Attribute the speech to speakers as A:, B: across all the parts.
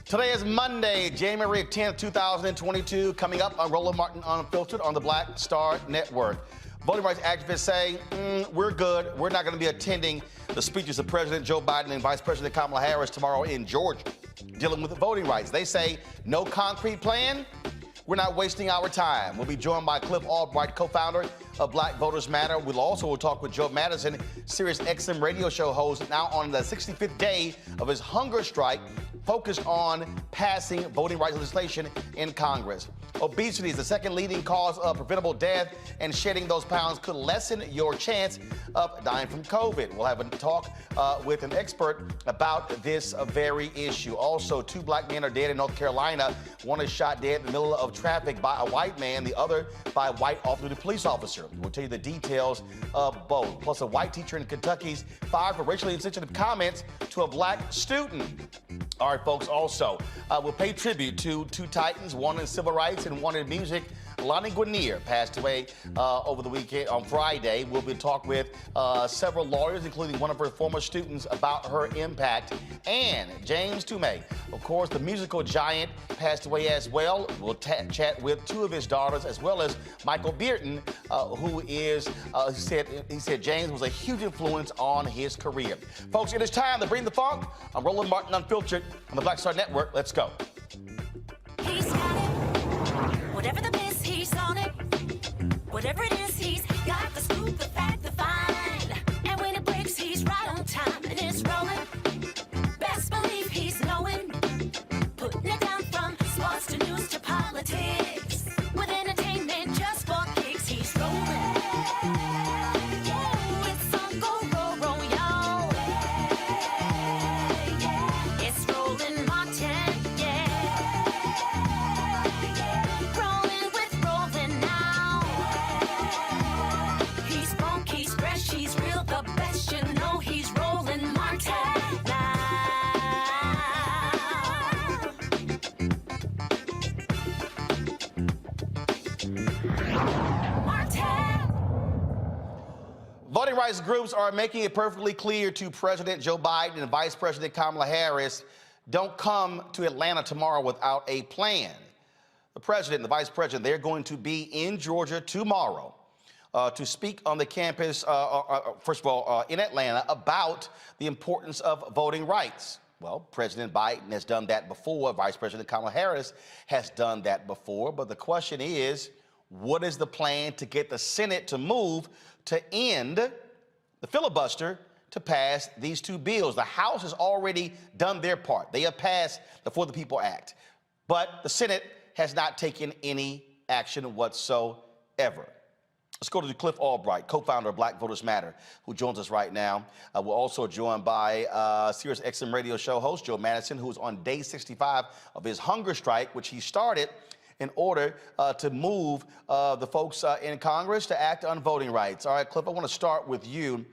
A: Today is Monday, January 10th, 2022, coming up on Roland Martin Unfiltered on the Black Star Network. Voting rights activists say, we're good. We're not going to be attending the speeches of President Joe Biden and Vice President Kamala Harris tomorrow in Georgia, dealing with voting rights. They say, no concrete plan. We're not wasting our time. We'll be joined by Cliff Albright, co-founder of Black Voters Matter. We'll talk with Joe Madison, Sirius XM radio show host, now on the 65th day of his hunger strike, focused on passing voting rights legislation in Congress. Obesity is the second leading cause of preventable death, and shedding those pounds could lessen your chance of dying from COVID. We'll have a talk with an expert about this very issue. Also, 2 black men are dead in North Carolina. One is shot dead in the middle of traffic by a white man, the other by a white off-duty police officer. We'll tell you the details of both. Plus, a white teacher in Kentucky's fired for racially insensitive comments to a black student. All right, folks, also, we'll pay tribute to 2 titans, one in civil rights and one in music. Lani Guinier passed away over the weekend on Friday. We'll be talking with several lawyers, including one of her former students, about her impact. And James Mtume, of course, the musical giant, passed away as well. We'll chat with 2 of his daughters, as well as Michael Bearden, who is, he said James was a huge influence on his career. Folks, it is time to bring the funk. I'm Roland Martin Unfiltered on the Black Star Network. Let's go.
B: He's got it. Whatever the biz, he's on it. Whatever it is, he's got the scoop, the fact, the find. And when it breaks, he's right on time and it's rolling. Best believe he's knowing. Putting it down from sports to news to politics. With entertainment just for kicks, he's rolling. Yeah, it's on go, roll, y'all. Yeah, it's Roland Martin, yeah. Rolling with Roland now. He's funk, he's fresh, he's real, the best, you know he's Roland Martin now.
A: Voting rights groups are making it perfectly clear to President Joe Biden and Vice President Kamala Harris, don't come to Atlanta tomorrow without a plan. The president and the vice president, they're going to be in Georgia tomorrow to speak on the campus, first of all, in Atlanta, about the importance of voting rights. Well, President Biden has done that before. Vice President Kamala Harris has done that before. But the question is, what is the plan to get the Senate to move to end the filibuster to pass these 2 bills? The House has already done their part. They have passed the For the People Act. But the Senate has not taken any action whatsoever. Let's go to Cliff Albright, co-founder of Black Voters Matter, who joins us right now. We're also joined by Sirius XM radio show host Joe Madison, who is on day 65 of his hunger strike, which he started in order to move the folks in Congress to act on voting rights. All right, Cliff, I want to start with you.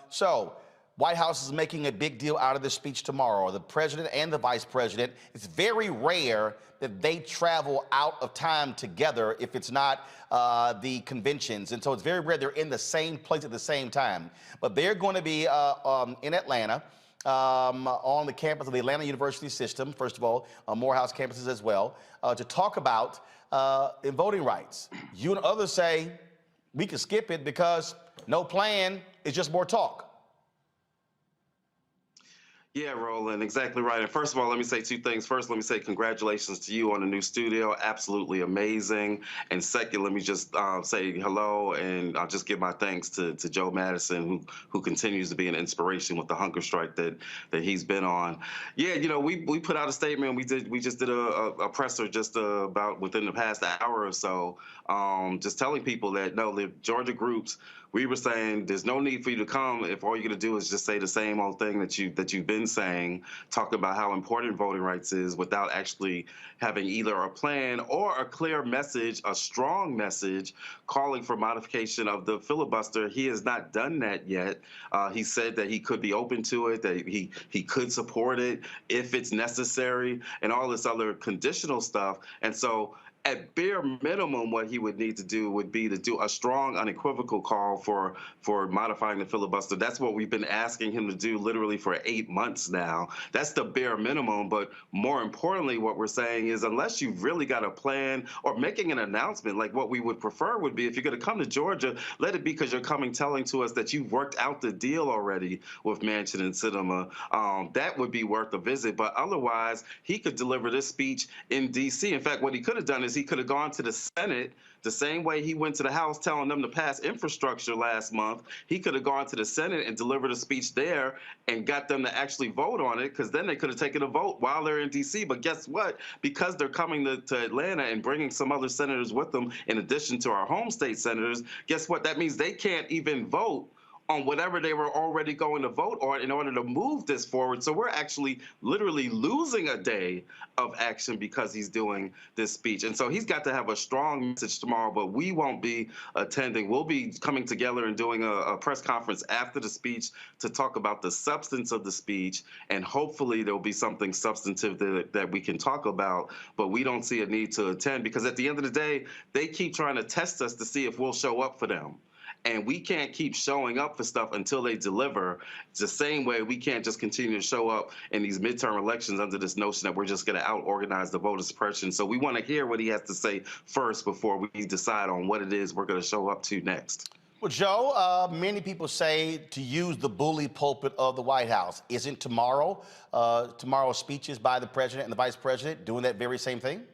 A: So, White House is making a big deal out of this speech tomorrow. The president and the vice president, it's very rare that they travel out of time together if it's not the conventions. And so it's very rare they're in the same place at the same time. But they're going to be in Atlanta on the campus of the Atlanta University system, first of all, Morehouse campuses as well, to talk about in voting rights. You and others say we can skip it because no plan is just more talk.
C: Yeah, Roland, exactly right. And first of all, let me say two things. First, let me say congratulations to you on the new studio. Absolutely amazing. And second, let me just say hello and I'll just give my thanks to Joe Madison, who continues to be an inspiration with the hunger strike that he's been on. Yeah, we put out a statement. We just did a presser just about within the past hour or so, just telling people that no, the Georgia groups. We were saying there's no need for you to come if all you're going to do is just say the same old thing that you've been saying, talk about how important voting rights is without actually having either a plan or a clear message, a strong message calling for modification of the filibuster. He has not done that yet. He said that he could be open to it, that he could support it if it's necessary, and all this other conditional stuff. And so at bare minimum, what he would need to do would be to do a strong, unequivocal call for modifying the filibuster. That's what we've been asking him to do literally for 8 months now. That's the bare minimum. But more importantly, what we're saying is unless you've really got a plan or making an announcement, like what we would prefer would be if you're going to come to Georgia, let it be because you're coming telling to us that you've worked out the deal already with Manchin and Sinema. That would be worth a visit. But otherwise, he could deliver this speech in D.C. In fact, what he could have done is he could have gone to the Senate the same way he went to the House telling them to pass infrastructure last month. He could have gone to the Senate and delivered a speech there and got them to actually vote on it, because then they could have taken a vote while they're in D.C. But guess what? Because they're coming to Atlanta and bringing some other senators with them in addition to our home state senators, guess what? That means they can't even vote on whatever they were already going to vote on in order to move this forward. So we're actually literally losing a day of action because he's doing this speech. And so he's got to have a strong message tomorrow, but we won't be attending. We'll be coming together and doing a press conference after the speech to talk about the substance of the speech, and hopefully there'll be something substantive that we can talk about, but we don't see a need to attend because at the end of the day, they keep trying to test us to see if we'll show up for them. And we can't keep showing up for stuff until they deliver. It's the same way we can't just continue to show up in these midterm elections under this notion that we're just going to out-organize the voter suppression. So we want to hear what he has to say first before we decide on what it is we're going to show up to next.
A: Well, Joe, many people say to use the bully pulpit of the White House. Isn't tomorrow's speeches by the president and the vice president doing that very same thing?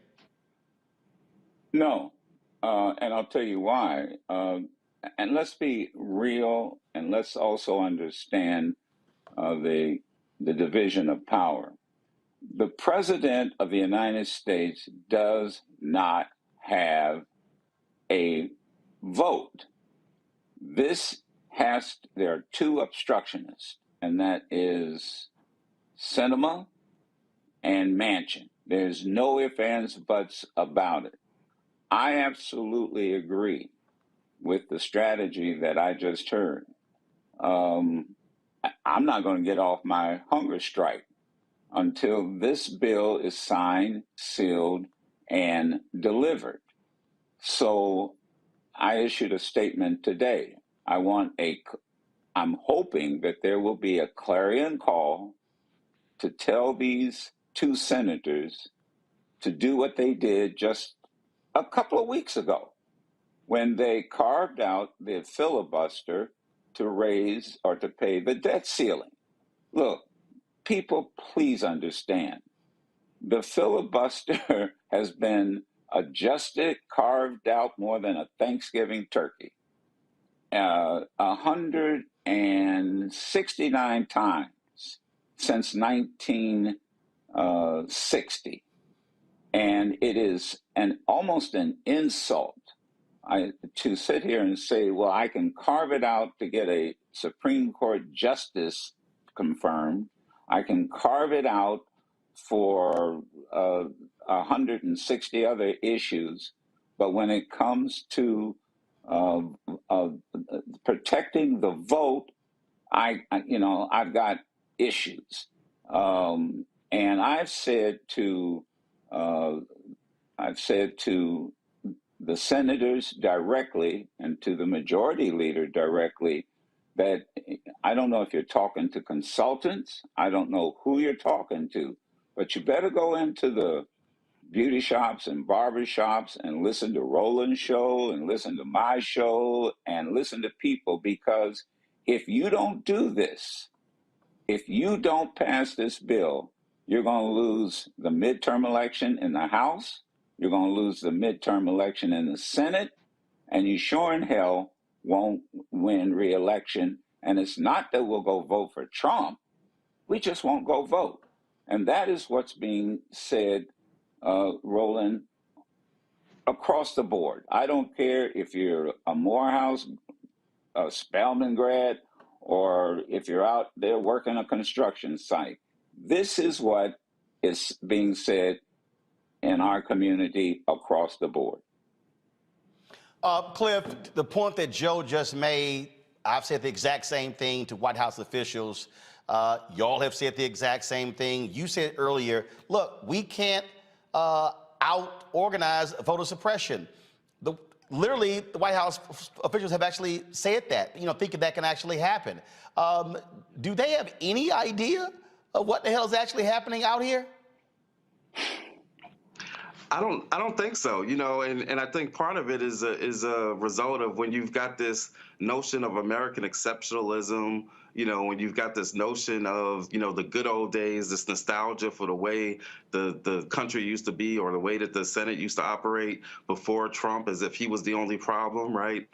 D: No, and I'll tell you why. And let's be real, and let's also understand the division of power. The President of the United States does not have a vote. There are two obstructionists, and that is Sinema and Manchin. There's no ifs, ands, buts about it. I absolutely agree with the strategy that I just heard. I'm not going to get off my hunger strike until this bill is signed, sealed, and delivered. So I issued a statement today. I'm hoping that there will be a clarion call to tell these two senators to do what they did just a couple of weeks ago, when they carved out the filibuster to raise or to pay the debt ceiling. Look, people, please understand. The filibuster has been adjusted, carved out more than a Thanksgiving turkey. 169 times since 1960. And it is almost an insult to sit here and say, well, I can carve it out to get a Supreme Court justice confirmed. I can carve it out for 160 other issues. But when it comes to protecting the vote, I've got issues. And I've said to the senators directly and to the majority leader directly that I don't know if you're talking to consultants, I don't know who you're talking to, but you better go into the beauty shops and barber shops and listen to Roland's show and listen to my show and listen to people, because if you don't do this, if you don't pass this bill, you're going to lose the midterm election in the House, you're going to lose the midterm election in the Senate, and you sure in hell won't win re-election. And it's not that we'll go vote for Trump, we just won't go vote. And that is what's being said, Roland, across the board. I don't care if you're a Morehouse, a Spelman grad, or if you're out there working a construction site. This is what is being said in our community across the board.
A: Cliff, the point that Joe just made, I've said the exact same thing to White House officials. Y'all have said the exact same thing. You said earlier, look, we can't out-organize voter suppression. Literally, the White House officials have actually said that, thinking that can actually happen. Do they have any idea of what the hell is actually happening out here?
C: I don't think so, and I think part of it is a result of when you've got this notion of American exceptionalism, when you've got this notion of, the good old days, this nostalgia for the way the country used to be, or the way that the Senate used to operate before Trump, as if he was the only problem, right?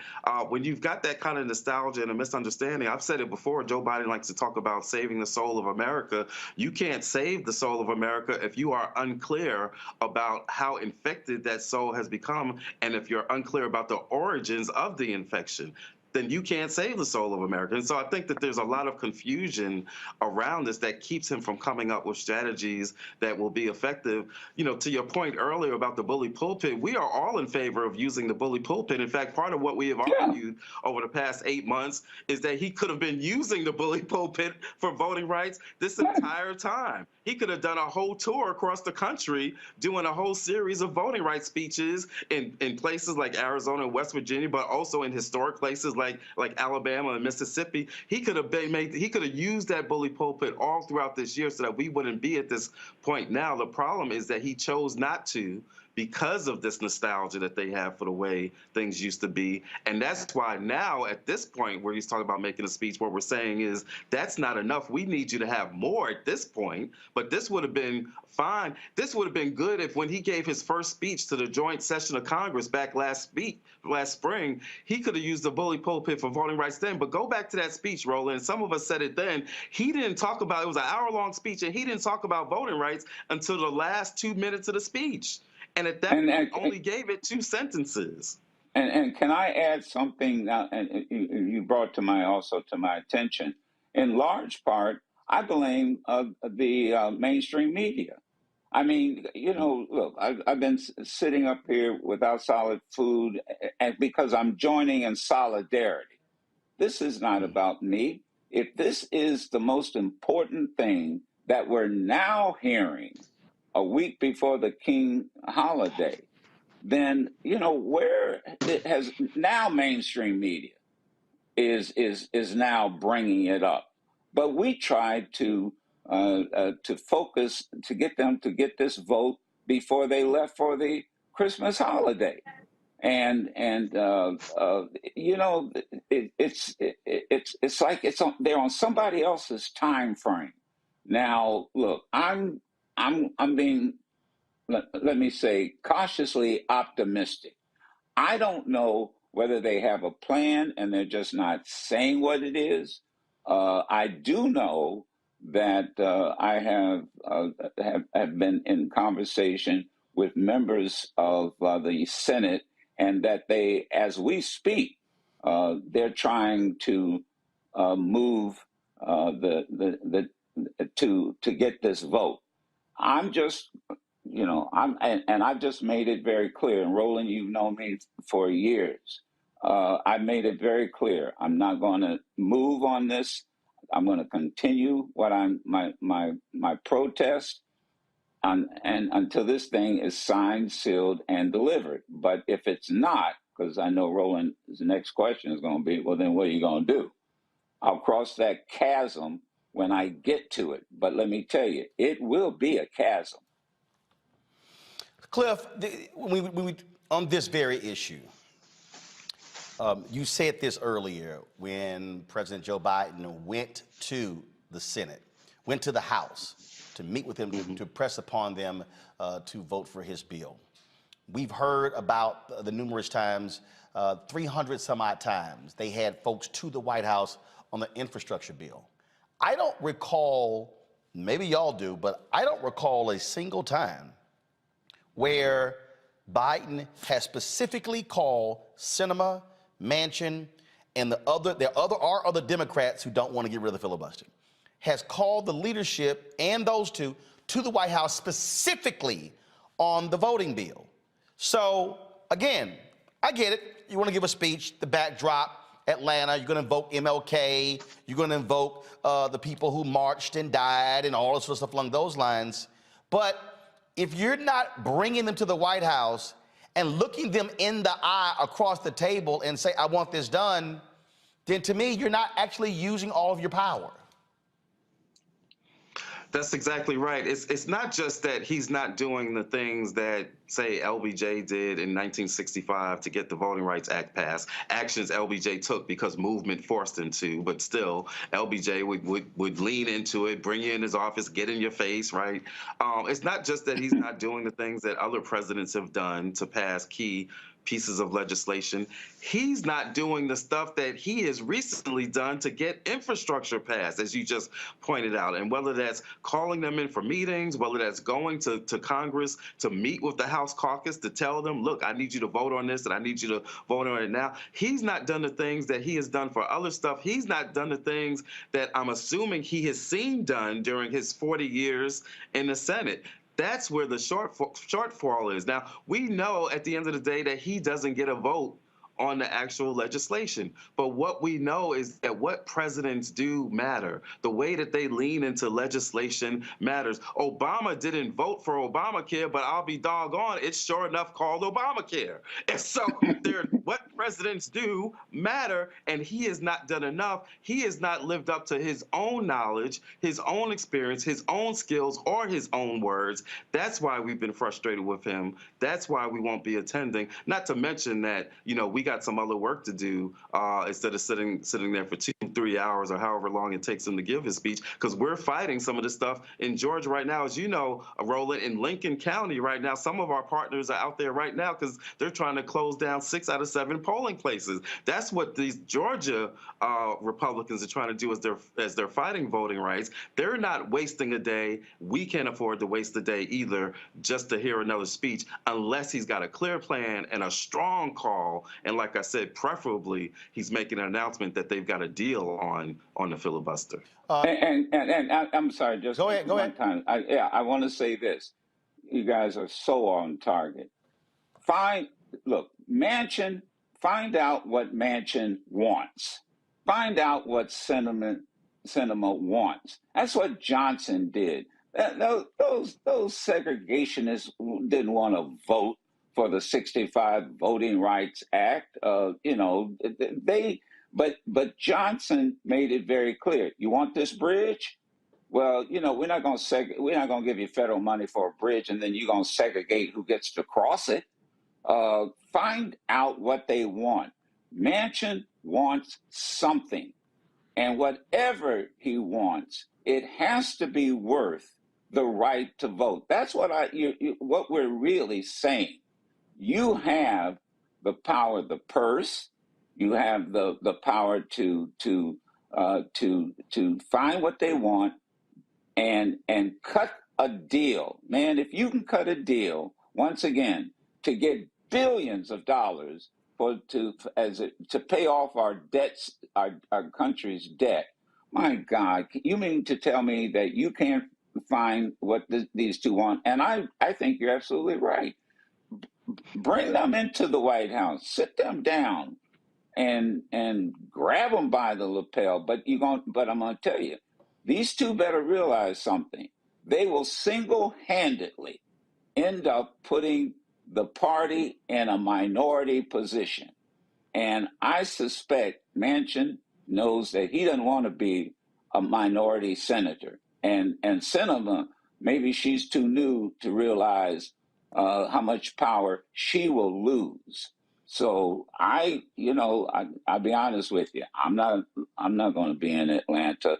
C: When you've got that kind of nostalgia and a misunderstanding, I've said it before, Joe Biden likes to talk about saving the soul of America. You can't save the soul of America if you are unclear about how infected that soul has become, and if you're unclear about the origins of the infection, then you can't save the soul of America. And so I think that there's a lot of confusion around this that keeps him from coming up with strategies that will be effective. To your point earlier about the bully pulpit, we are all in favor of using the bully pulpit. In fact, part of what we have argued over the past 8 months is that he could have been using the bully pulpit for voting rights this entire time. He could have done a whole tour across the country doing a whole series of voting rights speeches in places like Arizona and West Virginia, but also in historic places like Alabama and Mississippi. He could have used that bully pulpit all throughout this year so that we wouldn't be at this point now. The problem is that he chose not to, because of this nostalgia that they have for the way things used to be. And that's why now, at this point where he's talking about making a speech, what we're saying is that's not enough. We need you to have more at this point. But this would have been fine. This would have been good if when he gave his first speech to the joint session of Congress back last spring, he could have used the bully pulpit for voting rights then. But go back to that speech, Roland. Some of us said it then. He didn't talk about, it was an hour-long speech, and he didn't talk about voting rights until the last 2 minutes of the speech. And at that point, only gave it 2 sentences.
D: And can I add something now? And you brought to my attention. In large part, I blame the mainstream media. I mean, look, I've been sitting up here without solid food, and because I'm joining in solidarity. This is not about me. If this is the most important thing that we're now hearing a week before the King holiday, then where it has now mainstream media is now bringing it up. But we tried to focus to get them to get this vote before they left for the Christmas holiday, and it's like they're on somebody else's time frame. Now, look, I'm being, let me say, cautiously optimistic. I don't know whether they have a plan and they're just not saying what it is. I do know that I have been in conversation with members of the Senate, and that they, as we speak, they're trying to move to get this vote. I'm just, I've just made it very clear. And Roland, you've known me for years. I made it very clear. I'm not going to move on this. I'm going to continue my protest, and until this thing is signed, sealed, and delivered. But if it's not, because I know Roland's next question is going to be, well, then what are you going to do? I'll cross that chasm when I get to it. But let me tell you, it will be a chasm.
A: Cliff, on this very issue, you said this earlier when President Joe Biden went to the Senate, went to the House to meet with him, to press upon them to vote for his bill. We've heard about the numerous times, 300 some odd times, they had folks to the White House on the infrastructure bill. I don't recall, maybe y'all do, but I don't recall a single time where Biden has specifically called Sinema, Manchin, and there are other Democrats who don't want to get rid of the filibuster, has called the leadership and those two to the White House specifically on the voting bill. So again, I get it. You want to give a speech, the backdrop, Atlanta, you're going to invoke MLK, you're going to invoke the people who marched and died and all this sort of stuff along those lines. But if you're not bringing them to the White House and looking them in the eye across the table and say, I want this done, then to me, you're not actually using all of your power.
C: That's exactly right. It's not just that he's not doing the things that, say, LBJ did in 1965 to get the Voting Rights Act passed. Actions LBJ took because movement forced him to, but still, LBJ would lean into it, bring you in his office, get in your face, right? It's not just that he's not doing the things that other presidents have done to pass key pieces of legislation. He's not doing the stuff that he has recently done to get infrastructure passed, as you just pointed out. And whether that's calling them in for meetings, whether that's going to Congress to meet with the House caucus to tell them, look, I need you to vote on this and I need you to vote on it now. He's not done the things that he has done for other stuff. He's not done the things that I'm assuming he has seen done during his 40 years in the Senate. That's where the shortfall is. Now, we know at the end of the day that he doesn't get a vote on the actual legislation. But what we know is that what presidents do matter. The way that they lean into legislation matters. Obama didn't vote for Obamacare, but I'll be doggone, it's sure enough called Obamacare. And so what presidents do matter, and he has not done enough. He has not lived up to his own knowledge, his own experience, his own skills, or his own words. That's why we've been frustrated with him. That's why we won't be attending. Not to mention that, you know, we got some other work to do instead of sitting there for 2-3 hours or however long it takes him to give his speech, because we're fighting some of this stuff in Georgia right now. As you know, Roland, in Lincoln County right now, some of our partners are out there right now because they're trying to close down 6 out of 7 polling places. That's what these Georgia Republicans are trying to do as they're fighting voting rights. They're not wasting a day. We can't afford to waste a day either just to hear another speech unless he's got a clear plan and a strong call. And like I said, preferably he's making an announcement that they've got a deal on the filibuster.
D: And I'm sorry, just
A: Go ahead.
D: time. I want to say this. You guys are so on target. Manchin, find out what Manchin wants. Find out what Sinema wants. That's what Johnson did. Those segregationists didn't want to vote for the 65 Voting Rights Act. But Johnson made it very clear. You want this bridge? Well, we're not going to give you federal money for a bridge and then you're going to segregate who gets to cross it. Find out what they want. Manchin wants something, and whatever he wants, it has to be worth the right to vote. That's what what we're really saying. You have the power of the purse. You have the power to find what they want and cut a deal. Man, if you can cut a deal, once again, to get billions of dollars to pay off our debts, our country's debt. My God, you mean to tell me that you can't find what these two want? And I think you're absolutely right. Bring them into the White House, sit them down, and grab them by the lapel. But I'm going to tell you, these two better realize something. They will single-handedly end up putting the party in a minority position. And I suspect Manchin knows that he doesn't want to be a minority senator. And Sinema, maybe she's too new to realize how much power she will lose. So I'll be honest with you. I'm not going to be in Atlanta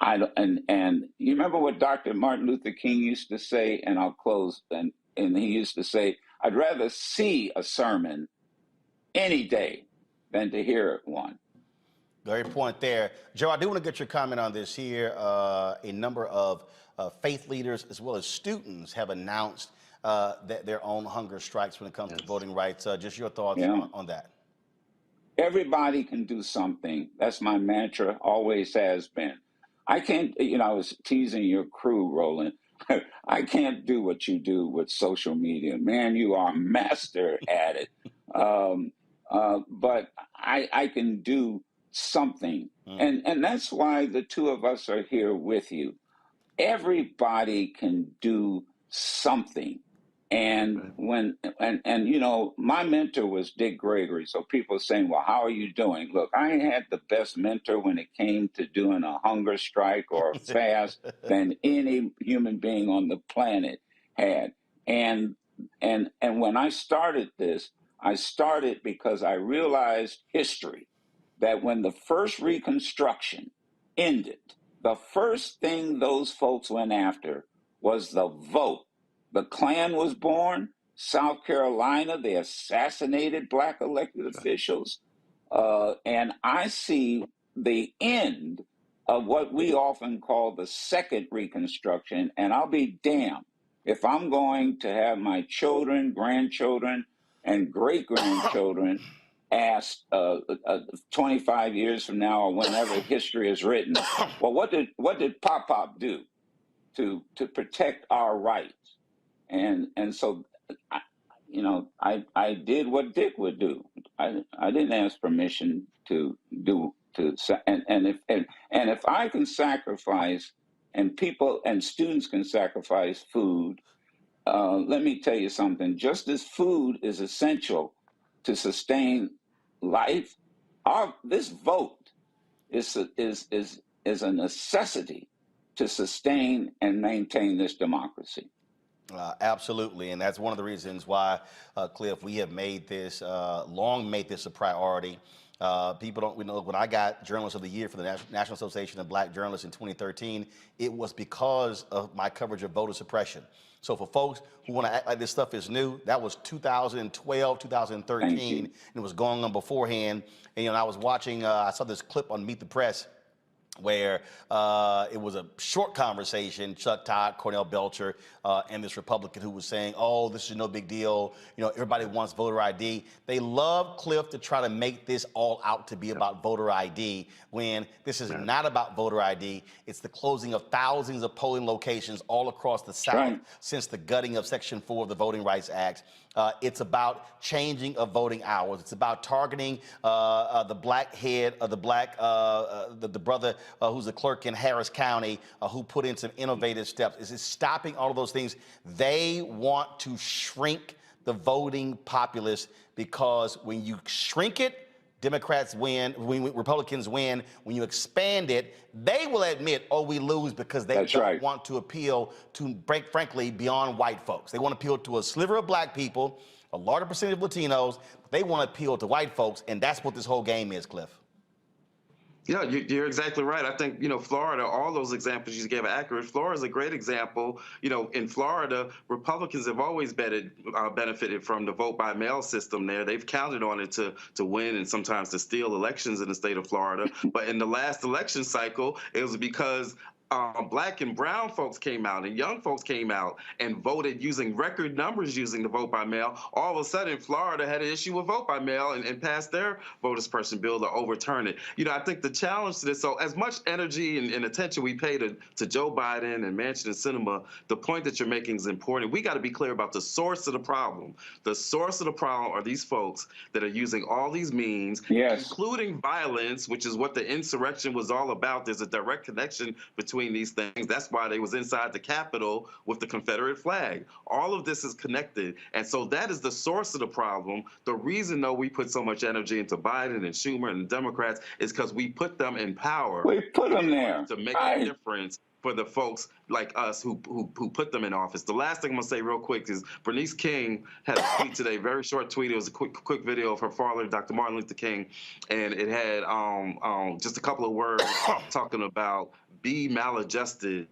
D: And you remember what Dr. Martin Luther King used to say, and I'll close, and he used to say, I'd rather see a sermon any day than to hear one.
A: Great point there. Joe, I do want to get your comment on this here. A number of faith leaders as well as students have announced that their own hunger strikes when it comes to voting rights. Just your thoughts on that.
D: Everybody can do something. That's my mantra, always has been. I can't, I was teasing your crew, Roland. I can't do what you do with social media. Man, you are a master at it. But I can do something. And that's why the two of us are here with you. Everybody can do something. And my mentor was Dick Gregory. So people are saying, well, how are you doing? Look, I had the best mentor when it came to doing a hunger strike or a fast than any human being on the planet had. And when I started this, I started because I realized history, that when the first Reconstruction ended, the first thing those folks went after was the vote. The Klan was born. South Carolina, they assassinated Black elected officials. And I see the end of what we often call the second Reconstruction. And I'll be damned if I'm going to have my children, grandchildren, and great-grandchildren asked 25 years from now or whenever history is written, well, what did Pop do to protect our rights? And so, I did what Dick would do. I didn't ask permission to do and if I can sacrifice, and people and students can sacrifice food, let me tell you something. Just as food is essential to sustain life, this vote is a necessity to sustain and maintain this democracy.
A: Absolutely, and that's one of the reasons why, Cliff, we have long made this a priority. People don't know, when I got Journalist of the Year for the National Association of Black Journalists in 2013, it was because of my coverage of voter suppression. So for folks who want to act like this stuff is new, that was 2012, 2013, and it was going on beforehand. And I was watching, I saw this clip on Meet the Press where it was a short conversation, Chuck Todd, Cornell Belcher, and this Republican who was saying, oh, this is no big deal. Everybody wants voter ID. They love, Cliff, to try to make this all out to be about voter ID when this is not about voter ID. It's the closing of thousands of polling locations all across the South since the gutting of Section 4 of the Voting Rights Act. It's about changing of voting hours. It's about targeting the black head of the brother who's a clerk in Harris County who put in some innovative steps. It's stopping all of those things. They want to shrink the voting populace because when you shrink it, Democrats win, when Republicans win. When you expand it, they will admit, oh, we lose because they don't want to appeal to, frankly, beyond white folks. They want to appeal to a sliver of black people, a larger percentage of Latinos. But they want to appeal to white folks, and that's what this whole game is, Cliff.
C: Yeah, you're exactly right. I think, Florida, all those examples you gave are accurate. Florida is a great example. In Florida, Republicans have always benefited from the vote by mail system there. They've counted on it to win and sometimes to steal elections in the state of Florida. But in the last election cycle, it was because black and brown folks came out and young folks came out and voted using record numbers using the vote by mail. All of a sudden, Florida had an issue with vote by mail and passed their voter suppression bill to overturn it. I think the challenge to this, so as much energy and attention we pay to Joe Biden and Manchin and Sinema, the point that you're making is important. We got to be clear about the source of the problem. The source of the problem are these folks that are using all these means, including violence, which is what the insurrection was all about. There's a direct connection between these things. That's why they was inside the Capitol with the Confederate flag. All of this is connected. And so that is the source of the problem. The reason, though, we put so much energy into Biden and Schumer and the Democrats is because we put them in power.
D: We put them there
C: to make a difference for the folks like us who put them in office. The last thing I'm gonna say real quick is Bernice King had a tweet today, very short tweet. It was a quick video of her father, Dr. Martin Luther King, and it had just a couple of words talking about be maladjusted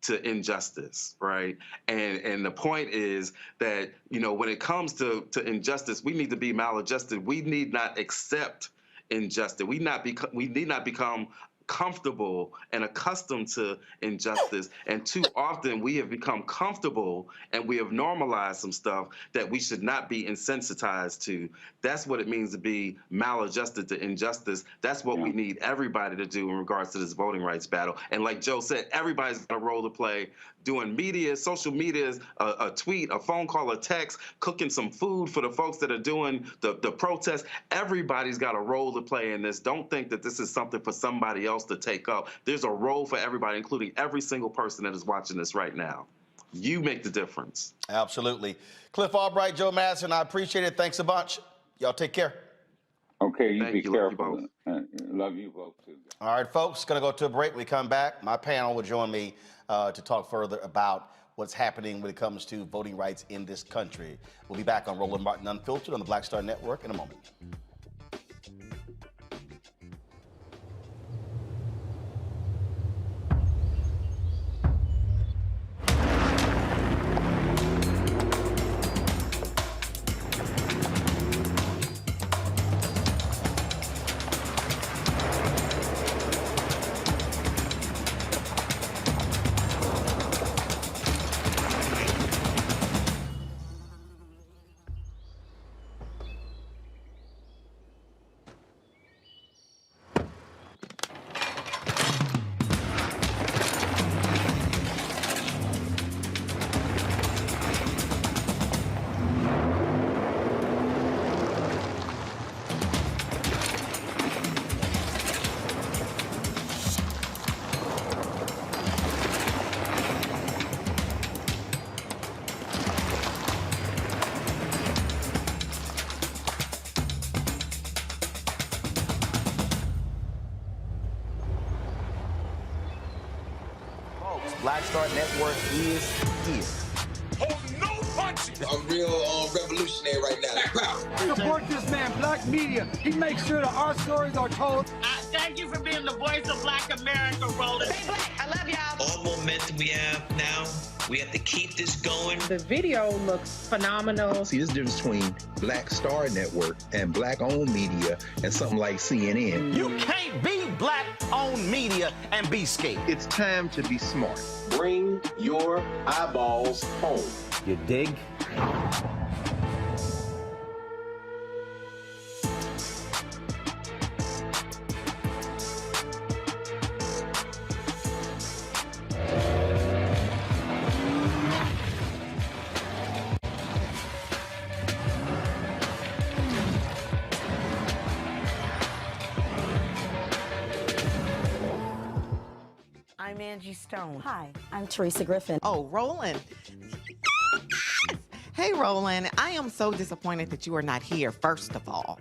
C: to injustice, right? And the point is that, you know, when it comes to injustice, we need to be maladjusted. We need not accept injustice. We need not become comfortable and accustomed to injustice. And too often we have become comfortable and we have normalized some stuff that we should not be insensitized to. That's what it means to be maladjusted to injustice. That's what we need everybody to do in regards to this voting rights battle. And like Joe said, everybody's got a role to play. Doing media, social media, a tweet, a phone call, a text, cooking some food for the folks that are doing the protests. Everybody's got a role to play in this. Don't think that this is something for somebody else to take up. There's a role for everybody, including every single person that is watching this right now. You make the difference.
A: Absolutely. Cliff Albright, Joe Madison, I appreciate it. Thanks a bunch. Y'all take care.
D: Okay, you
C: Thank
D: be
C: you. Love you
D: careful. Love you both too.
A: All right, folks, going to go to a break. When we come back, my panel will join me to talk further about what's happening when it comes to voting rights in this country. We'll be back on Roland Martin Unfiltered on the Black Star Network in a moment. Black Star Network is here.
E: Oh, no punches!
F: I'm real revolutionary right now.
G: Support this man, Black Media. He makes sure that our stories are told.
H: Thank you for being the voice of Black America, Roland.
I: Stay black. I love y'all.
J: All momentum we have now, we have to keep this going.
K: The video looks phenomenal.
L: See, there's a difference between Black Star Network and Black-owned media and something like CNN.
A: You can't be Black-owned media and be scared.
L: It's time to be smart.
F: Bring your eyeballs home.
A: You dig?
M: I'm Angie Stone.
N: Hi, I'm Teresa Griffin.
O: Oh, Roland. Hey, Roland, I am so disappointed that you are not here, first of all.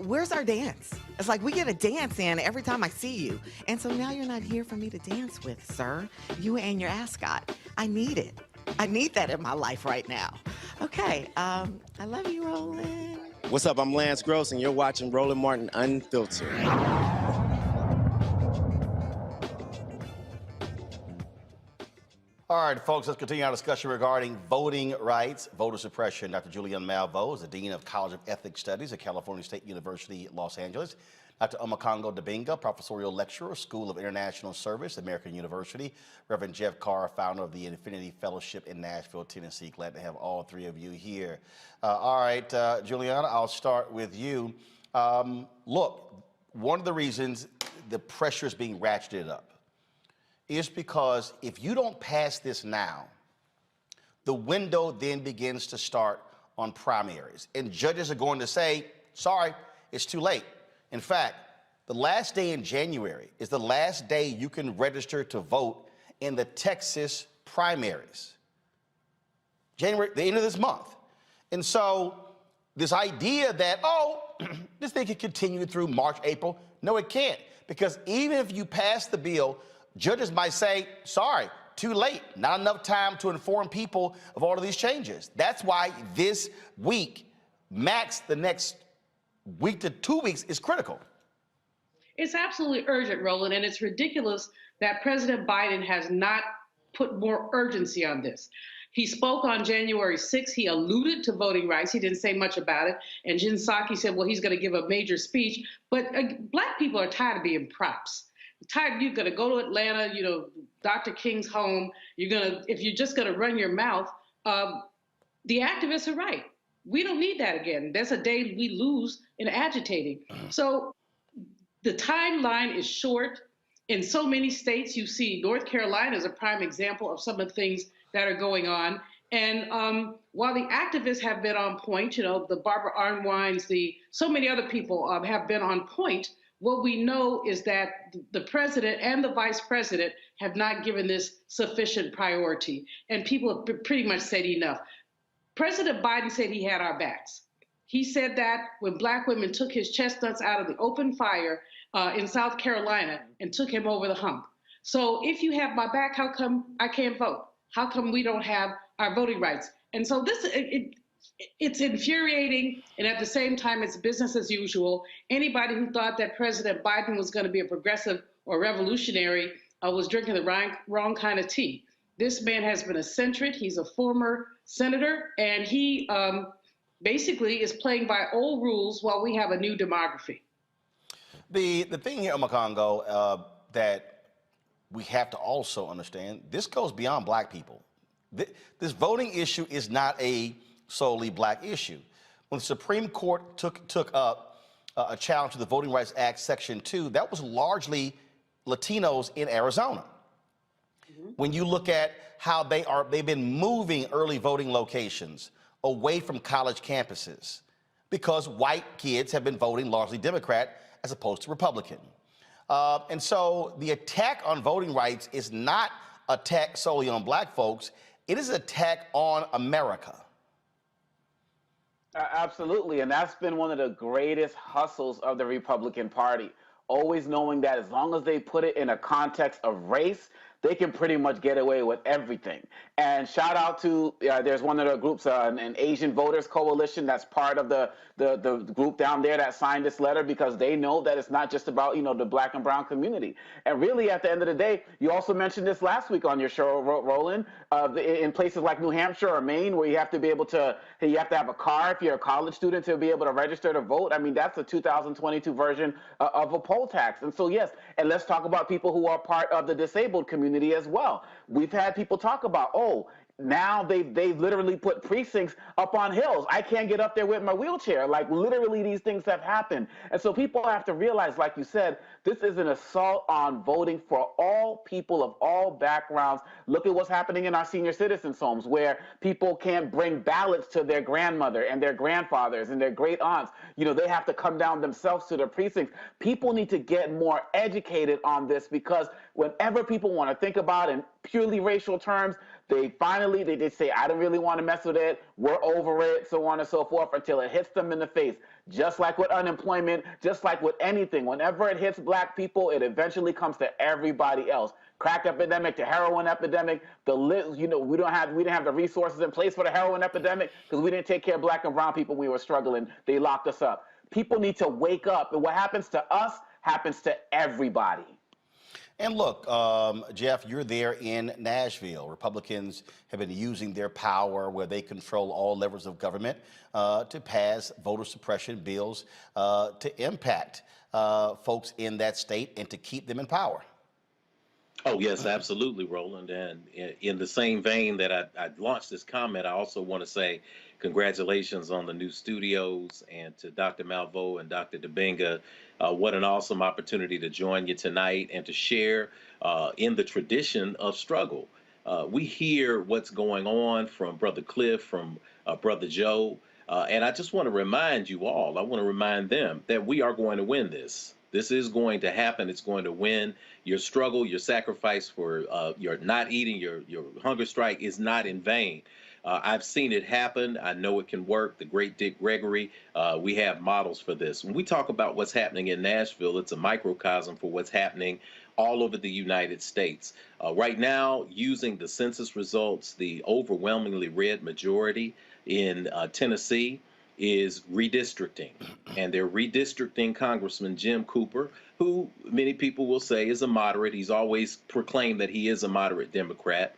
O: Where's our dance? It's like we get a dance in every time I see you. And so now you're not here for me to dance with, sir. You and your ascot. I need it. I need that in my life right now. Okay, I love you, Roland.
P: What's up? I'm Lance Gross, and you're watching Roland Martin Unfiltered.
A: All right, folks, let's continue our discussion regarding voting rights, voter suppression. Dr. Julian Malveaux is the Dean of College of Ethics Studies at California State University, Los Angeles. Dr. Omokongo Dabinga, Professorial Lecturer, School of International Service, American University. Reverend Jeff Carr, founder of the Infinity Fellowship in Nashville, Tennessee. Glad to have all three of you here. All right, Juliana, I'll start with you. Look, one of the reasons the pressure is being ratcheted up is because if you don't pass this now, the window then begins to start on primaries. And judges are going to say, sorry, it's too late. In fact, the last day in January is the last day you can register to vote in the Texas primaries. January, the end of this month. And so this idea that, oh, this thing can continue through March, April, no, it can't. Because even if you pass the bill, judges might say, sorry, too late, not enough time to inform people of all of these changes. That's why this week, max the next week to 2 weeks, is critical.
K: It's absolutely urgent, Roland, and it's ridiculous that President Biden has not put more urgency on this. He spoke on January 6th. He alluded to voting rights. He didn't say much about it. And Jen Psaki said, well, he's going to give a major speech. But Black people are tired of being props. Tired, you're going to go to Atlanta, Dr. King's home. If you're just going to run your mouth, the activists are right. We don't need that again. That's a day we lose in agitating. So the timeline is short. In so many states, you see North Carolina is a prime example of some of the things that are going on. And while the activists have been on point, the Barbara Arnwines, so many other people have been on point, what we know is that the president and the vice president have not given this sufficient priority. And people have pretty much said enough. President Biden said he had our backs. He said that when Black women took his chestnuts out of the open fire in South Carolina and took him over the hump. So if you have my back, how come I can't vote? How come we don't have our voting rights? And so it's infuriating, and at the same time, it's business as usual. Anybody who thought that President Biden was going to be a progressive or revolutionary was drinking the wrong kind of tea. This man has been a centrist. He's a former senator, and he basically is playing by old rules while we have a new demography.
A: The thing here, Omakongo, that we have to also understand, this goes beyond Black people. This voting issue is not a solely Black issue. When the Supreme Court took up a challenge to the Voting Rights Act, Section 2, that was largely Latinos in Arizona. When you look at how they've been moving early voting locations away from college campuses because white kids have been voting largely Democrat as opposed to Republican. And so the attack on voting rights is not an attack solely on Black folks. It is an attack on America.
I: Absolutely, and that's been one of the greatest hustles of the Republican Party, always knowing that as long as they put it in a context of race, they can pretty much get away with everything. And shout out to, there's one of the groups, an Asian Voters Coalition that's part of the group down there that signed this letter, because they know that it's not just about, the Black and brown community. And really, at the end of the day, you also mentioned this last week on your show, Roland, in places like New Hampshire or Maine, where you have to have a car if you're a college student to be able to register to vote. I mean, that's the 2022 version of a poll tax. And so, yes, and let's talk about people who are part of the disabled community as well. We've had people talk about, now they've literally put precincts up on hills. I can't get up there with my wheelchair. Like, literally, these things have happened. And so people have to realize, like you said, this is an assault on voting for all people of all backgrounds. Look at what's happening in our senior citizens' homes, where people can't bring ballots to their grandmother and their grandfathers and their great aunts. They have to come down themselves to the precincts. People need to get more educated on this, because whenever people want to think about it in purely racial terms, they say, I don't really want to mess with it, we're over it, so on and so forth, until it hits them in the face. Just like with unemployment, just like with anything, whenever it hits Black people, it eventually comes to everybody else. Crack epidemic to heroin epidemic, we didn't have the resources in place for the heroin epidemic because we didn't take care of Black and brown people when we were struggling. They locked us up. People need to wake up, and what happens to us happens to everybody.
A: And look, Jeff, you're there in Nashville. Republicans have been using their power where they control all levers of government to pass voter suppression bills to impact folks in that state and to keep them in power.
N: Oh, yes, absolutely, Roland. And in the same vein that I launched this comment, I also want to say congratulations on the new studios, and to Dr. Malveaux and Dr. Dibinga. What an awesome opportunity to join you tonight and to share in the tradition of struggle. We hear what's going on from Brother Cliff, from Brother Joe, and I just want to remind you all, I want to remind them that we are going to win this. This is going to happen. It's going to win. Your struggle, your sacrifice for your not eating, your hunger strike is not in vain. I've seen it happen. I know it can work. The great Dick Gregory, we have models for this. When we talk about what's happening in Nashville, it's a microcosm for what's happening all over the United States. Right now, using the census results, the overwhelmingly red majority in Tennessee, is redistricting. And they're redistricting Congressman Jim Cooper, who many people will say is a moderate. He's always proclaimed that he is a moderate Democrat.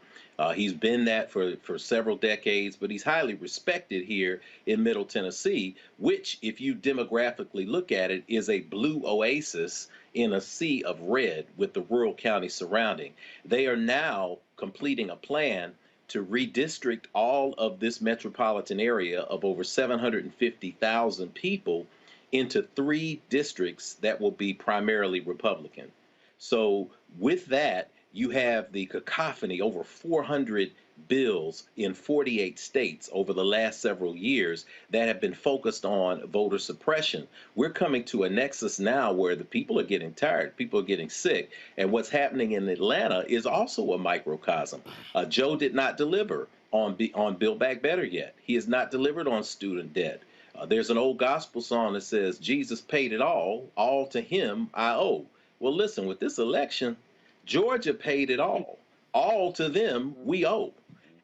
N: He's been that for several decades, but he's highly respected here in Middle Tennessee, which, if you demographically look at it, is a blue oasis in a sea of red with the rural counties surrounding. They are now completing a plan to redistrict all of this metropolitan area of over 750,000 people into 3 districts that will be primarily Republican. So with that, you have the cacophony, over 400 bills in 48 states over the last several years that have been focused on voter suppression. We're coming to a nexus now where the people are getting tired, people are getting sick, and what's happening in Atlanta is also a microcosm. Joe did not deliver on Build Back Better yet. He has not delivered on student debt. There's an old gospel song that says, Jesus paid it all to him I owe. Well, listen, with this election, Georgia paid it all to them we owe.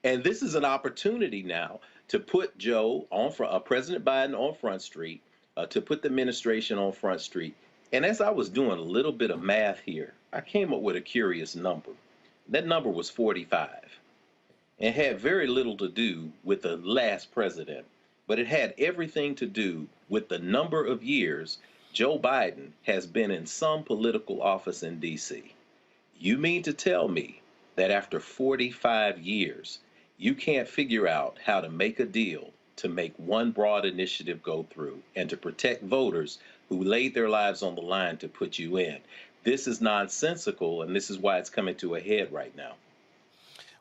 N: And this is an opportunity now to put Joe on President Biden on Front Street, to put the administration on Front Street. And as I was doing a little bit of math here, I came up with a curious number. That number was 45 and had very little to do with the last president, but it had everything to do with the number of years Joe Biden has been in some political office in D.C. You mean to tell me that after 45 years, you can't figure out how to make a deal to make one broad initiative go through and to protect voters who laid their lives on the line to put you in? This is nonsensical, and this is why it's coming to a head right now.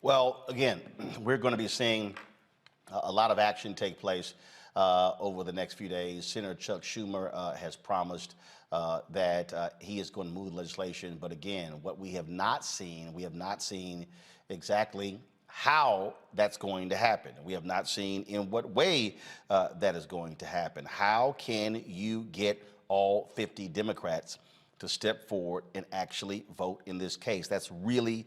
A: Well, again, we're going to be seeing a lot of action take place over the next few days. Senator Chuck Schumer has promised that he is going to move legislation. But again, what we have not seen exactly how that's going to happen. We have not seen in what way that is going to happen. How can you get all 50 Democrats to step forward and actually vote in this case? That's really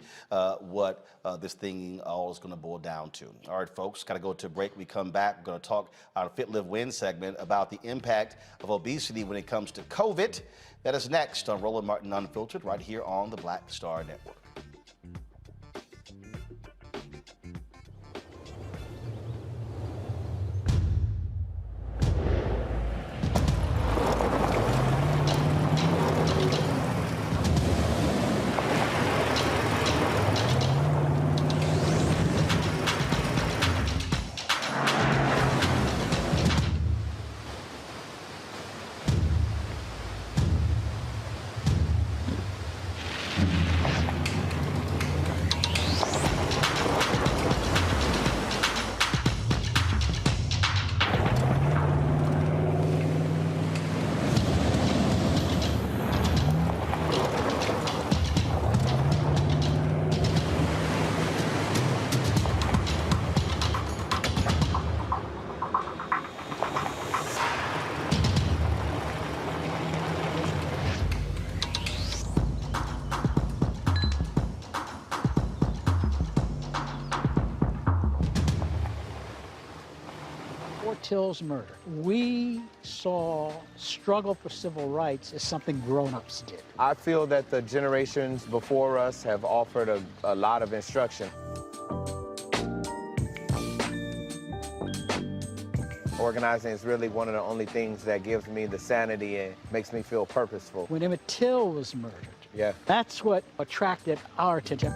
A: what this thing all is going to boil down to. All right, folks, got to go to a break. We come back, we're going to talk our Fit, Live, Win segment about the impact of obesity when it comes to COVID. That is next on Roland Martin Unfiltered, right here on the Black Star Network.
Q: Till's murder, we saw struggle for civil rights as something grown-ups did.
R: I feel that the generations before us have offered a lot of instruction. Organizing is really one of the only things that gives me the sanity and makes me feel purposeful.
Q: When Emmett Till was murdered, that's what attracted our attention.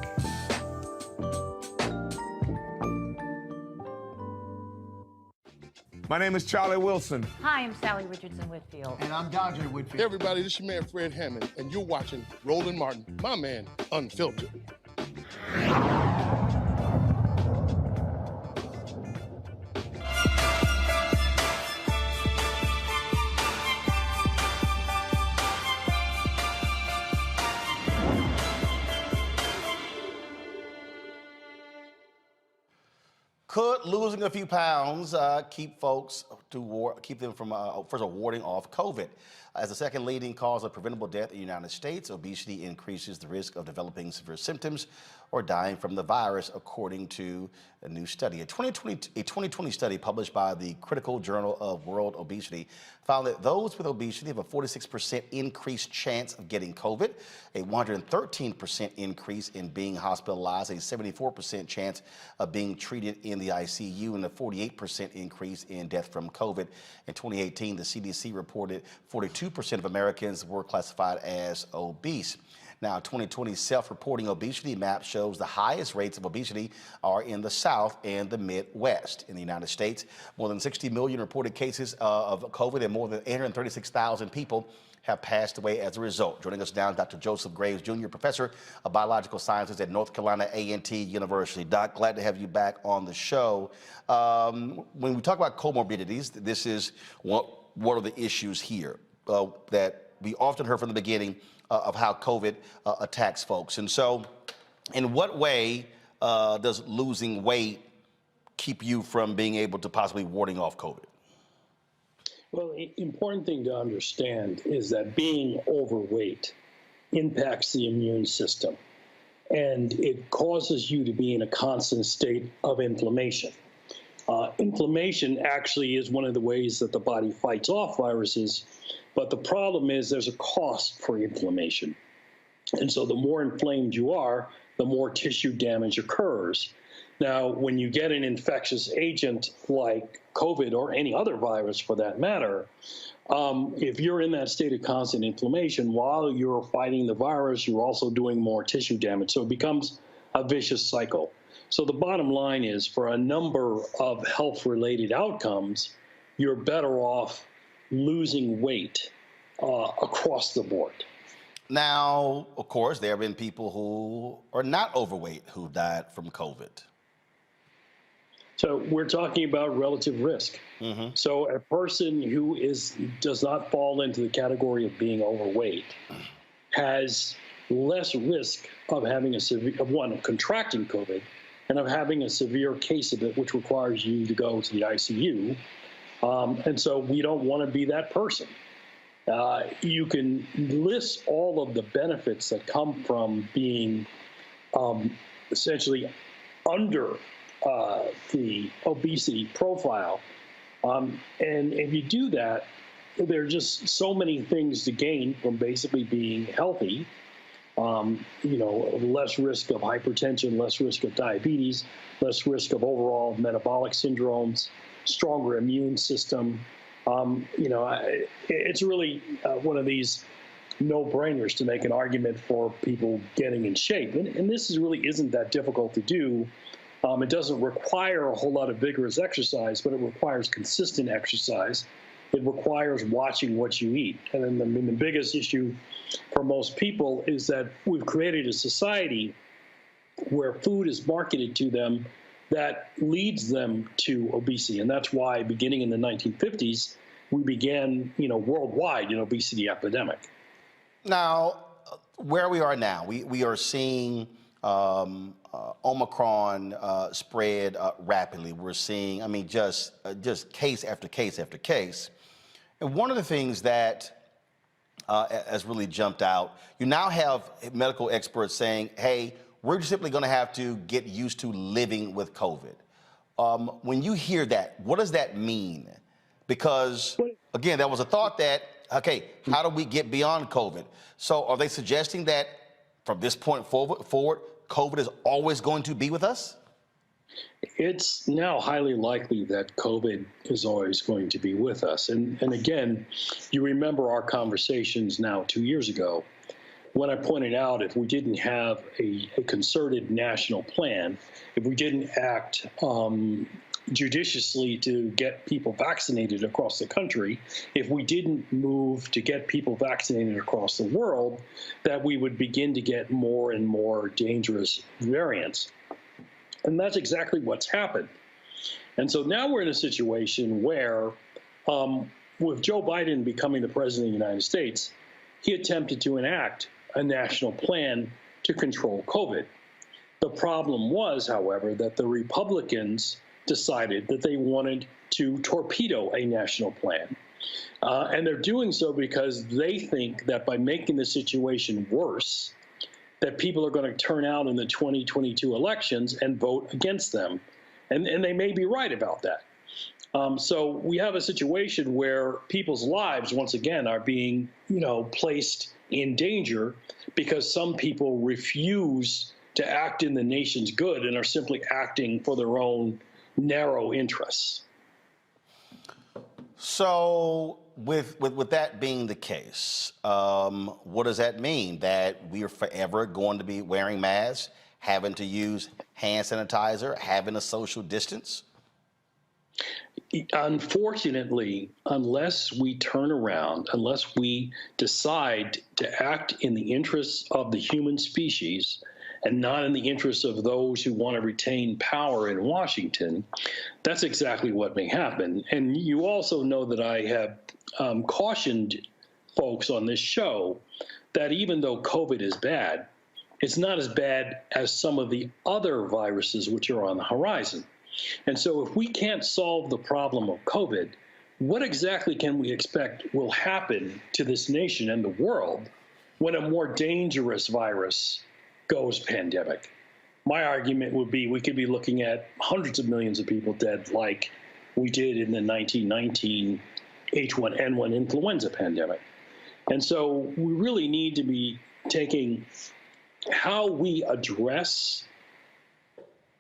E: My name is Charlie Wilson.
S: Hi, I'm Sally Richardson Whitfield.
E: And I'm Dondre Whitfield.
T: Hey everybody, this is your man Fred Hammond, and you're watching Roland Martin, my man, Unfiltered.
A: Could losing a few pounds keep folks to keep them from, first of all, warding off COVID. As the second leading cause of preventable death in the United States, obesity increases the risk of developing severe symptoms or dying from the virus, according to a new study. A 2020 study published by the Critical Journal of World Obesity found that those with obesity have a 46% increased chance of getting COVID, a 113% increase in being hospitalized, a 74% chance of being treated in the ICU, and a 48% increase in death from COVID. In 2018, the CDC reported 42% of Americans were classified as obese. Now, 2020 self-reporting obesity map shows the highest rates of obesity are in the South and the Midwest. In the United States, more than 60 million reported cases of COVID and more than 836,000 people have passed away as a result. Joining us now, Dr. Joseph Graves, Jr., professor of biological sciences at North Carolina A&T University. Doc, glad to have you back on the show. When we talk about comorbidities, this is one of the issues here that we often heard from the beginning of how COVID attacks folks. And so in what way does losing weight keep you from being able to possibly warding off COVID?
U: Well, the important thing to understand is that being overweight impacts the immune system, and it causes you to be in a constant state of inflammation. Inflammation actually is one of the ways that the body fights off viruses, but the problem is there's a cost for inflammation. And so the more inflamed you are, the more tissue damage occurs. Now, when you get an infectious agent like COVID or any other virus for that matter, if you're in that state of constant inflammation, while you're fighting the virus, you're also doing more tissue damage. So it becomes a vicious cycle. So the bottom line is, for a number of health-related outcomes, you're better off losing weight across the board.
A: Now, of course, there have been people who are not overweight who died from COVID.
U: So we're talking about relative risk. So a person who does not fall into the category of being overweight has less risk of having of contracting COVID and of having a severe case of it, which requires you to go to the ICU. And so we don't want to be that person. You can list all of the benefits that come from being essentially under the obesity profile. And if you do that, there are just so many things to gain from basically being healthy. Less risk of hypertension, less risk of diabetes, less risk of overall metabolic syndromes, stronger immune system. It's really one of these no-brainers to make an argument for people getting in shape. And this really isn't that difficult to do. It doesn't require a whole lot of vigorous exercise, but it requires consistent exercise. It requires watching what you eat. And then the biggest issue for most people is that we've created a society where food is marketed to them that leads them to obesity. And that's why, beginning in the 1950s, we began, worldwide an obesity epidemic.
A: Now, where we are now, we are seeing Omicron spread rapidly. We're seeing, just case after case after case. And one of the things that has really jumped out, you now have medical experts saying, hey, we're just simply going to have to get used to living with COVID. When you hear that, what does that mean? Because, again, there was a thought that, okay, how do we get beyond COVID? So are they suggesting that from this point forward, COVID is always going to be with us?
U: It's now highly likely that COVID is always going to be with us. And again, you remember our conversations now 2 years ago when I pointed out if we didn't have a concerted national plan, if we didn't act judiciously to get people vaccinated across the country, if we didn't move to get people vaccinated across the world, that we would begin to get more and more dangerous variants. And that's exactly what's happened. And so now we're in a situation where, with Joe Biden becoming the president of the United States, he attempted to enact a national plan to control COVID. The problem was, however, that the Republicans decided that they wanted to torpedo a national plan. And they're doing so because they think that by making the situation worse, that people are going to turn out in the 2022 elections and vote against them. And they may be right about that. So we have a situation where people's lives, once again, are being, placed in danger because some people refuse to act in the nation's good and are simply acting for their own narrow interests.
A: So with that being the case, what does that mean? That we are forever going to be wearing masks, having to use hand sanitizer, having a social distance?
U: Unfortunately, unless we turn around, unless we decide to act in the interests of the human species and not in the interests of those who want to retain power in Washington, that's exactly what may happen. And you also know that I have cautioned folks on this show that even though COVID is bad, it's not as bad as some of the other viruses which are on the horizon. And so if we can't solve the problem of COVID, what exactly can we expect will happen to this nation and the world when a more dangerous virus goes pandemic? My argument would be we could be looking at hundreds of millions of people dead like we did in the 1919 H1N1 influenza pandemic. And so we really need to be taking how we address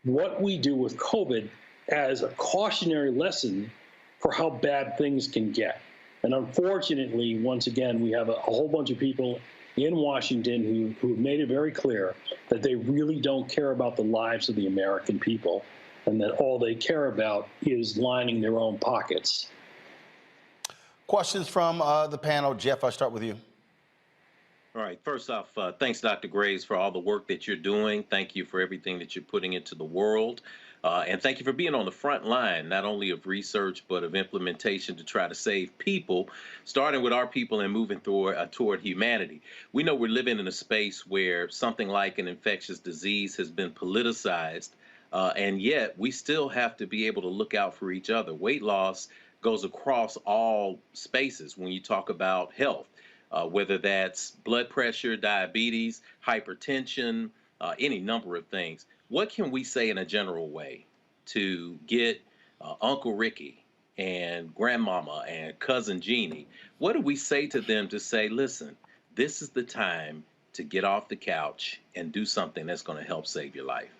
U: what we do with COVID as a cautionary lesson for how bad things can get. And unfortunately, once again, we have a whole bunch of people in Washington who have made it very clear that they really don't care about the lives of the American people and that all they care about is lining their own pockets.
A: Questions from the panel. Jeff, I'll start with you.
N: All right. First off, thanks, Dr. Graves, for all the work that you're doing. Thank you for everything that you're putting into the world. And thank you for being on the front line, not only of research, but of implementation to try to save people, starting with our people and moving toward humanity. We know we're living in a space where something like an infectious disease has been politicized, and yet we still have to be able to look out for each other. Weight loss goes across all spaces when you talk about health. Whether that's blood pressure, diabetes, hypertension, any number of things. What can we say in a general way to get Uncle Ricky and Grandmama and Cousin Jeannie? What do we say to them to say, listen, this is the time to get off the couch and do something that's going to help save your life?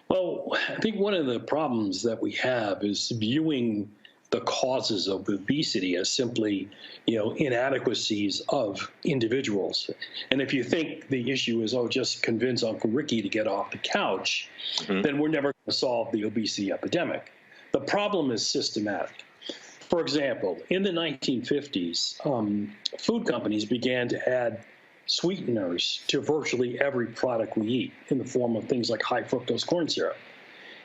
U: Well, I think one of the problems that we have is viewing the causes of obesity as simply, inadequacies of individuals. And if you think the issue is, just convince Uncle Ricky to get off the couch, then we're never going to solve the obesity epidemic. The problem is systematic. For example, in the 1950s, food companies began to add sweeteners to virtually every product we eat in the form of things like high fructose corn syrup.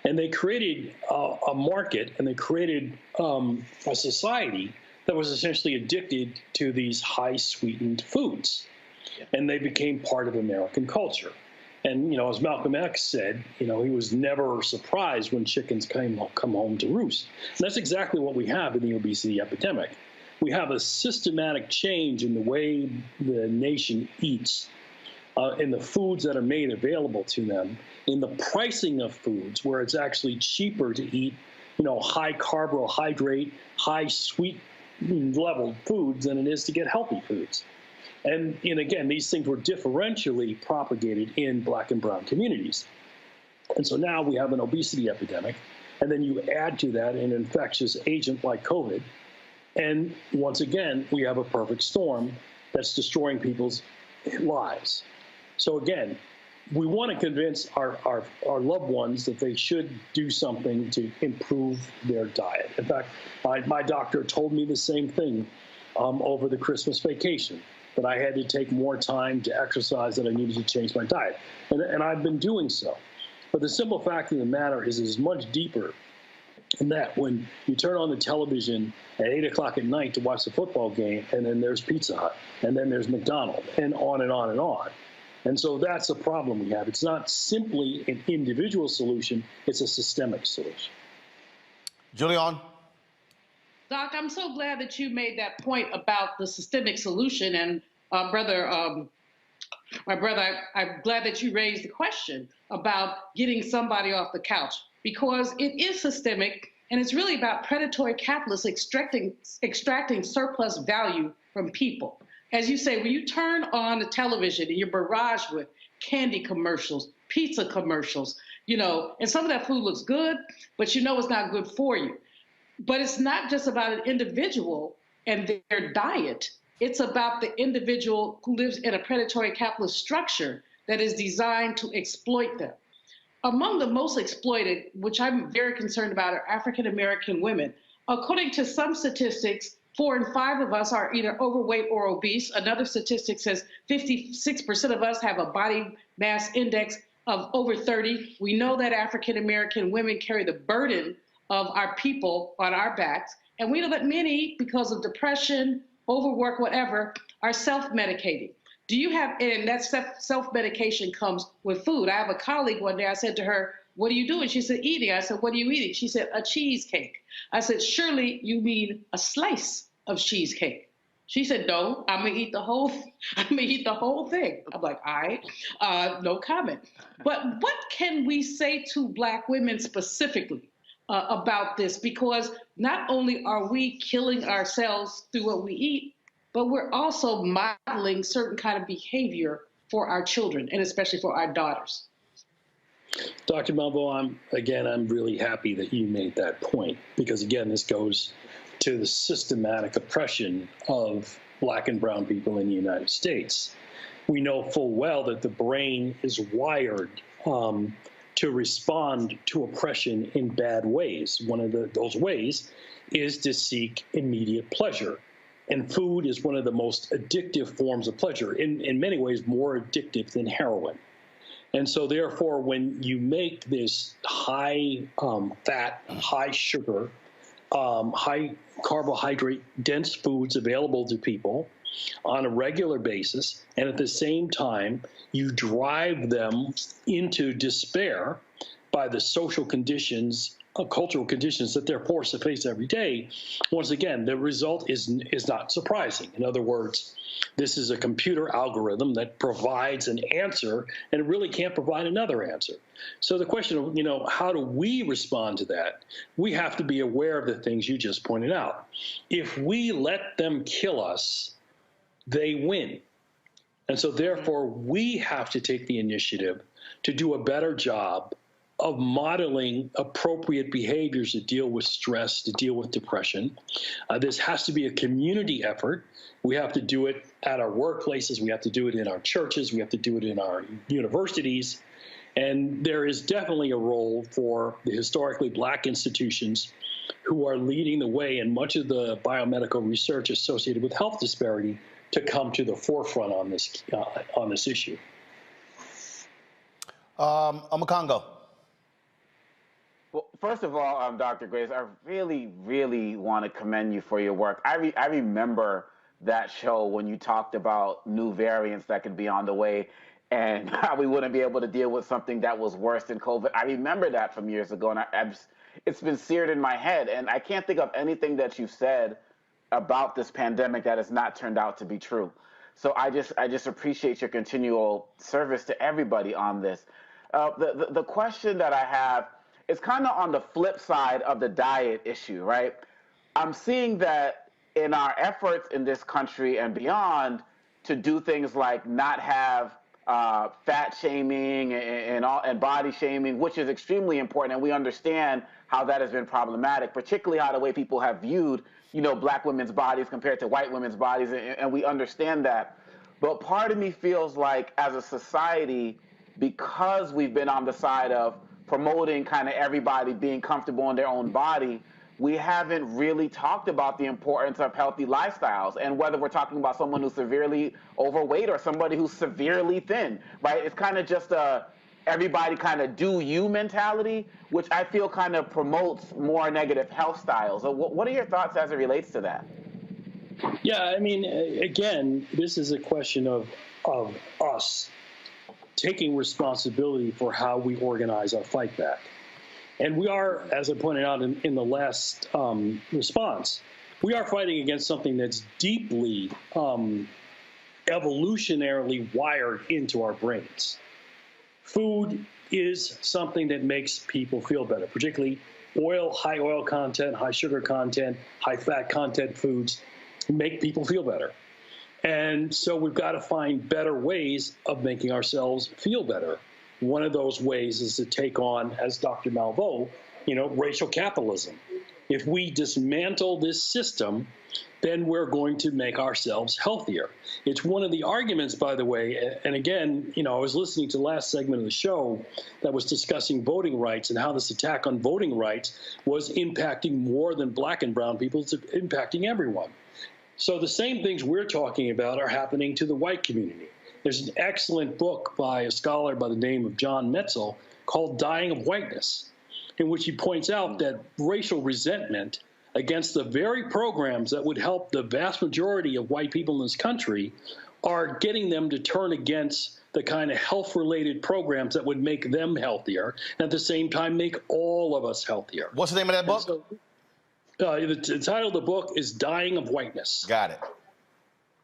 U: And they created a market, and they created a society that was essentially addicted to these high-sweetened foods. And they became part of American culture. And, as Malcolm X said, he was never surprised when chickens come home to roost. And that's exactly what we have in the obesity epidemic. We have a systematic change in the way the nation eats, in the foods that are made available to them, in the pricing of foods, where it's actually cheaper to eat, high carbohydrate, high sweet level foods than it is to get healthy foods. And again, these things were differentially propagated in Black and brown communities. And so now we have an obesity epidemic, and then you add to that an infectious agent like COVID. And once again, we have a perfect storm that's destroying people's lives. So again, we want to convince our loved ones that they should do something to improve their diet. In fact, my doctor told me the same thing over the Christmas vacation, that I had to take more time to exercise, that I needed to change my diet. And I've been doing so. But the simple fact of the matter is much deeper than that. When you turn on the television at 8 o'clock at night to watch the football game, and then there's Pizza Hut, and then there's McDonald's, and on and on and on. And so that's the problem we have. It's not simply an individual solution, it's a systemic solution.
A: Julian?
K: Doc, I'm so glad that you made that point about the systemic solution. And my brother, I'm glad that you raised the question about getting somebody off the couch, because it is systemic, and it's really about predatory capitalists extracting surplus value from people. As you say, when you turn on the television and you're barraged with candy commercials, pizza commercials, and some of that food looks good, but it's not good for you. But it's not just about an individual and their diet. It's about the individual who lives in a predatory capitalist structure that is designed to exploit them. Among the most exploited, which I'm very concerned about, are African American women. According to some statistics, 4 in 5 of us are either overweight or obese. Another statistic says 56% of us have a body mass index of over 30. We know that African American women carry the burden of our people on our backs. And we know that many, because of depression, overwork, whatever, are self-medicating. Do you have, and that self-medication comes with food. I have a colleague one day, I said to her, "What are you doing?" She said, "Eating." I said, "What are you eating?" She said, "A cheesecake." I said, "Surely you mean a slice of cheesecake." She said, "No, I'm gonna eat the whole thing." I'm like, all right, no comment. But what can we say to Black women specifically about this? Because not only are we killing ourselves through what we eat, but we're also modeling certain kind of behavior for our children, and especially for our daughters.
U: Dr. Malvo, I'm really happy that you made that point, because again, this goes to the systematic oppression of Black and brown people in the United States. We know full well that the brain is wired to respond to oppression in bad ways. One of those ways is to seek immediate pleasure. And food is one of the most addictive forms of pleasure, in many ways more addictive than heroin. And so therefore, when you make this high fat, high sugar, high carbohydrate dense foods available to people on a regular basis, and at the same time, you drive them into despair by the social conditions, cultural conditions that they're forced to face every day, once again, the result is not surprising. In other words, this is a computer algorithm that provides an answer and it really can't provide another answer. So the question of, how do we respond to that? We have to be aware of the things you just pointed out. If we let them kill us, they win. And so therefore, we have to take the initiative to do a better job of modeling appropriate behaviors to deal with stress, to deal with depression. This has to be a community effort. We have to do it at our workplaces. We have to do it in our churches. We have to do it in our universities. And there is definitely a role for the historically Black institutions who are leading the way in much of the biomedical research associated with health disparity to come to the forefront on this issue.
A: Omokongo.
I: Well, first of all, Dr. Grace, I really, really want to commend you for your work. I remember that show when you talked about new variants that could be on the way and how we wouldn't be able to deal with something that was worse than COVID. I remember that from years ago, and it's been seared in my head. And I can't think of anything that you've said about this pandemic that has not turned out to be true. So I just appreciate your continual service to everybody on this. The question that I have is kind of on the flip side of the diet issue, right? I'm seeing that in our efforts in this country and beyond to do things like not have fat shaming and body shaming, which is extremely important, and we understand how that has been problematic, particularly how the way people have viewed, Black women's bodies compared to white women's bodies, and we understand that. But part of me feels like, as a society, because we've been on the side of promoting kind of everybody being comfortable in their own body, we haven't really talked about the importance of healthy lifestyles, and whether we're talking about someone who's severely overweight or somebody who's severely thin, right? It's kind of just a everybody kind of do you mentality, which I feel kind of promotes more negative health styles. So what are your thoughts as it relates to that?
U: Yeah, I mean, again, this is a question of us taking responsibility for how we organize our fight back. And we are, as I pointed out in the last response, we are fighting against something that's deeply evolutionarily wired into our brains. Food is something that makes people feel better, particularly high oil content, high sugar content, high fat content foods make people feel better. And so we've got to find better ways of making ourselves feel better. One of those ways is to take on, as Dr. Malveaux, racial capitalism. If we dismantle this system, then we're going to make ourselves healthier. It's one of the arguments, by the way, and again, I was listening to the last segment of the show that was discussing voting rights and how this attack on voting rights was impacting more than black and brown people. It's impacting everyone. So the same things we're talking about are happening to the white community. There's an excellent book by a scholar by the name of John Metzl called Dying of Whiteness, in which he points out that racial resentment against the very programs that would help the vast majority of white people in this country are getting them to turn against the kind of health-related programs that would make them healthier, and at the same time make all of us healthier.
A: What's the name of that book?
U: The title of the book is Dying of Whiteness.
A: Got it.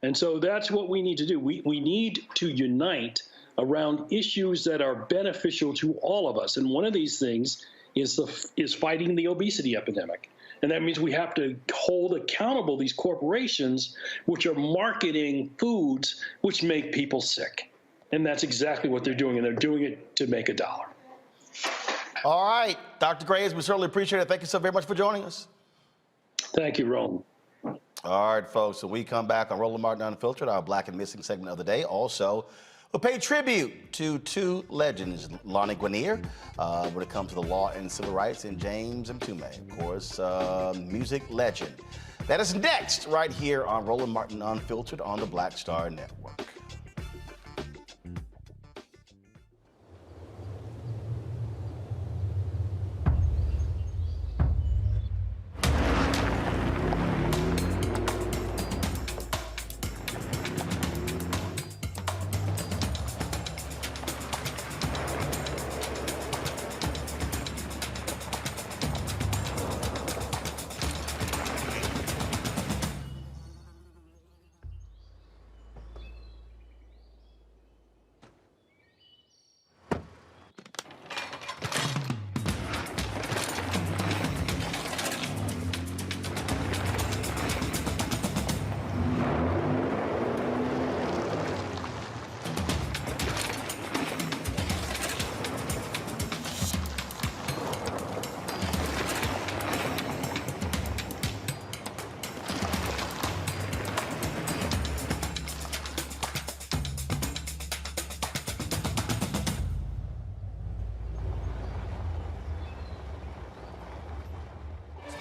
U: And so that's what we need to do. We need to unite around issues that are beneficial to all of us. And one of these things is fighting the obesity epidemic. And that means we have to hold accountable these corporations which are marketing foods which make people sick. And that's exactly what they're doing, and they're doing it to make a dollar.
A: All right, Dr. Graves, we certainly appreciate it. Thank you so very much for joining us.
U: Thank you, Roland.
A: All right, folks, so we come back on Roland Martin Unfiltered, our Black and Missing segment of the day. Also, we'll pay tribute to two legends, Lani Guinier, when it comes to the law and civil rights, and James Mtume, of course, music legend. That is next, right here on Roland Martin Unfiltered on the Black Star Network.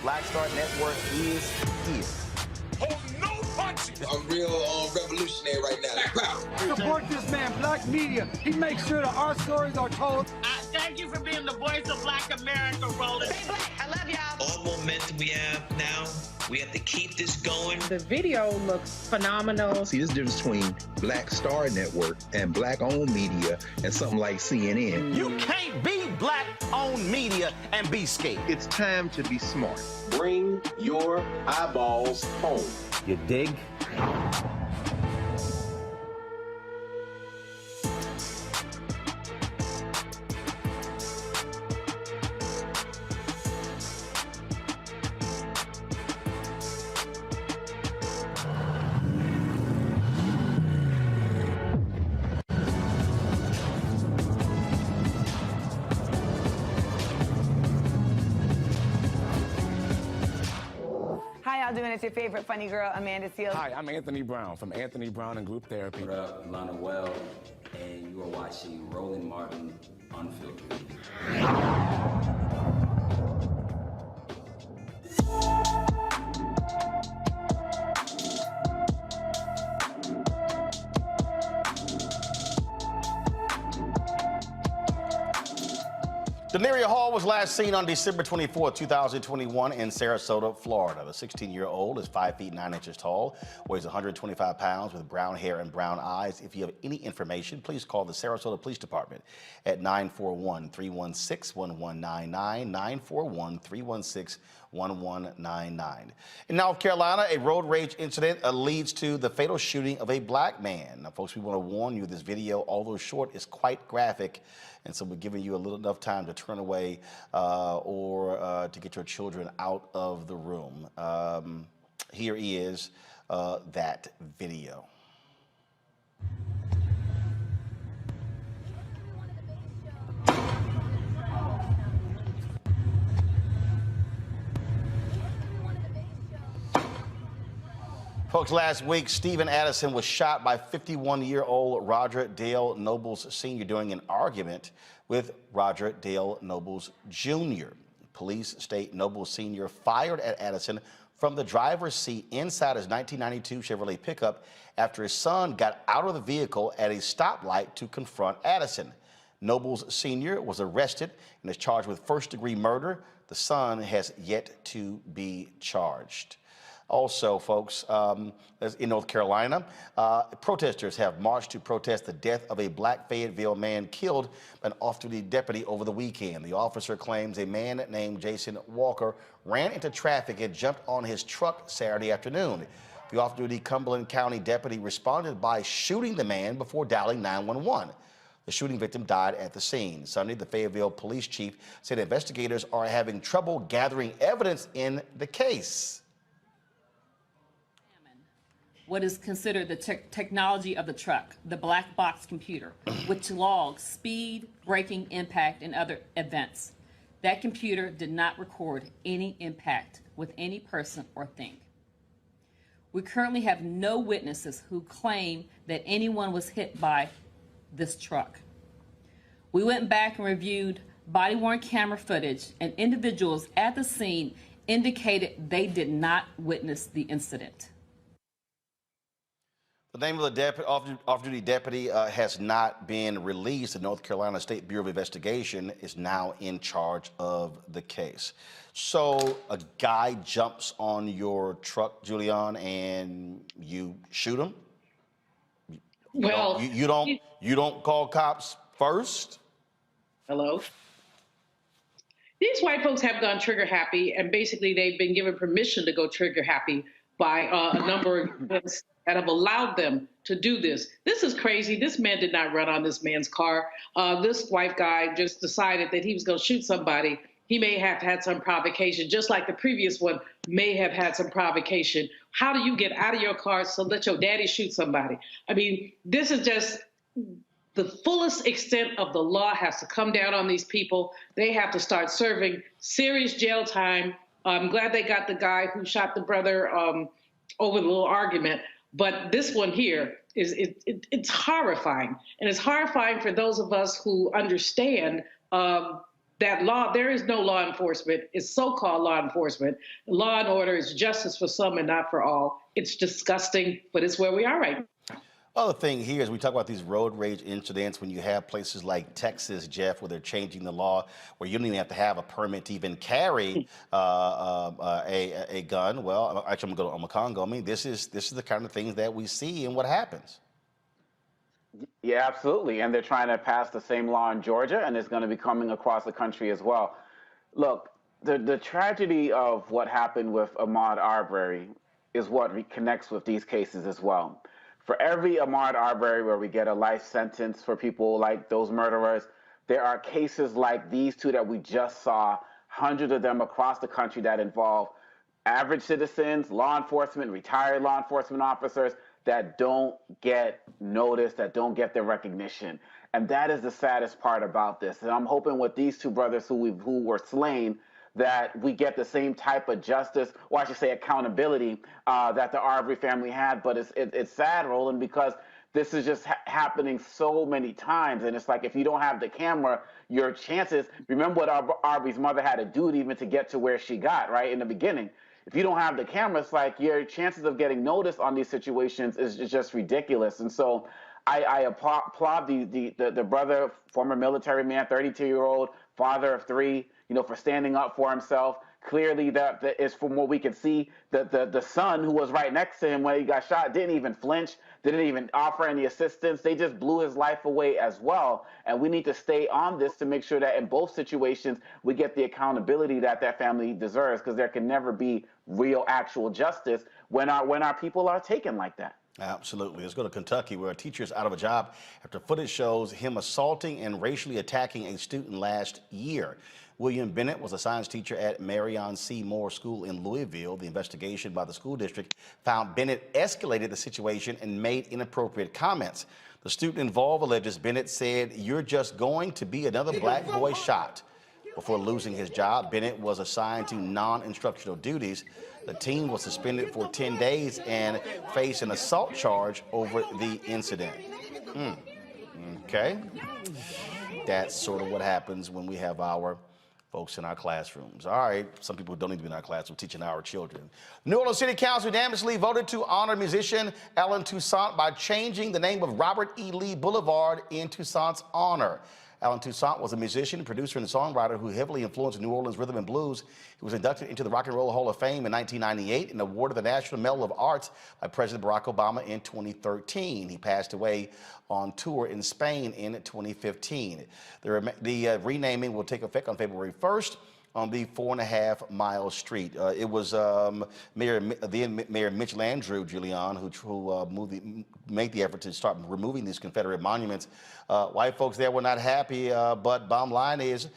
A: Black Star Network is here.
F: Oh, no punches! I'm real revolutionary right now.
G: Support this man, Black media. He makes sure that our stories are told.
H: Thank you for being the voice of Black America, Roland.
S: Stay black. I love y'all.
J: All momentum we have now, we have to keep this going.
K: The video looks phenomenal.
L: See, this difference between Black Star Network and black-owned media and something like CNN.
A: You can't be black-owned media and be scared.
L: It's time to be smart.
F: Bring your eyeballs home.
A: You dig?
M: How y'all doing? It's your favorite funny girl, Amanda Seals.
E: Hi, I'm Anthony Brown from Anthony Brown and Group Therapy.
B: What up, Lana Well, and you are watching Roland Martin Unfiltered.
A: Denaria Hall was last seen on December 24, 2021 in Sarasota, Florida. The 16-year-old is 5 feet 9 inches tall, weighs 125 pounds with brown hair and brown eyes. If you have any information, please call the Sarasota Police Department at 941-316-1199, 941-316-1199. In North Carolina, a road rage incident leads to the fatal shooting of a black man. Now, folks, we want to warn you, this video, although short, is quite graphic. And so we're giving you a little enough time to turn away or to get your children out of the room. Here is that video. Folks, last week, Stephen Addison was shot by 51-year-old Roger Dale Nobles Sr. during an argument with Roger Dale Nobles Jr. Police state Nobles Sr. fired at Addison from the driver's seat inside his 1992 Chevrolet pickup after his son got out of the vehicle at a stoplight to confront Addison. Nobles Sr. was arrested and is charged with first-degree murder. The son has yet to be charged. Also, folks, in North Carolina, protesters have marched to protest the death of a black Fayetteville man killed by an off-duty deputy over the weekend. The officer claims a man named Jason Walker ran into traffic and jumped on his truck Saturday afternoon. The off-duty Cumberland County deputy responded by shooting the man before dialing 911. The shooting victim died at the scene. Sunday, the Fayetteville police chief said investigators are having trouble gathering evidence in the case.
C: What is considered the technology of the truck, the black box computer, which logs speed, braking, impact, and other events. That computer did not record any impact with any person or thing. We currently have no witnesses who claim that anyone was hit by this truck. We went back and reviewed body-worn camera footage, and individuals at the scene indicated they did not witness the incident.
A: The name of the off-duty deputy has not been released. The North Carolina State Bureau of Investigation is now in charge of the case. So a guy jumps on your truck, Julian, and you shoot him?
K: Well,
A: you don't call cops first?
K: Hello? These white folks have gone trigger happy, and basically they've been given permission to go trigger happy by a number of events that have allowed them to do this. This is crazy. This man did not run on this man's car. This white guy just decided that he was going to shoot somebody. He may have had some provocation, just like the previous one may have had some provocation. How do you get out of your car so let your daddy shoot somebody? I mean, this is just the fullest extent of the law has to come down on these people. They have to start serving serious jail time. I'm glad they got the guy who shot the brother over the little argument. But this one here it's horrifying. And it's horrifying for those of us who understand that law, there is no law enforcement. It's so-called law enforcement. Law and order is justice for some and not for all. It's disgusting, but it's where we are right now.
A: Other thing here is we talk about these road rage incidents when you have places like Texas, Jeff, where they're changing the law, where you don't even have to have a permit to even carry a gun. Well, actually, I'm going to go to Congo. I mean, this is the kind of things that we see and what happens.
I: Yeah, absolutely. And they're trying to pass the same law in Georgia, and it's going to be coming across the country as well. Look, the tragedy of what happened with Ahmaud Arbery is what connects with these cases as well. For every Ahmaud Arbery where we get a life sentence for people like those murderers, there are cases like these two that we just saw, hundreds of them across the country that involve average citizens, law enforcement, retired law enforcement officers that don't get noticed, that don't get their recognition. And that is the saddest part about this. And I'm hoping with these two brothers who were slain, that we get the same type of justice, or I should say accountability, that the Arbery family had. But it's sad, Roland, because this is just happening so many times. And it's like, if you don't have the camera, your chances, remember what Arbery's mother had to do even to get to where she got, right, in the beginning. If you don't have the camera, it's like your chances of getting noticed on these situations is just ridiculous. And so I applaud the brother, former military man, 32-year-old, father of 3, for standing up for himself. Clearly, that is from what we can see. The son who was right next to him when he got shot didn't even flinch, didn't even offer any assistance. They just blew his life away as well. And we need to stay on this to make sure that in both situations we get the accountability that family deserves, because there can never be real, actual justice when our people are taken like that.
A: Absolutely. Let's go to Kentucky, where a teacher is out of a job after footage shows him assaulting and racially attacking a student last year. William Bennett was a science teacher at Marion C. Moore School in Louisville. The investigation by the school district found Bennett escalated the situation and made inappropriate comments. The student involved alleges Bennett said, "You're just going to be another black boy shot." Before losing his job, Bennett was assigned to non-instructional duties. The teen was suspended for 10 days and faced an assault charge over the incident. Okay. That's sort of what happens when we have our folks in our classrooms. All right, some people don't need to be in our classroom teaching our children. New Orleans City Council unanimously voted to honor musician Alan Toussaint by changing the name of Robert E. Lee Boulevard in Toussaint's honor. Alan Toussaint was a musician, producer, and songwriter who heavily influenced New Orleans rhythm and blues. He was inducted into the Rock and Roll Hall of Fame in 1998 and awarded the National Medal of Arts by President Barack Obama in 2013. He passed away on tour in Spain in 2015. The renaming will take effect on February 1st on the 4.5-mile street. It was then Mayor Mitch Landrieu, Julian, who made the effort to start removing these Confederate monuments. White folks there were not happy, but bottom line is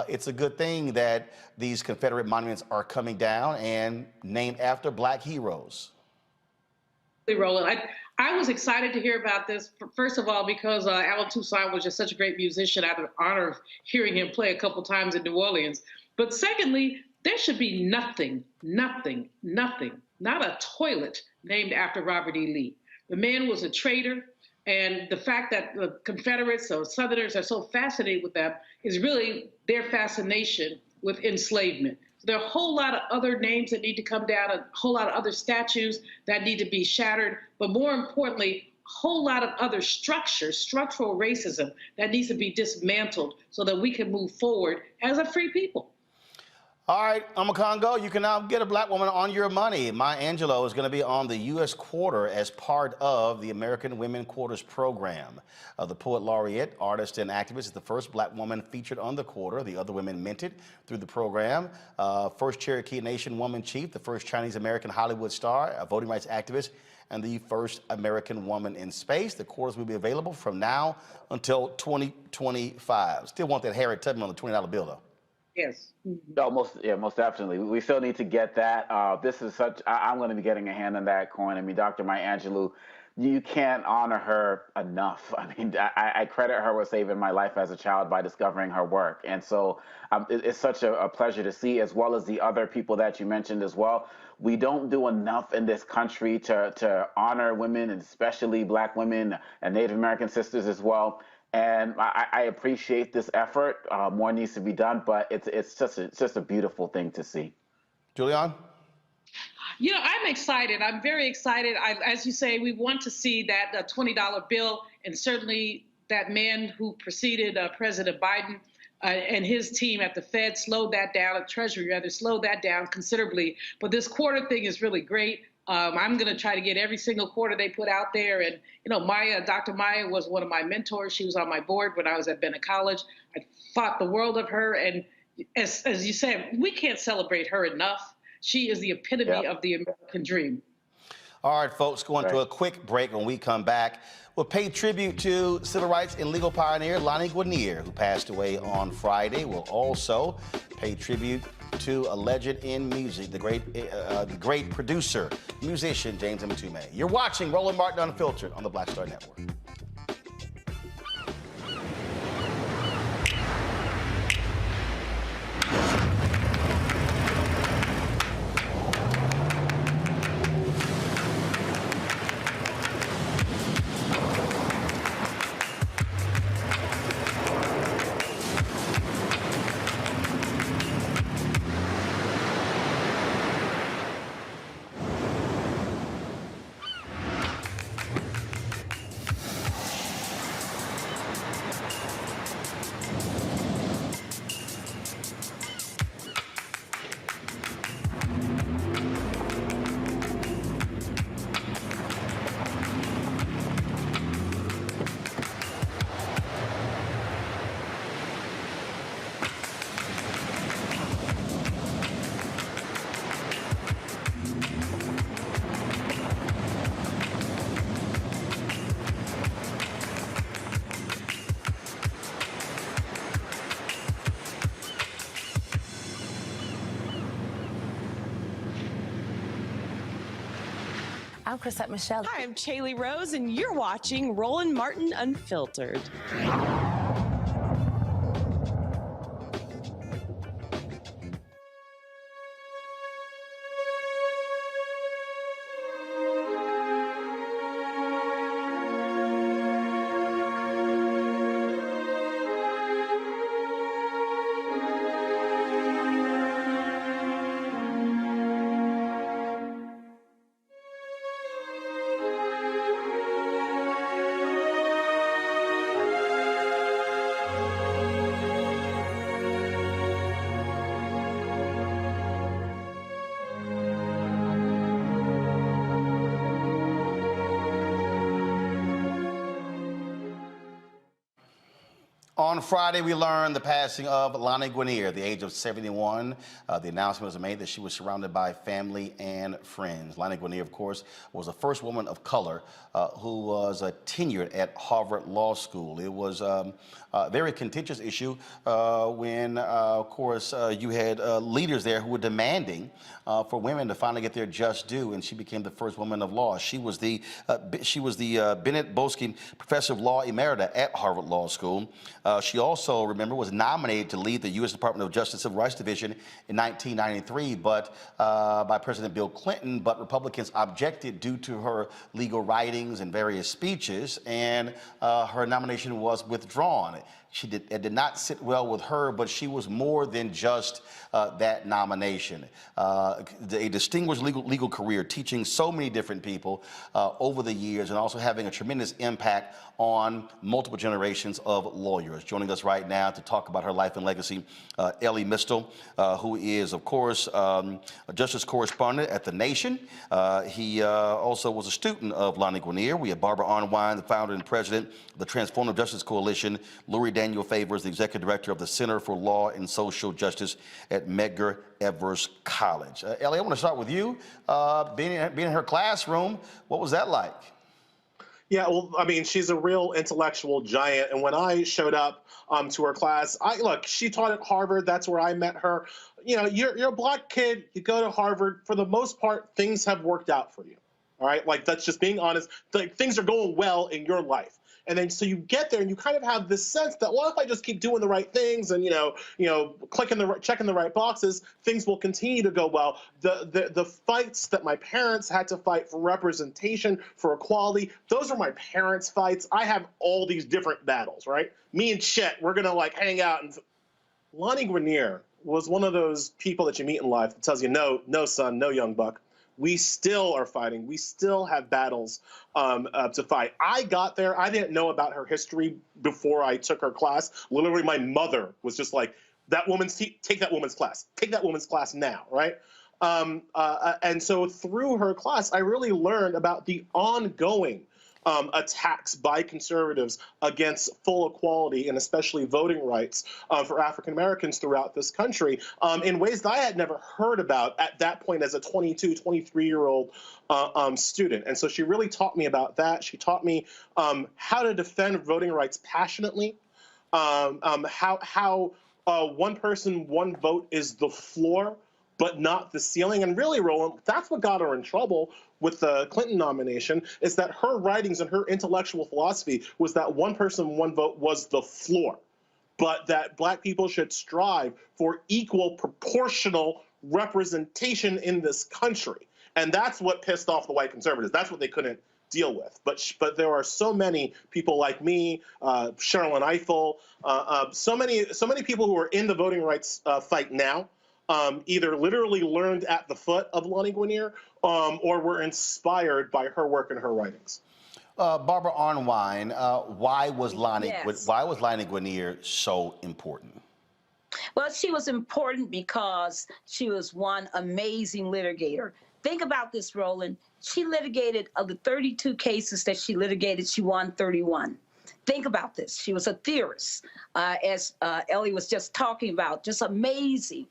A: it's a good thing that these Confederate monuments are coming down and named after black heroes.
K: Roland, I was excited to hear about this, first of all, because Alan Toussaint was just such a great musician. I had the honor of hearing him play a couple times in New Orleans. But secondly, there should be nothing, not a toilet named after Robert E. Lee. The man was a traitor, and the fact that the Confederates or Southerners are so fascinated with them is really their fascination with enslavement. There are a whole lot of other names that need to come down, a whole lot of other statues that need to be shattered, but more importantly, a whole lot of other structural racism that needs to be dismantled so that we can move forward as a free people.
A: All right, Congo, you can now get a black woman on your money. Maya Angelou is going to be on the U.S. Quarter as part of the American Women Quarters program. The poet laureate, artist, and activist is the first black woman featured on the quarter. The other women minted through the program. First Cherokee Nation woman chief, the first Chinese American Hollywood star, a voting rights activist, and the first American woman in space. The quarters will be available from now until 2025. Still want that Harriet Tubman on the $20 bill, though.
K: Yes.
I: No, most definitely. We still need to get that. This is I'm going to be getting a hand on that coin. I mean, Dr. Maya Angelou, you can't honor her enough. I mean, I credit her with saving my life as a child by discovering her work. And so it's such a pleasure to see, as well as the other people that you mentioned as well. We don't do enough in this country to honor women, and especially black women and Native American sisters as well. And I appreciate this effort. More needs to be done, but it's just a beautiful thing to see.
A: Julian?
K: You know, I'm excited. I'm very excited. As you say, we want to see that $20 bill, and certainly that man who preceded President Biden and his team at the Fed slowed that down, at Treasury rather, slowed that down considerably. But this quarter thing is really great. I'm going to try to get every single quarter they put out there. And, you know, Dr. Maya was one of my mentors. She was on my board when I was at Bennett College. I thought the world of her. And as you said, we can't celebrate her enough. She is the epitome of the American dream.
A: All right, folks, going to a quick break. When we come back, we'll pay tribute to civil rights and legal pioneer Lani Guinier, who passed away on Friday. We'll also pay tribute to a legend in music, the great producer, musician, James Mtume. You're watching Roland Martin Unfiltered on the Black Star Network.
D: I'm Chrisette Michelle.
V: Hi, I'm Chaley Rose, and you're watching Roland Martin Unfiltered.
A: On Friday, we learned the passing of Lani Guinier at the age of 71. The announcement was made that she was surrounded by family and friends. Lani Guinier, of course, was the first woman of color who was tenured at Harvard Law School. It was a very contentious issue when, of course, you had leaders there who were demanding for women to finally get their just due, and she became the first woman of law. She was the Bennett Bosky Professor of Law Emerita at Harvard Law School. She also, remember, was nominated to lead the U.S. Department of Justice Civil Rights Division in 1993, but by President Bill Clinton. But Republicans objected due to her legal writings and various speeches, and her nomination was withdrawn. It did not sit well with her, but she was more than just that nomination. A distinguished legal career, teaching so many different people over the years, and also having a tremendous impact on multiple generations of lawyers. Joining us right now to talk about her life and legacy, Elie Mystal, who is, of course, a justice correspondent at The Nation. He also was a student of Lani Guinier. We have Barbara Arnwine, the founder and president of the Transformative Justice Coalition. Lori Daniel Favors, the executive director of the Center for Law and Social Justice at Medgar Evers College. Elie, I want to start with you. Being in her classroom, what was that like?
W: Yeah, well, I mean, she's a real intellectual giant. And when I showed up to her class, look, she taught at Harvard. That's where I met her. You know, you're a black kid. You go to Harvard. For the most part, things have worked out for you. All right, like that's just being honest. Like, things are going well in your life. And then so you get there and you kind of have this sense that, well, if I just keep doing the right things and, checking the right boxes, things will continue to go well. The fights that my parents had to fight for representation, for equality, those are my parents' fights. I have all these different battles, right? Me and Chet, we're going to hang out. And Lani Guinier was one of those people that you meet in life that tells you, no, son, no, young buck. We still are fighting. We still have battles to fight. I got there. I didn't know about her history before I took her class. Literally, my mother was just like, take that woman's class. Take that woman's class now, right? And so through her class, I really learned about the ongoing attacks by conservatives against full equality and especially voting rights for African Americans throughout this country in ways that I had never heard about at that point as a 22, 23-year-old student. And so she really taught me about that. She taught me how to defend voting rights passionately, how one person, one vote is the floor, but not the ceiling. And really, Roland, that's what got her in trouble with the Clinton nomination, is that her writings and her intellectual philosophy was that one person, one vote was the floor, but that black people should strive for equal proportional representation in this country. And that's what pissed off the white conservatives. That's what they couldn't deal with. But there are so many people like me, Cheryl Eiffel, so many people who are in the voting rights fight now, either literally learned at the foot of Lani Guinier or were inspired by her work and her writings.
A: Barbara Arnwine, why was Lani Guinier so important?
X: Well, she was important because she was one amazing litigator. Think about this, Roland. She litigated, of the 32 cases that she litigated, she won 31. Think about this. She was a theorist, as Elie was just talking about, just amazing,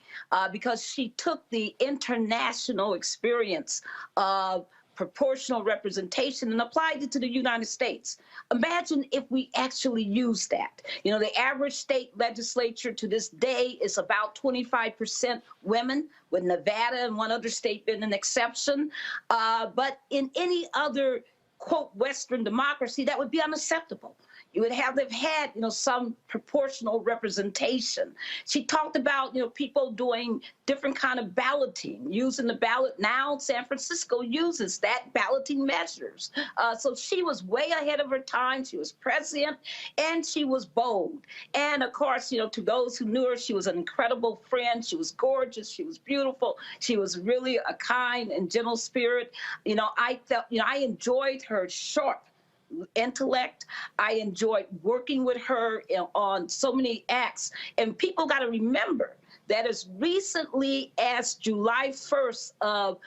X: because she took the international experience of proportional representation and applied it to the United States. Imagine if we actually used that. You know, the average state legislature to this day is about 25% women, with Nevada and one other state being an exception. But in any other, quote, Western democracy, that would be unacceptable. You would have to have had, you know, some proportional representation. She talked about, you know, people doing different kind of balloting, using the ballot. Now San Francisco uses that balloting measures. So she was way ahead of her time. She was prescient, and she was bold. And of course, you know, to those who knew her, she was an incredible friend. She was gorgeous. She was beautiful. She was really a kind and gentle spirit. You know, I felt, you know, I enjoyed her sharp intellect. I enjoyed working with her on so many acts. And people got to remember that as recently as July 1st of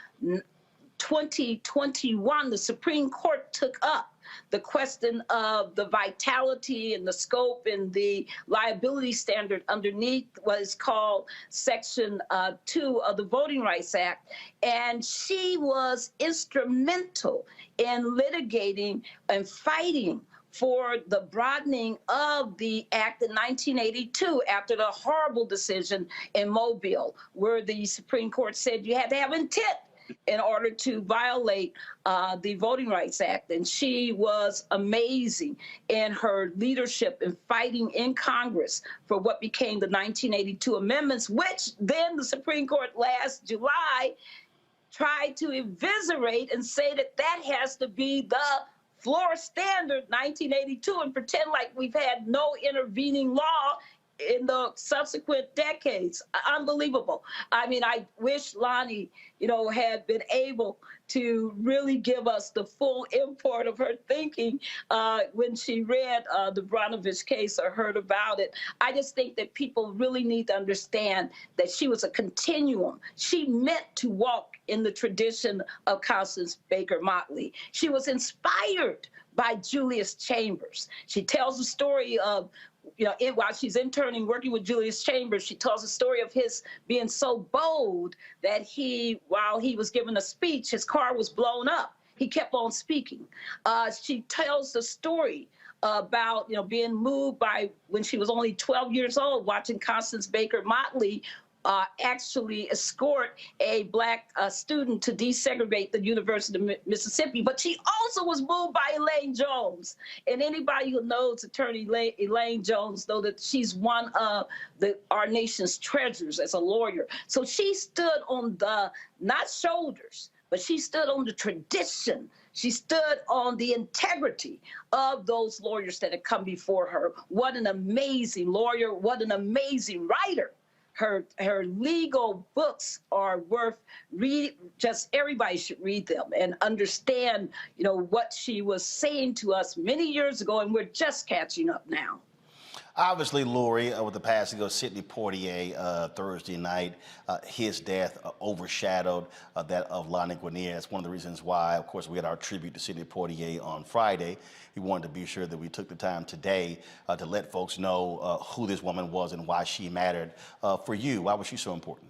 X: 2021, the Supreme Court took up the question of the vitality and the scope and the liability standard underneath what is called Section 2 of the Voting Rights Act. And she was instrumental in litigating and fighting for the broadening of the act in 1982 after the horrible decision in Mobile, where the Supreme Court said you had to have intent in order to violate the Voting Rights Act. And she was amazing in her leadership in fighting in Congress for what became the 1982 amendments, which then the Supreme Court last July tried to eviscerate and say that that has to be the floor standard 1982 and pretend like we've had no intervening law in the subsequent decades. Unbelievable. I mean, I wish Lani, you know, had been able to really give us the full import of her thinking when she read the Brnovich case or heard about it. I just think that people really need to understand that she was a continuum. She meant to walk in the tradition of Constance Baker Motley. She was inspired by Julius Chambers. She tells the story of, you know, while she's interning, working with Julius Chambers, she tells the story of his being so bold that while he was giving a speech, his car was blown up. He kept on speaking. She tells the story about, you know, being moved by, when she was only 12 years old, watching Constance Baker Motley actually escort a black student to desegregate the University of Mississippi. But she also was moved by Elaine Jones. And anybody who knows Attorney Elaine Jones know that she's one of our nation's treasures as a lawyer. So she stood on the, not shoulders, but she stood on the tradition. She stood on the integrity of those lawyers that had come before her. What an amazing lawyer, what an amazing writer. Her legal books are worth reading. Just everybody should read them and understand, you know, what she was saying to us many years ago, and we're just catching up now.
A: Obviously, Lori, with the passing of Sidney Poitier Thursday night, his death overshadowed that of Lani Guinier. That's one of the reasons why, of course, we had our tribute to Sidney Poitier on Friday. We wanted to be sure that we took the time today to let folks know who this woman was and why she mattered. For you, why was she so important?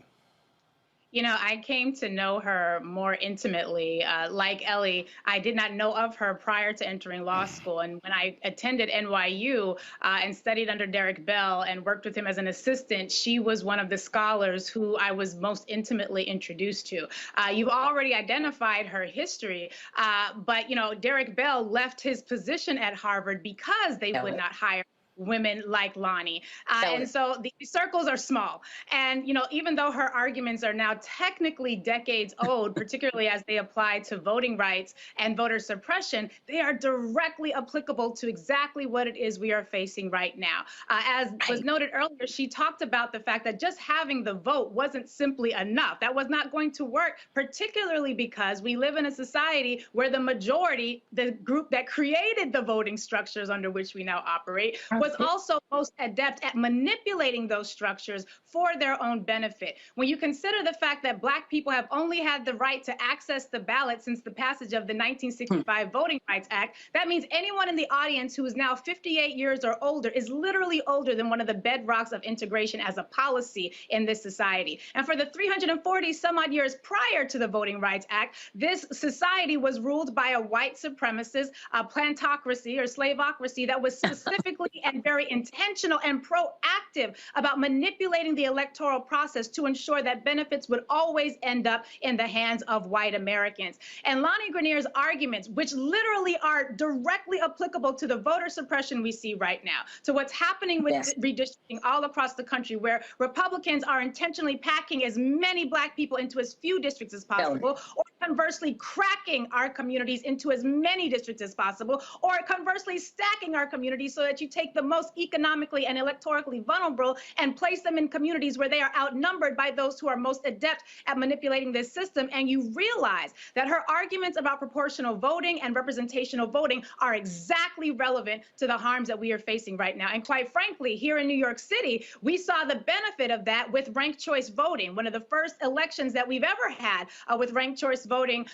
D: You know, I came to know her more intimately. Like Ellie, I did not know of her prior to entering law school. And when I attended NYU and studied under Derek Bell and worked with him as an assistant, she was one of the scholars who I was most intimately introduced to. You've already identified her history, but, you know, Derek Bell left his position at Harvard because they would not hire women like Lani. And so the circles are small. And, you know, even though her arguments are now technically decades old, particularly as they apply to voting rights and voter suppression, they are directly applicable to exactly what it is we are facing right now. As was noted earlier, she talked about the fact that just having the vote wasn't simply enough. That was not going to work, particularly because we live in a society where the majority, the group that created the voting structures under which we now operate, was was also most adept at manipulating those structures for their own benefit. When you consider the fact that Black people have only had the right to access the ballot since the passage of the 1965 Voting Rights Act, that means anyone in the audience who is now 58 years or older is literally older than one of the bedrocks of integration as a policy in this society. And for the 340 some odd years prior to the Voting Rights Act, this society was ruled by a white supremacist plantocracy or slaveocracy that was specifically and very intentional and proactive about manipulating the electoral process to ensure that benefits would always end up in the hands of white Americans. And Lani Guinier's arguments, which literally are directly applicable to the voter suppression we see right now, to what's happening with redistricting all across the country, where Republicans are intentionally packing as many Black people into as few districts as possible, or conversely cracking our communities into as many districts as possible, or conversely stacking our communities so that you take the most economically and electorally vulnerable and place them in communities where they are outnumbered by those who are most adept at manipulating this system. And you realize that her arguments about proportional voting and representational voting are exactly relevant to the harms that we are facing right now. And quite frankly, here in New York City, we saw the benefit of that with ranked choice voting, one of the first elections that we've ever had with ranked choice voting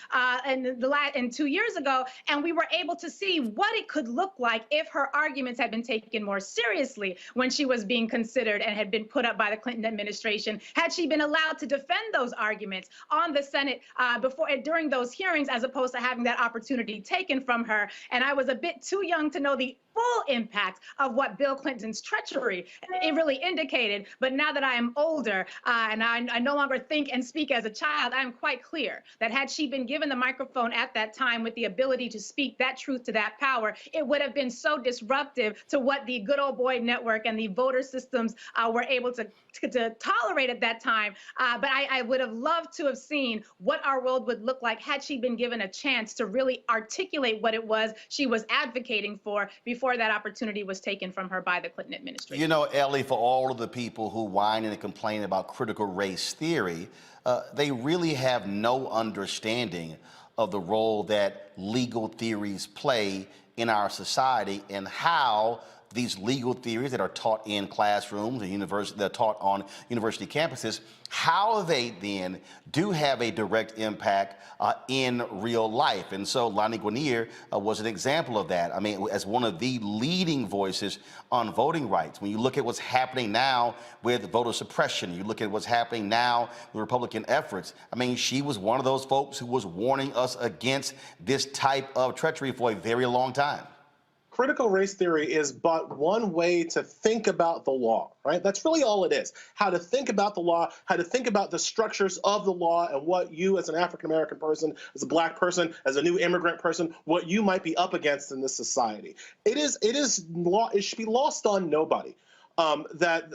D: in 2 years ago. And we were able to see what it could look like if her arguments had been taken more seriously when she was being considered and had been put up by the Clinton administration, had she been allowed to defend those arguments on the Senate during those hearings, as opposed to having that opportunity taken from her. And I was a bit too young to know the full impact of what Bill Clinton's treachery it really indicated. But now that I am older and I no longer think and speak as a child, I'm quite clear that had she been given the microphone at that time with the ability to speak that truth to that power, it would have been so disruptive to what the good old boy network and the voter systems were able to tolerate at that time. But I would have loved to have seen what our world would look like had she been given a chance to really articulate what it was she was advocating for before that opportunity was taken from her by the Clinton administration.
A: You know, Ellie, for all of the people who whine and complain about critical race theory, they really have no understanding of the role that legal theories play in our society and how these legal theories that are taught in classrooms and that are taught on university campuses, how they then do have a direct impact in real life. And so Lani Guinier was an example of that. I mean, as one of the leading voices on voting rights. When you look at what's happening now with voter suppression, you look at what's happening now with Republican efforts. I mean, she was one of those folks who was warning us against this type of treachery for a very long time.
W: Critical race theory is but one way to think about the law, right? That's really all it is. How to think about the law, how to think about the structures of the law and what you as an African-American person, as a Black person, as a new immigrant person, what you might be up against in this society. It should be lost on nobody that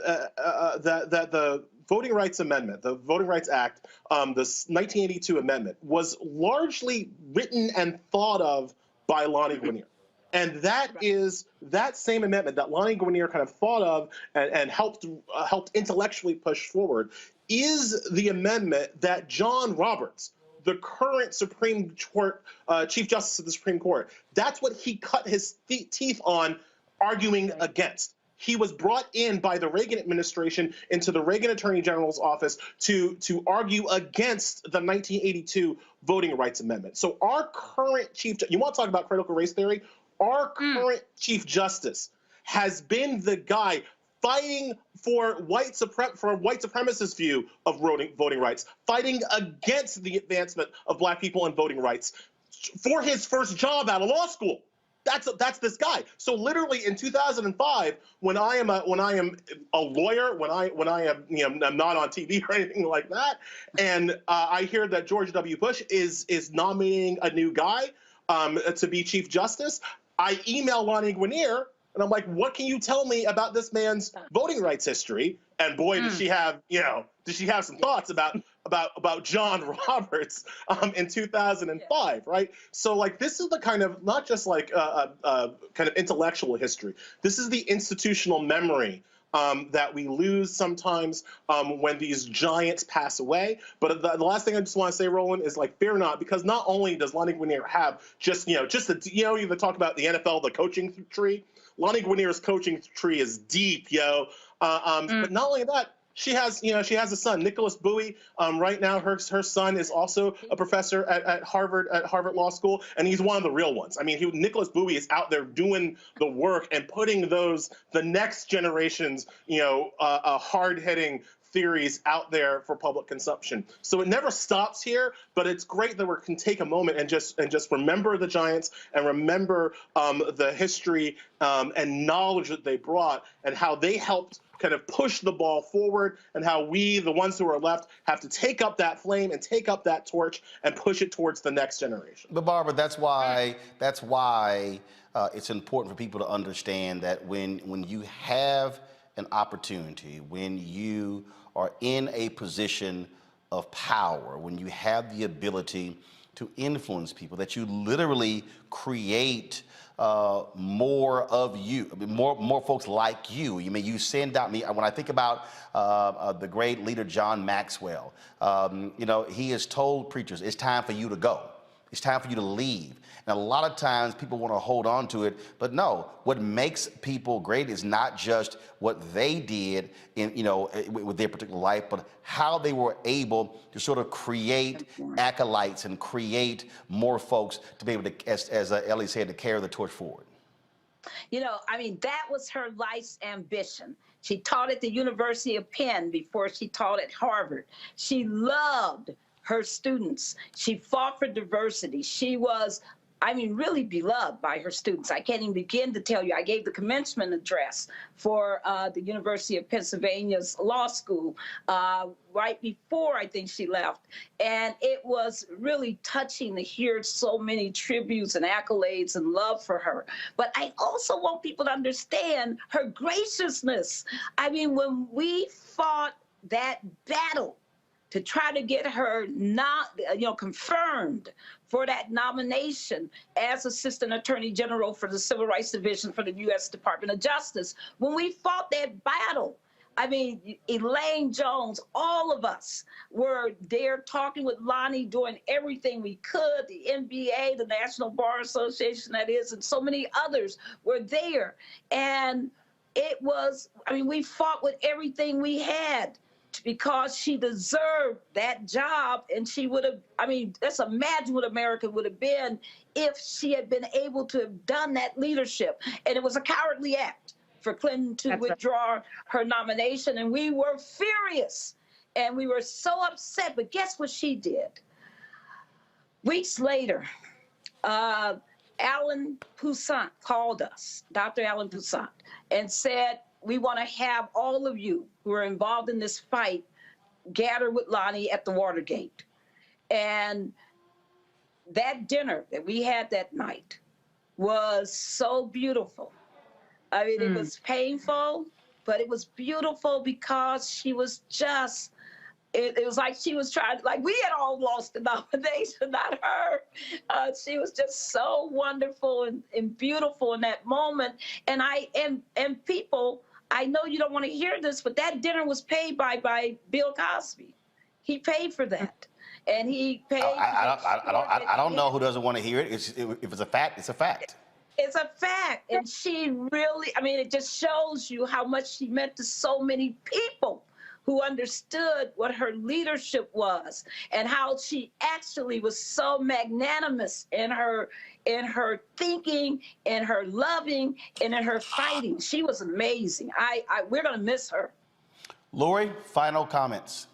W: the Voting Rights Amendment, the Voting Rights Act, the 1982 amendment was largely written and thought of by Lani Guinier. And that is that same amendment that Lani Guinier kind of thought of and helped intellectually push forward is the amendment that John Roberts, the current Supreme Court Chief Justice of the Supreme Court, that's what he cut his teeth on arguing against. He was brought in by the Reagan administration into the Reagan Attorney General's office to argue against the 1982 Voting Rights Amendment. So our current you want to talk about critical race theory? Our current Chief Justice has been the guy fighting for white supremacist view of voting rights, fighting against the advancement of Black people and voting rights for his first job out of law school. That's this guy. So literally in 2005, when I am a lawyer, when I am I'm not on TV or anything like that, and I hear that George W. Bush is nominating a new guy to be Chief Justice, I email Lani Guinier and I'm like, what can you tell me about this man's voting rights history? And boy, does she have some thoughts about John Roberts in 2005, right? So like this is the kind of not just like kind of intellectual history. This is the institutional memory that we lose sometimes when these giants pass away. But the last thing I just want to say, Roland, is like fear not, because not only does Lani Guinier have just you talk about the NFL, the coaching tree. Lani Guinier's coaching tree is deep, yo. But not only that, she has a son, Nicholas Bowie. Right now, her son is also a professor at Harvard Law School, and he's one of the real ones. I mean, Nicholas Bowie is out there doing the work and putting the next generation's, hard-hitting theories out there for public consumption. So it never stops here, but it's great that we can take a moment and just remember the giants and remember the history and knowledge that they brought and how they helped kind of push the ball forward, and how we, the ones who are left, have to take up that flame and take up that torch and push it towards the next generation.
A: But Barbara, that's why it's important for people to understand that when you have an opportunity, when you are in a position of power, when you have the ability to influence people, that you literally create more of you, more folks like you. You send out me. When I think about the great leader John Maxwell, he has told preachers, it's time for you to go. It's time for you to leave. And a lot of times people want to hold on to it, but no, what makes people great is not just what they did in, with their particular life, but how they were able to sort of create acolytes and create more folks to be able to, as Ellie said, to carry the torch forward.
X: That was her life's ambition. She taught at the University of Penn before she taught at Harvard. She loved her students. She fought for diversity. She was, really beloved by her students. I can't even begin to tell you. I gave the commencement address for the University of Pennsylvania's law school right before I think she left. And it was really touching to hear so many tributes and accolades and love for her. But I also want people to understand her graciousness. When we fought that battle to try to get her confirmed for that nomination as Assistant Attorney General for the Civil Rights Division for the U.S. Department of Justice. When we fought that battle, Elaine Jones, all of us were there talking with Lani, doing everything we could, the NBA, the National Bar Association, that is, and so many others were there. And it was, we fought with everything we had, because she deserved that job, and she would have, let's imagine what America would have been if she had been able to have done that leadership. And it was a cowardly act for Clinton to withdraw her nomination, and we were furious, and we were so upset. But guess what she did? Weeks later, Alan Poussaint called us, Dr. Alan Poussaint, and said, we want to have all of you who are involved in this fight gather with Lani at the Watergate. And that dinner that we had that night was so beautiful. It was painful, but it was beautiful because she was just, it was like she was trying, like we had all lost the nomination, not her. She was just so wonderful and beautiful in that moment. And people, I know you don't want to hear this, but that dinner was paid by Bill Cosby. He paid for that, and he paid.
A: I don't know who doesn't want to hear it. If it's a fact, it's a fact.
X: It's a fact, and she really. It just shows you how much she meant to so many people who understood what her leadership was, and how she actually was so magnanimous in her thinking, in her loving, and in her fighting. She was amazing. We're going to miss her.
A: Lori, final comments.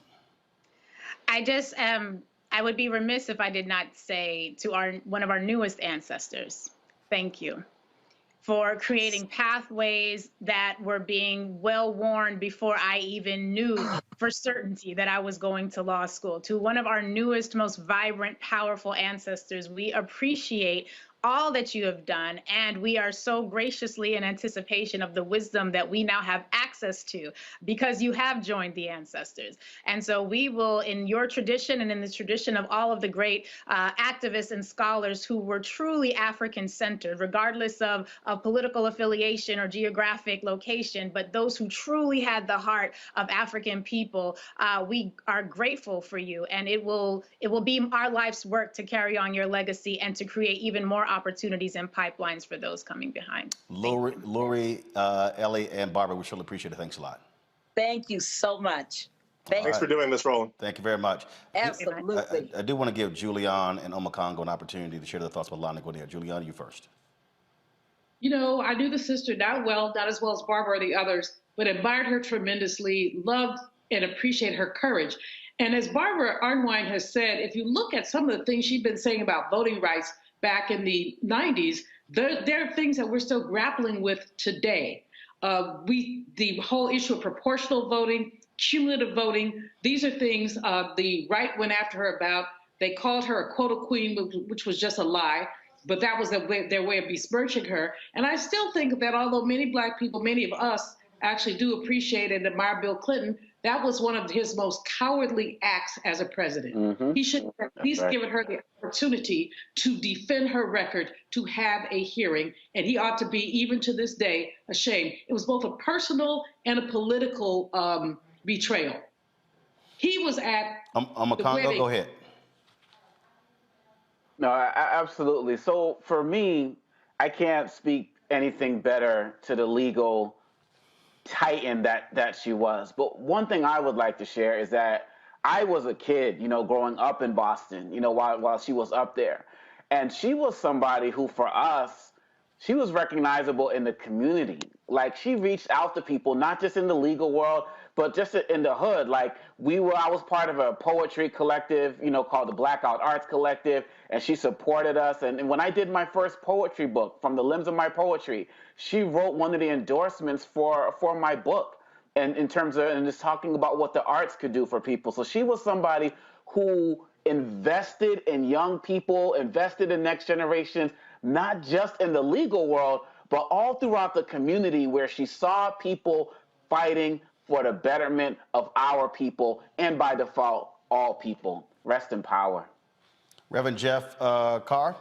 D: I would be remiss if I did not say to one of our newest ancestors, thank you for creating pathways that were being well-worn before I even knew for certainty that I was going to law school. To one of our newest, most vibrant, powerful ancestors, we appreciate all that you have done, and we are so graciously in anticipation of the wisdom that we now have access to because you have joined the ancestors. And so we will, in your tradition and in the tradition of all of the great activists and scholars who were truly African-centered, regardless of political affiliation or geographic location, but those who truly had the heart of African people, we are grateful for you, and it will be our life's work to carry on your legacy and to create even more opportunities and pipelines for those coming behind.
A: Lori, Ellie, and Barbara, we surely appreciate it. Thanks a lot.
X: Thank you so much.
W: Thanks for doing this, Roland.
A: Thank you very much.
X: Absolutely.
A: I do want to give Julian and Omakongo an opportunity to share their thoughts about Lani Guinier. Julian, you first.
K: You know, I knew the sister not as well as Barbara or the others, but admired her tremendously, loved and appreciated her courage. And as Barbara Arnwine has said, if you look at some of the things she'd been saying about voting rights back in the 90s, there are things that we're still grappling with today. The whole issue of proportional voting, cumulative voting, these are things the right went after her about. They called her a quota queen, which was just a lie, but that was their way of besmirching her. And I still think that although many Black people, many of us actually do appreciate and admire Bill Clinton, that was one of his most cowardly acts as a president.
I: Mm-hmm.
K: He should have at least given her the opportunity to defend her record, to have a hearing, and he ought to be, even to this day, ashamed. It was both a personal and a political betrayal. He was at
A: Omakongo, go ahead.
I: No, absolutely. So for me, I can't speak anything better to the legal titan that she was. But one thing I would like to share is that I was a kid, growing up in Boston, while she was up there. And she was somebody who, for us, she was recognizable in the community. Like, she reached out to people, not just in the legal world, but just in the hood. Like, I was part of a poetry collective, called the Blackout Arts Collective, and she supported us. And when I did my first poetry book, From the Limbs of My Poetry, she wrote one of the endorsements for my book, and in terms of, and just talking about what the arts could do for people. So she was somebody who invested in young people, invested in next generations, not just in the legal world, but all throughout the community, where she saw people fighting for the betterment of our people, and by default, all people. Rest in power.
A: Reverend Jeff Carr?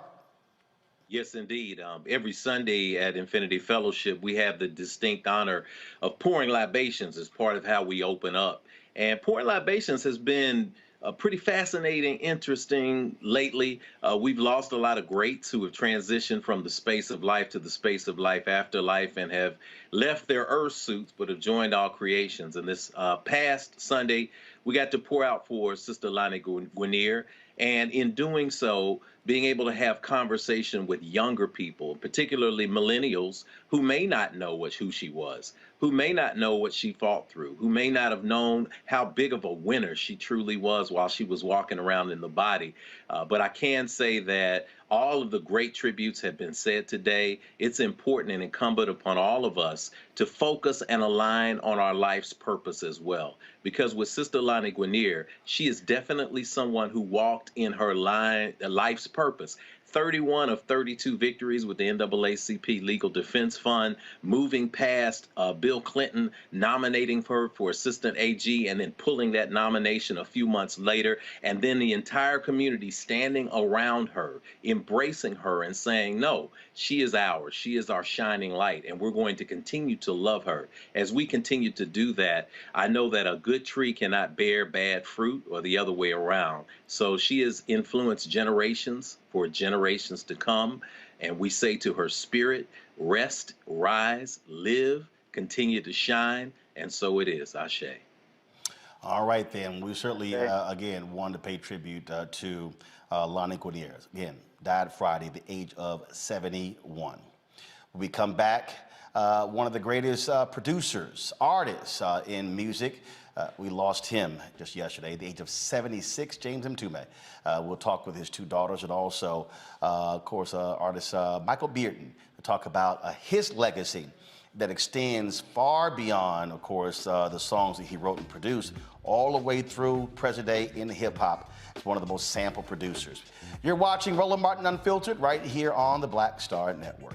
N: Yes, indeed. Every Sunday at Infinity Fellowship, we have the distinct honor of pouring libations as part of how we open up. And pouring libations has been pretty fascinating, interesting lately. We've lost a lot of greats who have transitioned from the space of life to the space of life after life, and have left their earth suits but have joined all creations. And this past Sunday, we got to pour out for Sister Lani Guinier. And in doing so, being able to have conversation with younger people, particularly millennials, who may not know who she was, who may not know what she fought through, who may not have known how big of a winner she truly was while she was walking around in the body. But I can say that all of the great tributes have been said today. It's important and incumbent upon all of us to focus and align on our life's purpose as well. Because with Sister Lani Guinier, she is definitely someone who walked in her life's purpose. 31 of 32 victories with the NAACP Legal Defense Fund, moving past Bill Clinton nominating her for Assistant AG and then pulling that nomination a few months later, and then the entire community standing around her, embracing her and saying, no, she is ours. She is our shining light, and we're going to continue to love her. As we continue to do that, I know that a good tree cannot bear bad fruit, or the other way around. So she has influenced generations for generations to come, and we say to her spirit, rest, rise, live, continue to shine, and so it is. Ashe.
A: All right, then. We certainly, again, want to pay tribute to Lani Guinier. Again, died Friday, the age of 71. When we come back, one of the greatest producers, artists in music, we lost him just yesterday, at the age of 76, James Mtume. We'll talk with his two daughters, and also, of course, artist Michael Bearden, to talk about his legacy that extends far beyond, of course, the songs that he wrote and produced, all the way through present day in hip-hop. He's one of the most sampled producers. You're watching Roland Martin Unfiltered right here on the Black Star Network.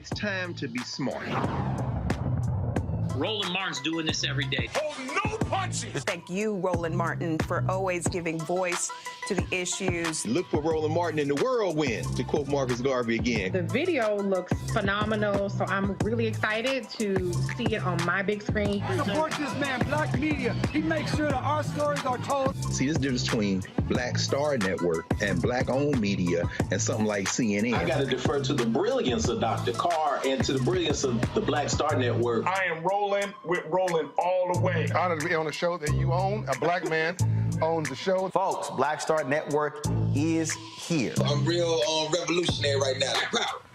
L: It's time to be smart.
J: Roland Martin's doing this every day.
F: Oh, no punching!
O: Thank you, Roland Martin, for always giving voice to the issues.
L: Look for Roland Martin in the whirlwind, to quote Marcus Garvey again.
P: The video looks phenomenal, so I'm really excited to see it on my big screen.
G: Support this man, Black media. He makes sure that our stories are told.
L: See, this difference between Black Star Network and Black-owned media and something like CNN.
N: I got to defer to the brilliance of Dr. Carr and to the brilliance of the Black Star Network.
F: I am Roland with Roland all the way.
T: Honored to be on a show that you own. A Black man owns the show.
A: Folks, Black Star Network is here.
F: I'm real revolutionary right now.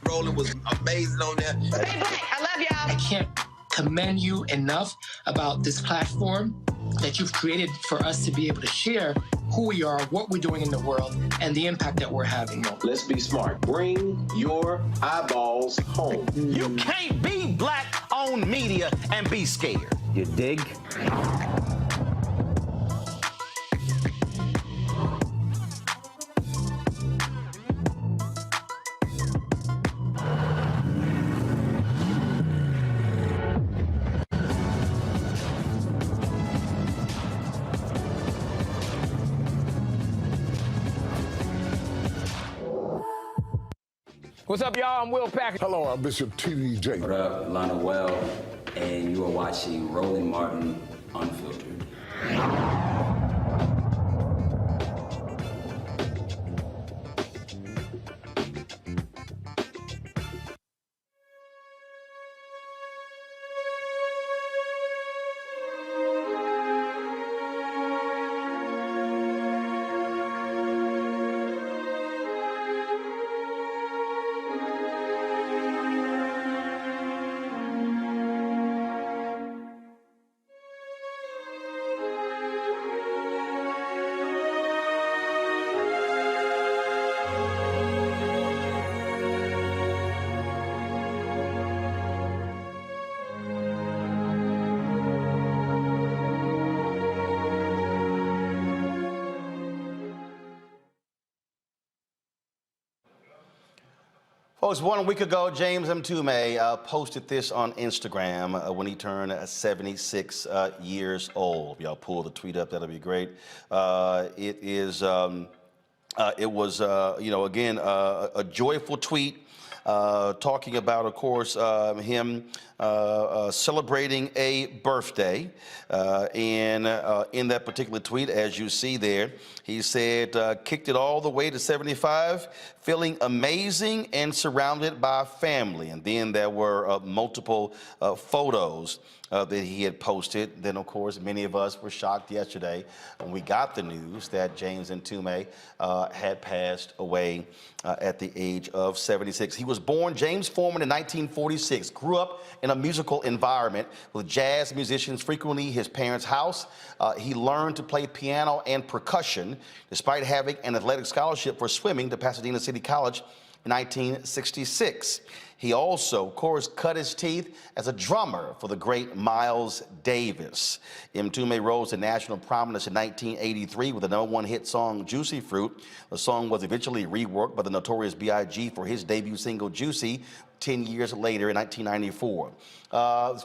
F: Roland was amazing on there.
O: Stay Black. I love y'all.
Q: I can't commend you enough about this platform that you've created for us to be able to share who we are, what we're doing in the world, and the impact that we're having.
N: Let's be smart. Bring your eyeballs home.
A: You can't be Black-owned media and be scared. You dig?
G: What's up, y'all? I'm Will Packard.
T: Hello, I'm Bishop T.D.J.
B: What up, Lana Well, and you are watching Roland Martin Unfiltered.
A: Folks, 1 week ago, James Mtume posted this on Instagram when he turned 76 years old. Y'all pull the tweet up, that'll be great. It was, again, a joyful tweet talking about, of course, him celebrating a birthday. And in that particular tweet, as you see there, he said, kicked it all the way to 75, feeling amazing and surrounded by family. And then there were multiple photos that he had posted. Then, of course, many of us were shocked yesterday when we got the news that James Mtume had passed away at the age of 76. He was born James Foreman in 1946, grew up in a musical environment with jazz musicians frequently his parents' house. He learned to play piano and percussion despite having an athletic scholarship for swimming to Pasadena City College in 1966. He also, of course, cut his teeth as a drummer for the great Miles Davis. Mtume rose to national prominence in 1983 with the #1 hit song, Juicy Fruit. The song was eventually reworked by the Notorious B.I.G. for his debut single, Juicy, 10 years later in 1994.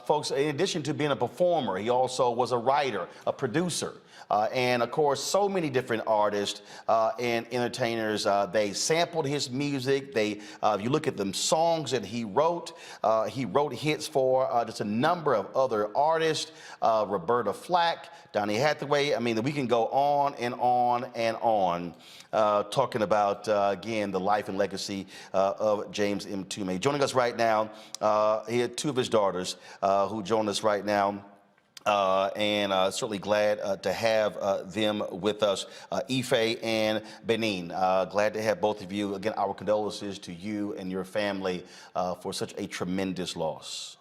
A: Folks, in addition to being a performer, he also was a writer, a producer. And of course, so many different artists and entertainers, they sampled his music. If you look at the songs that he wrote hits for just a number of other artists, Roberta Flack, Donny Hathaway. I mean, we can go on and on and on talking about, again, the life and legacy of James Mtume. Joining us right now, he had two of his daughters who join us right now. And certainly glad to have them with us, Ife and Benin. Glad to have both of you. Again, our condolences to you and your family for such a tremendous loss.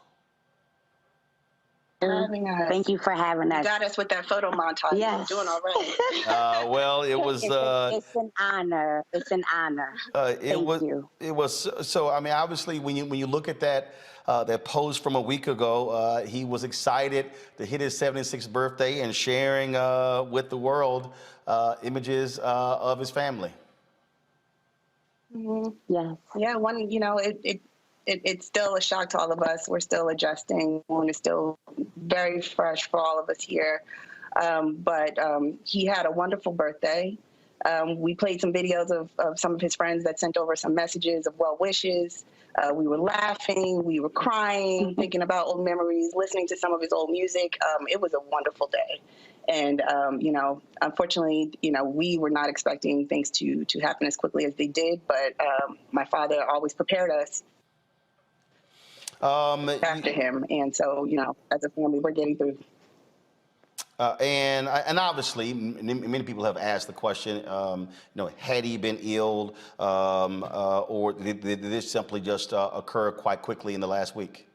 X: Thank you for having us.
M: You got us with that photo montage.
X: Yes.
M: You're doing all right.
A: Well, it was.
X: It's an honor. It's an honor. Thank you.
A: It was so. I mean, obviously, when you look at that post from a week ago, he was excited to hit his 76th birthday and sharing with the world images of his family.
X: Mm-hmm. Yes.
M: Yeah. One. it's still a shock to all of us. We're still adjusting. It's still very fresh for all of us here. But he had a wonderful birthday. We played some videos of some of his friends that sent over some messages of well wishes. We were laughing, we were crying, thinking about old memories, listening to some of his old music. It was a wonderful day. And, you know, unfortunately, you know, we were not expecting things to happen as quickly as they did, but my father always prepared us after him. And so, you know, as a family, we're getting through.
A: And obviously, many people have asked the question, you know, had he been ill, or did this simply just occur quite quickly in the last week?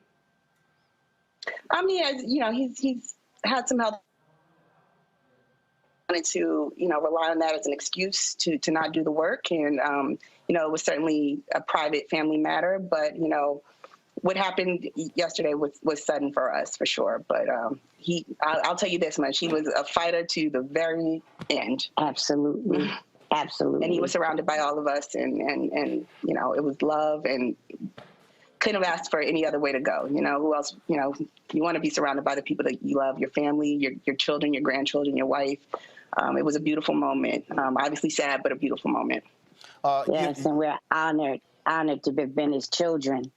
M: I mean, as, you know, he's had some health. Wanted to, you know, rely on that as an excuse to not do the work, and you know, it was certainly a private family matter. But you know, what happened yesterday was sudden for us, for sure. But I'll tell you this much: he was a fighter to the very end.
H: Absolutely, absolutely.
M: And he was surrounded by all of us, and you know, it was love, and couldn't have asked for any other way to go. You know, who else? You know, you want to be surrounded by the people that you love, your family, your children, your grandchildren, your wife. It was a beautiful moment. Obviously sad, but a beautiful moment.
H: Yes, and we're honored to have been his children.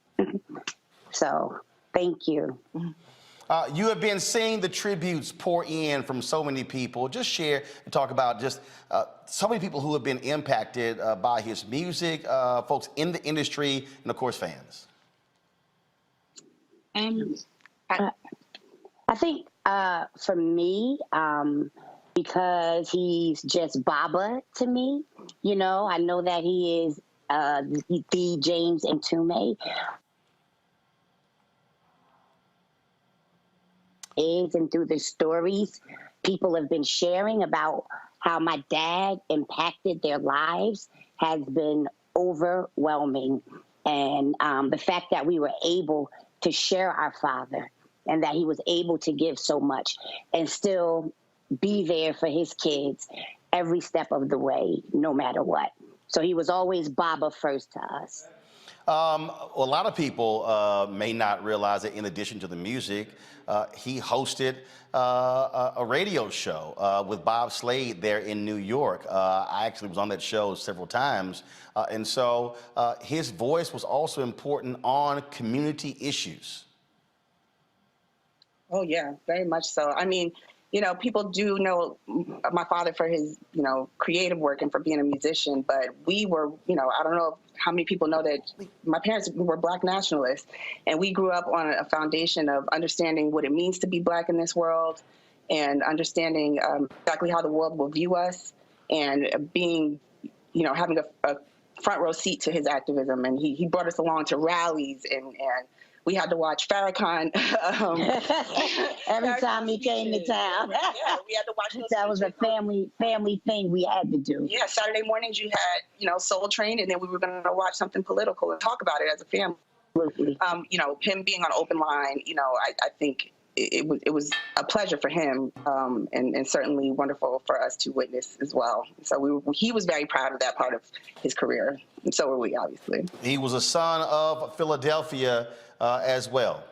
H: So, thank you.
A: You have been seeing the tributes pour in from so many people. Just share and talk about just so many people who have been impacted by his music, folks in the industry, and of course, fans.
H: I think for me, because he's just Baba to me, you know, I know that he is the James Mtume. And through the stories people have been sharing about how my dad impacted their lives has been overwhelming. And the fact that we were able to share our father and that he was able to give so much and still be there for his kids every step of the way, no matter what. So he was always Baba first to us.
A: A lot of people may not realize that in addition to the music, he hosted a radio show with Bob Slade there in New York. I actually was on that show several times. And so his voice was also important on community issues.
M: Oh, yeah, very much so. I mean, you know, people do know my father for his, you know, creative work and for being a musician, but we were, you know, I don't know how many people know that my parents were Black nationalists, and we grew up on a foundation of understanding what it means to be Black in this world and understanding exactly how the world will view us and being, you know, having a front row seat to his activism. And he brought us along to rallies, and we had to watch Farrakhan.
H: Every time he came to town.
M: Yeah, we had to watch those.
H: That was a family thing we had to do.
M: Yeah, Saturday mornings you had, you know, Soul Train, and then we were going to watch something political and talk about it as a family.
H: Absolutely.
M: You know, him being on Open Line, you know, I think it was a pleasure for him, and certainly wonderful for us to witness as well. So he was very proud of that part of his career, and so were we, obviously.
A: He was a son of Philadelphia as well.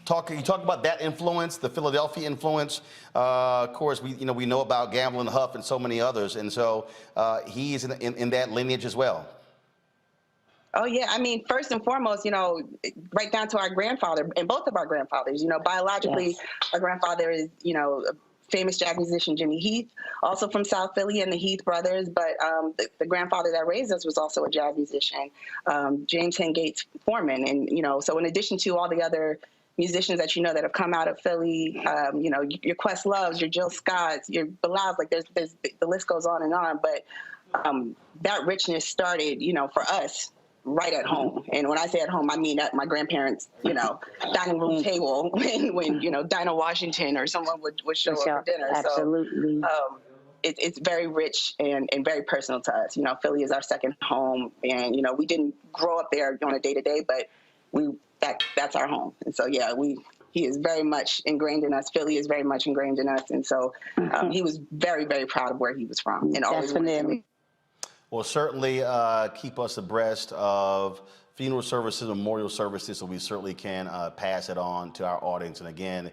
A: You talk about that influence, the Philadelphia influence. Of course, we know about Gamble and Huff and so many others, and so he's in that lineage as well.
M: Oh, yeah. I mean, first and foremost, you know, right down to our grandfather, and both of our grandfathers, you know, biologically, yes. Our grandfather is, you know, a famous jazz musician, Jimmy Heath, also from South Philly and the Heath brothers. But the grandfather that raised us was also a jazz musician, James Hengates Foreman. And, you know, so in addition to all the other musicians that you know that have come out of Philly, you know, your Questloves, your Jill Scotts, your Bilals, like there's the list goes on. But that richness started, you know, for us right at home. And when I say at home, I mean at my grandparents', you know, dining room table when you know, Dinah Washington or someone would show up for dinner.
H: Absolutely.
M: So it's very rich and very personal to us. You know, Philly is our second home, and, you know, we didn't grow up there on a day-to-day, but that's our home. And so, yeah, he is very much ingrained in us. Philly is very much ingrained in us. And so he was very, very proud of where he was from and always wanted to
A: Well, certainly keep us abreast of funeral services, memorial services, so we certainly can pass it on to our audience. And again,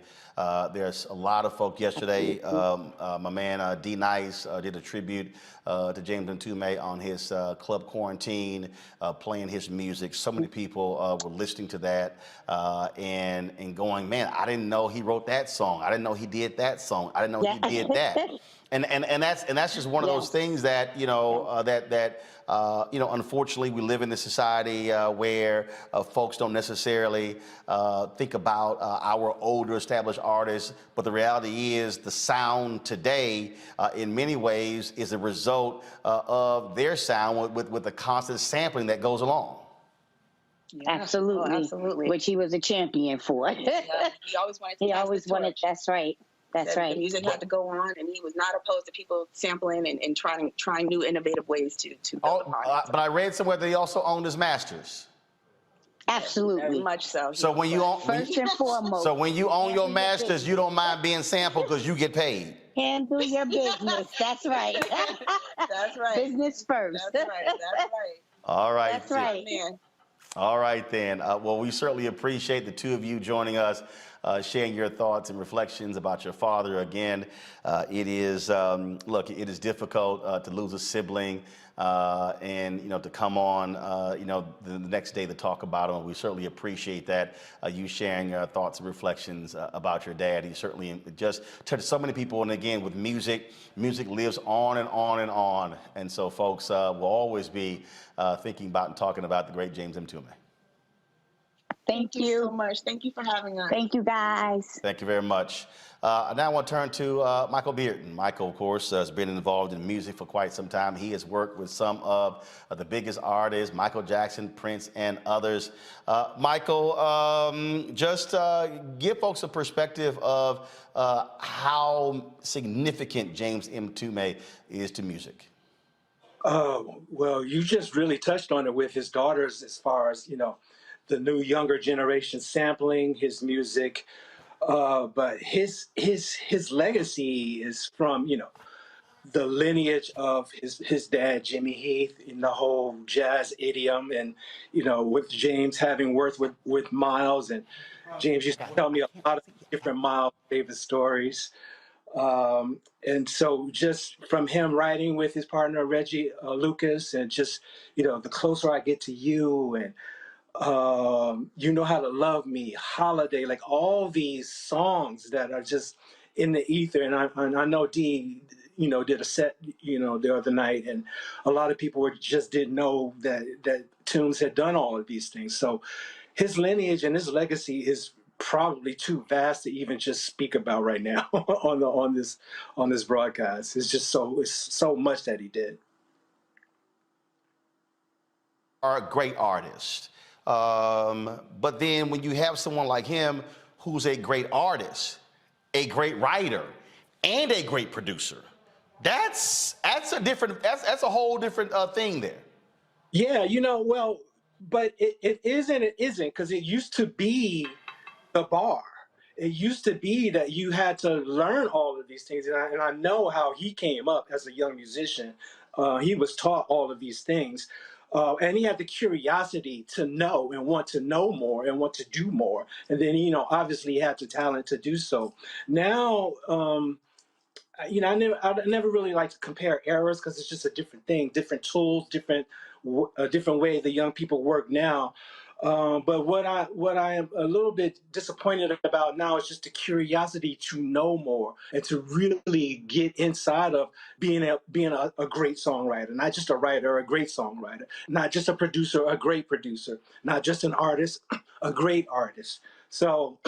A: there's a lot of folk yesterday. My man D Nice did a tribute to James Mtume on his Club Quarantine, playing his music. So many people were listening to that and going, man, I didn't know he wrote that song. I didn't know he did that song. I didn't know he did that. And that's just one of those things that unfortunately we live in a society where folks don't necessarily think about our older established artists, but the reality is the sound today in many ways is a result of their sound with the constant sampling that goes along.
H: Yeah. Absolutely.
M: Oh, absolutely.
H: Which he was a champion for.
M: Yeah. He always wanted to
H: He always wanted, that's right. That's right.
M: The music had to go on, and he was not opposed to people sampling and trying new innovative ways to build upon it.
A: But I read somewhere that he also owned his masters.
H: Absolutely.
M: Very much so.
A: So when you own,
H: first and foremost.
A: So when you own your masters, you don't mind being sampled because you get paid.
H: Handle your business. That's right.
M: That's right.
H: Business first.
M: That's right. That's right.
A: All right.
H: That's right.
A: All right then. Well, we certainly appreciate the two of you joining us, sharing your thoughts and reflections about your father. Again, it is look, it is difficult to lose a sibling, and to come on the next day to talk about him. We certainly appreciate that, you sharing your thoughts and reflections about your dad. He certainly just touched so many people, and again, with music lives on and on and on, and so folks will always be thinking about and talking about the great James Mtume.
H: Thank you
M: so much. Thank you for having us.
H: Thank you, guys.
A: Thank you very much. Now I want to turn to Michael Bearden. Michael, of course, has been involved in music for quite some time. He has worked with some of the biggest artists, Michael Jackson, Prince, and others. Michael, just give folks a perspective of how significant James Mtume is to music.
E: Well, you just really touched on it with his daughters as far as, the new younger generation sampling his music. But his legacy is from, the lineage of his dad, Jimmy Heath, in the whole jazz idiom, and, with James having worked with Miles, and James used to tell me a lot of different Miles Davis stories. And so just from him writing with his partner, Reggie Lucas, and just, The Closer I Get to You, and You Know How to Love Me, Holiday, like all these songs that are just in the ether. And I know Dee, did a set, the other night, and a lot of people just didn't know that Toombs had done all of these things. So his lineage and his legacy is probably too vast to even just speak about right now on this broadcast. It's so much that he did.
A: Are a great artist. But then when you have someone like him who's a great artist, a great writer, and a great producer, that's a whole different thing there.
E: Yeah, well, but it is and it isn't, because it used to be the bar. It used to be that you had to learn all of these things, and I know how he came up as a young musician. He was taught all of these things. And he had the curiosity to know and want to know more and want to do more. And then, obviously he had the talent to do so. Now, I never really like to compare eras, because it's just a different thing, different tools, different way the young people work now. But what I am a little bit disappointed about now is just the curiosity to know more and to really get inside of being a great songwriter, not just a writer, a great songwriter, not just a producer, a great producer, not just an artist, a great artist. So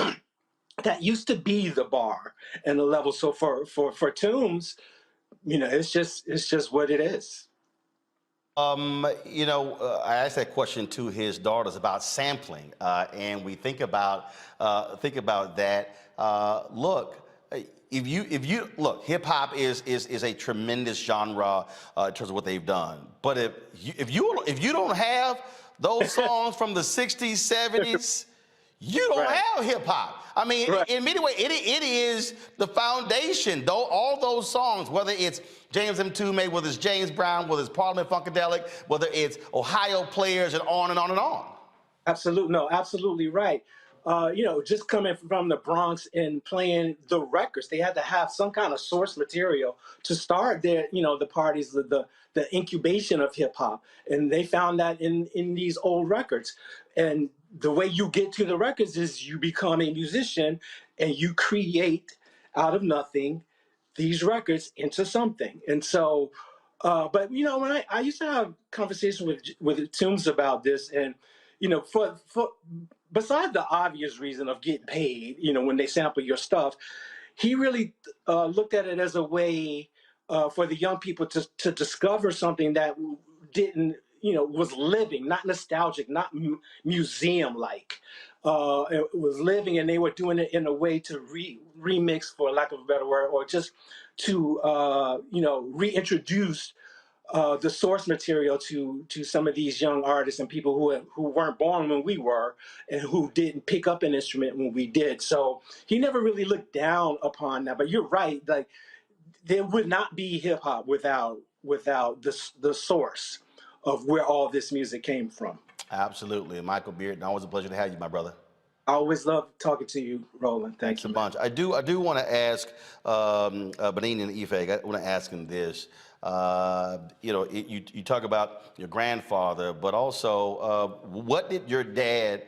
E: that used to be the bar and the level. So for Toombs, it's just what it is.
A: I asked that question to his daughters about sampling, and we think about that. Look, if you look, hip hop is a tremendous genre in terms of what they've done. But if you don't have those songs from the 60s, 70s, you don't have hip hop. I mean, in many ways, it is the foundation. Though all those songs, whether it's James Mtume, whether it's James Brown, whether it's Parliament Funkadelic, whether it's Ohio Players, and on and on and on.
E: Absolutely right. Just coming from the Bronx and playing the records, they had to have some kind of source material to start their, the parties, the incubation of hip hop, and they found that in these old records. And the way you get to the records is you become a musician and you create out of nothing these records into something. And so, but when I used to have conversations with Toombs about this, and for besides the obvious reason of getting paid, when they sample your stuff, he really looked at it as a way for the young people to discover something that didn't, was living, not nostalgic, not museum-like. It was living, and they were doing it in a way to remix, for lack of a better word, or just to, reintroduce the source material to some of these young artists and people who weren't born when we were, and who didn't pick up an instrument when we did. So he never really looked down upon that. But you're right, like there would not be hip hop without the source of where all this music came from.
A: Absolutely. Michael Bearden, always a pleasure to have you, my brother.
E: I always love talking to you, Roland.
A: Thanks a bunch. I do want to ask Benini and Ife, I want to ask him this. You talk about your grandfather, but also what did your dad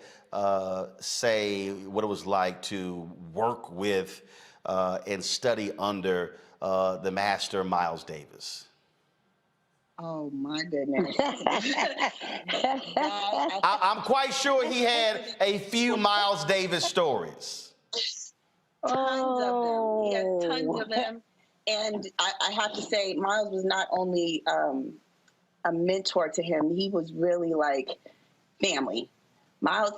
A: say what it was like to work with and study under the master Miles Davis?
M: Oh my goodness.
A: I'm quite sure he had a few Miles Davis stories.
M: Tons of them. He had tons of them. And I have to say, Miles was not only a mentor to him, he was really like family. Miles,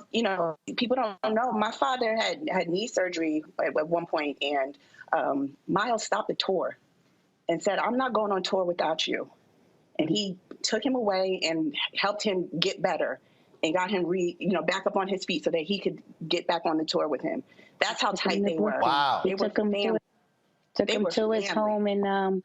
M: people don't know, my father had knee surgery at one point, and Miles stopped the tour and said, "I'm not going on tour without you." And he took him away and helped him get better and got him back up on his feet so that he could get back on the tour with him. That's how tight they were.
A: Wow.
H: He took him to his home in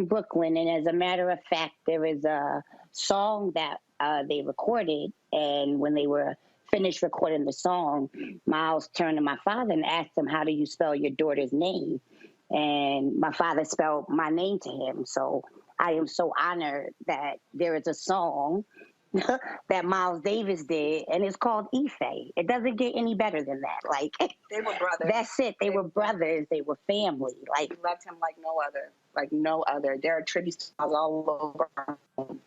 H: Brooklyn. And as a matter of fact, there is a song that they recorded. And when they were finished recording the song, Miles turned to my father and asked him, "How do you spell your daughter's name?" And my father spelled my name to him. So I am so honored that there is a song that Miles Davis did, and it's called Ife. It doesn't get any better than that. Like,
M: they were brothers.
H: That's it. They were brothers. They were family. Like,
M: he loved him like no other. Like no other. There are tributes to Miles all over.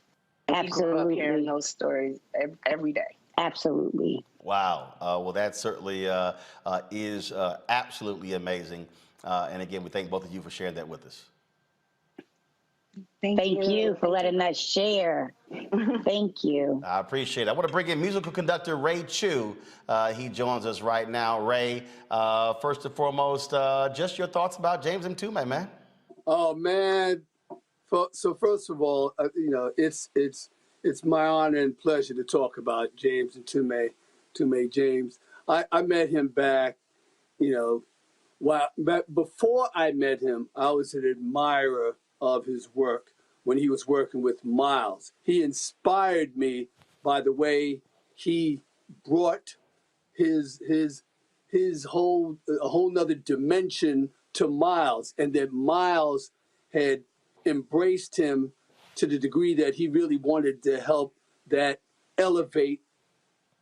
H: Absolutely.
M: Hearing those stories every day.
H: Absolutely.
A: Wow. Well, that certainly is absolutely amazing. And again, we thank both of you for sharing that with us.
H: Thank you for letting us share. Thank you.
A: I appreciate it. I want to bring in musical conductor Ray Chu. He joins us right now. Ray, first and foremost, just your thoughts about James Mtume, man.
C: Oh man. So first of all, it's my honor and pleasure to talk about James Mtume James. I met him back, before I met him, I was an admirer of his work when he was working with Miles. He inspired me by the way he brought his whole nother dimension to Miles, and that Miles had embraced him to the degree that he really wanted to help that elevate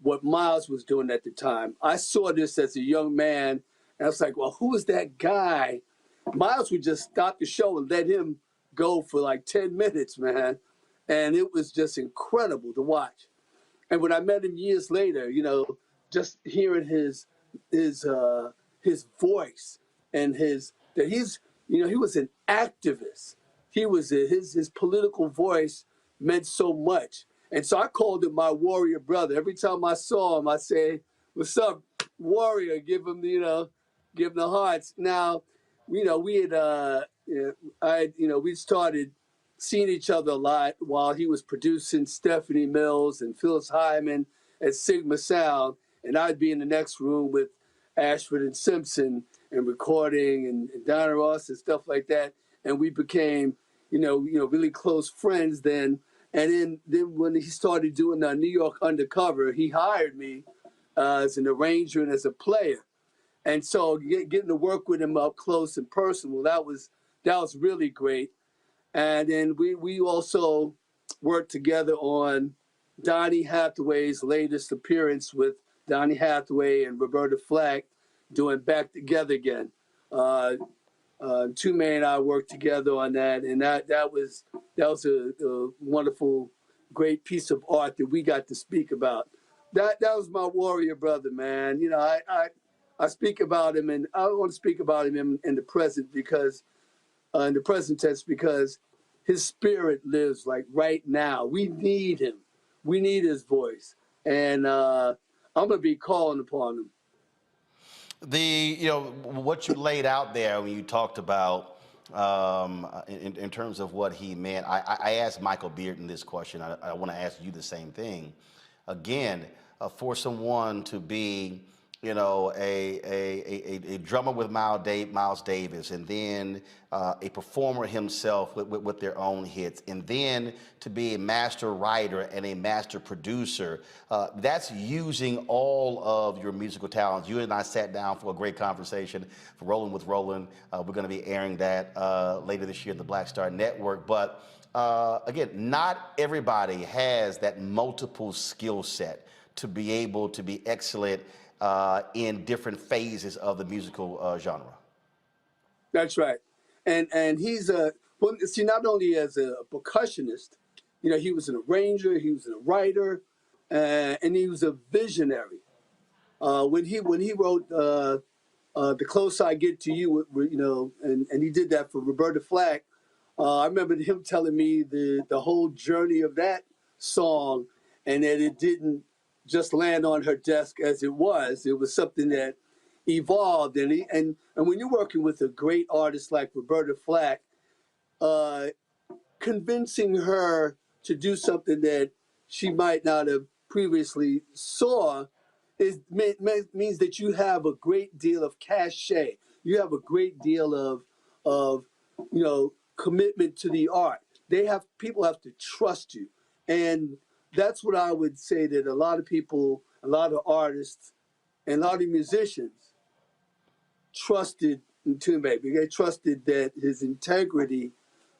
C: what Miles was doing at the time. I saw this as a young man, and I was like, well, who is that guy? Miles would just stop the show and let him go for like 10 minutes, man. And it was just incredible to watch. And when I met him years later, just hearing his voice and he was an activist. He was his political voice meant so much. And so I called him my warrior brother. Every time I saw him, I say, "What's up, warrior?" Give him the hearts. Now, we started seeing each other a lot while he was producing Stephanie Mills and Phyllis Hyman at Sigma Sound. and I'd be in the next room with Ashford and Simpson and recording and Donna Ross and stuff like that. And we became, really close friends then. And then when he started doing New York Undercover, he hired me as an arranger and as a player. And so getting to work with him up close and personal, that was really great. And then we also worked together on Donny Hathaway's latest appearance with Donny Hathaway and Roberta Flack doing Back Together Again. Mtume and I worked together on that, and that was a wonderful, great piece of art that we got to speak about. That was my warrior brother, man. I speak about him, and I want to speak about him in the present because, in the present tense, because his spirit lives like right now. We need him. We need his voice, and I'm gonna be calling upon him.
A: What you laid out there when you talked about in terms of what he meant, I asked Michael Bearden this question. I want to ask you the same thing. Again, for someone to be, a drummer with Miles Davis, and then a performer himself with their own hits, and then to be a master writer and a master producer, that's using all of your musical talents. You and I sat down for a great conversation for Rolling with Roland. We're going to be airing that later this year in the Black Star Network. But again, not everybody has that multiple skill set to be able to be excellent in different phases of the musical genre.
C: That's right. And he's not only as a percussionist, he was an arranger, he was a writer, and he was a visionary. When he wrote The Closer I Get to You, and he did that for Roberta Flack, I remember him telling me the whole journey of that song, and that it didn't just land on her desk as it was. It was something that evolved. And when you're working with a great artist like Roberta Flack, convincing her to do something that she might not have previously saw means that you have a great deal of cachet. You have a great deal of commitment to the art. People have to trust you. And that's what I would say, that a lot of people, a lot of artists, and a lot of musicians trusted Mtume. They trusted that his integrity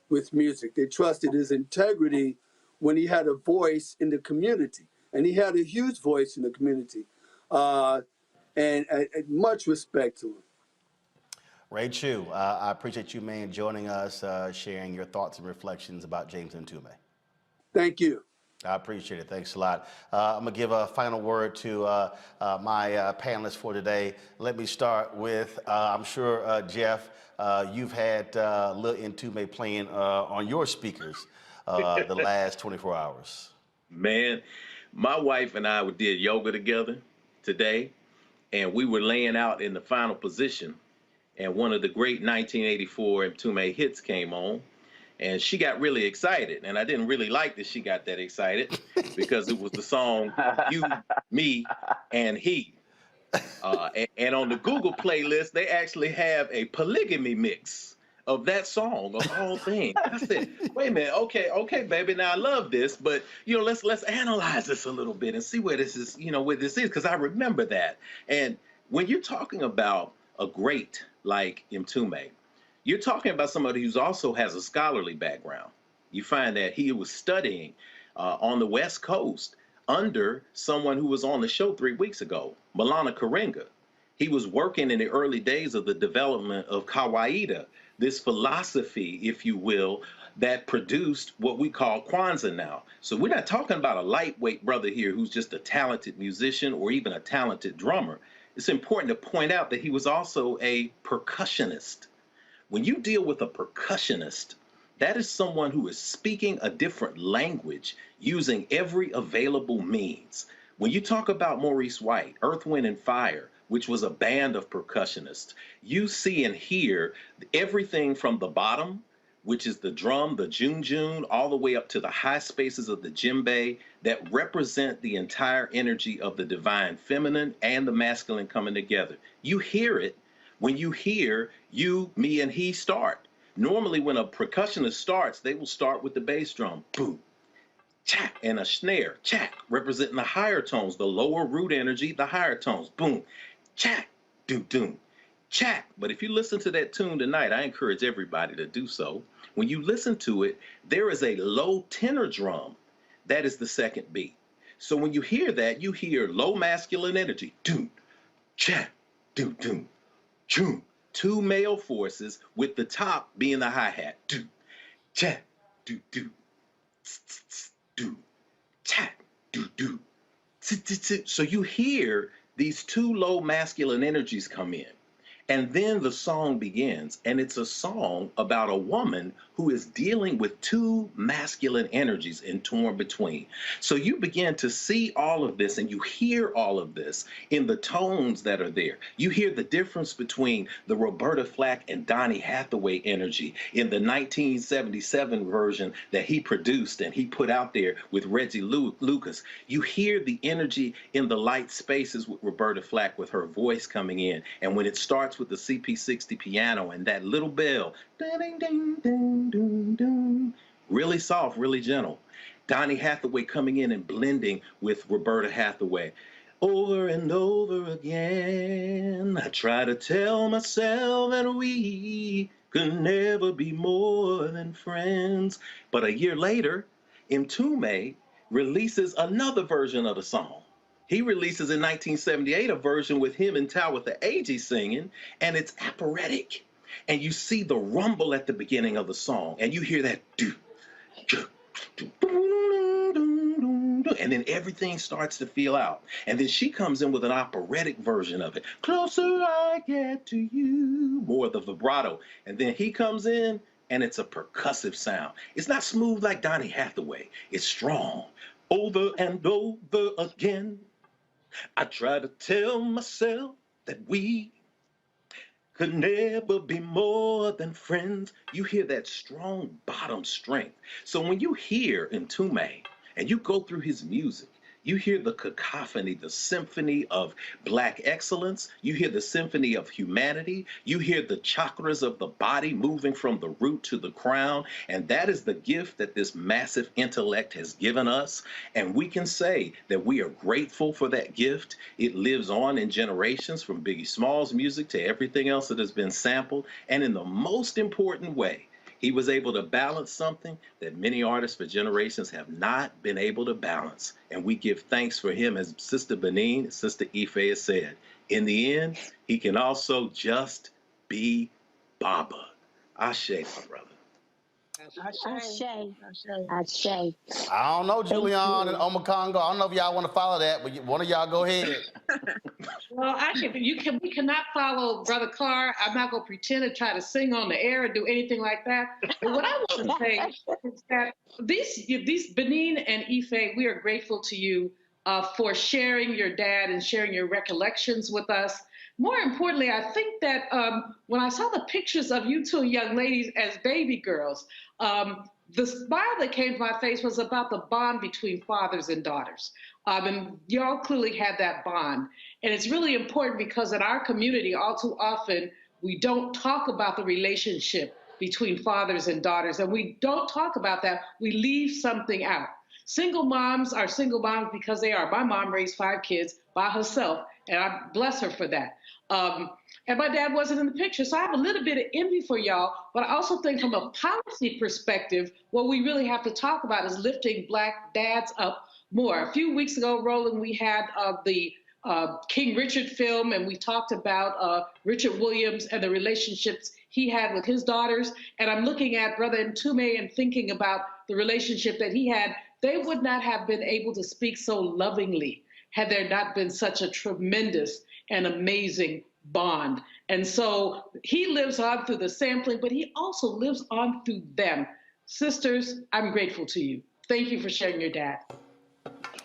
C: with music. They trusted his integrity when he had a voice in the community. And he had a huge voice in the community. And much respect to him.
A: Ray Chu, I appreciate you, man, joining us, sharing your thoughts and reflections about James Mtume.
C: Thank you.
A: I appreciate it. Thanks a lot. I'm going to give a final word to my panelists for today. Let me start with, I'm sure, Jeff, you've had Lil Mtume playing on your speakers the last 24 hours.
N: Man, my wife and I did yoga together today, and we were laying out in the final position, and one of the great 1984 Mtume hits came on. And she got really excited, and I didn't really like that she got that excited because it was the song You, Me, and He. And on the Google playlist, they actually have a polygamy mix of that song, of all things. I said, wait a minute, okay, baby, now I love this, but let's analyze this a little bit and see where this is, where this is, because I remember that. And when you're talking about a great like Mtume, you're talking about somebody who also has a scholarly background. You find that he was studying on the West Coast under someone who was on the show 3 weeks ago, Malana Karenga. He was working in the early days of the development of Kawaida, this philosophy, if you will, that produced what we call Kwanzaa now. So we're not talking about a lightweight brother here who's just a talented musician or even a talented drummer. It's important to point out that he was also a percussionist. When you deal with a percussionist, that is someone who is speaking a different language using every available means. When you talk about Maurice White, Earth, Wind, and Fire, which was a band of percussionists, you see and hear everything from the bottom which is the drum, the jun, all the way up to the high spaces of the djembe that represent the entire energy of the divine feminine and the masculine coming together. You hear it when you hear you, me, and he start. Normally, when a percussionist starts, they will start with the bass drum, boom, chak, and a snare, chak, representing the higher tones, the lower root energy, the higher tones, boom, chak, doom, chak. But if you listen to that tune tonight, I encourage everybody to do so. When you listen to it, there is a low tenor drum. That is the second beat. So when you hear that, you hear low masculine energy, doom, chak, doom, choom. Two male forces with the top being the hi-hat, doom, chak, do, do, chak, do. So you hear these two low masculine energies come in. And then the song begins, and it's a song about a woman who is dealing with two masculine energies and torn between. So you begin to see all of this, and you hear all of this in the tones that are there. You hear the difference between the Roberta Flack and Donny Hathaway energy in the 1977 version that he produced and he put out there with Reggie Lucas. You hear the energy in the light spaces with Roberta Flack with her voice coming in, and when it starts with the CP60 piano and that little bell, ding, ding, ding, ding, ding, really soft, really gentle. Donny Hathaway coming in and blending with Roberta Hathaway. Over and over again, I try to tell myself that we could never be more than friends. But a year later, Mtume releases another version of the song. He releases in 1978 a version with him and Tawatha Agee singing, and it's operatic. And you see the rumble at the beginning of the song, and you hear that do, do, do, and then everything starts to feel out. And then she comes in with an operatic version of it. Closer I get to you, more of the vibrato. And then he comes in, and it's a percussive sound. It's not smooth like Donny Hathaway. It's strong. Over and over again, I try to tell myself that we could never be more than friends. You hear that strong bottom strength. So when you hear Mtume and you go through his music, you hear the cacophony, the symphony of Black excellence. You hear the symphony of humanity. You hear the chakras of the body moving from the root to the crown. And that is the gift that this massive intellect has given us. And we can say that we are grateful for that gift. It lives on in generations, from Biggie Smalls' music to everything else that has been sampled. And in the most important way, he was able to balance something that many artists for generations have not been able to balance. And we give thanks for him, as Sister Benin, Sister Ife has said. In the end, he can also just be Baba. Ashe, my brother.
H: Ashe.
A: I don't know, Julian and Omakongo. I don't know if y'all want to follow that, but one of y'all go ahead.
K: Well, we cannot follow Brother Carr. I'm not going to pretend to try to sing on the air or do anything like that. But what I want to say is that these Benin and Ife, we are grateful to you for sharing your dad and sharing your recollections with us. More importantly, I think that when I saw the pictures of you two young ladies as baby girls, the smile that came to my face was about the bond between fathers and daughters. And y'all clearly had that bond. And it's really important because in our community, all too often, we don't talk about the relationship between fathers and daughters. And we don't talk about that. We leave something out. Single moms are single moms because they are. My mom raised 5 kids by herself, and I bless her for that. And my dad wasn't in the picture. So I have a little bit of envy for y'all, but I also think from a policy perspective, what we really have to talk about is lifting Black dads up more. A few weeks ago, Roland, we had the King Richard film, and we talked about Richard Williams and the relationships he had with his daughters. And I'm looking at Brother Mtume and thinking about the relationship that he had. They would not have been able to speak so lovingly had there not been such a tremendous and amazing bond. And so he lives on through the sampling, but he also lives on through them. Sisters, I'm grateful to you. Thank you for sharing your dad.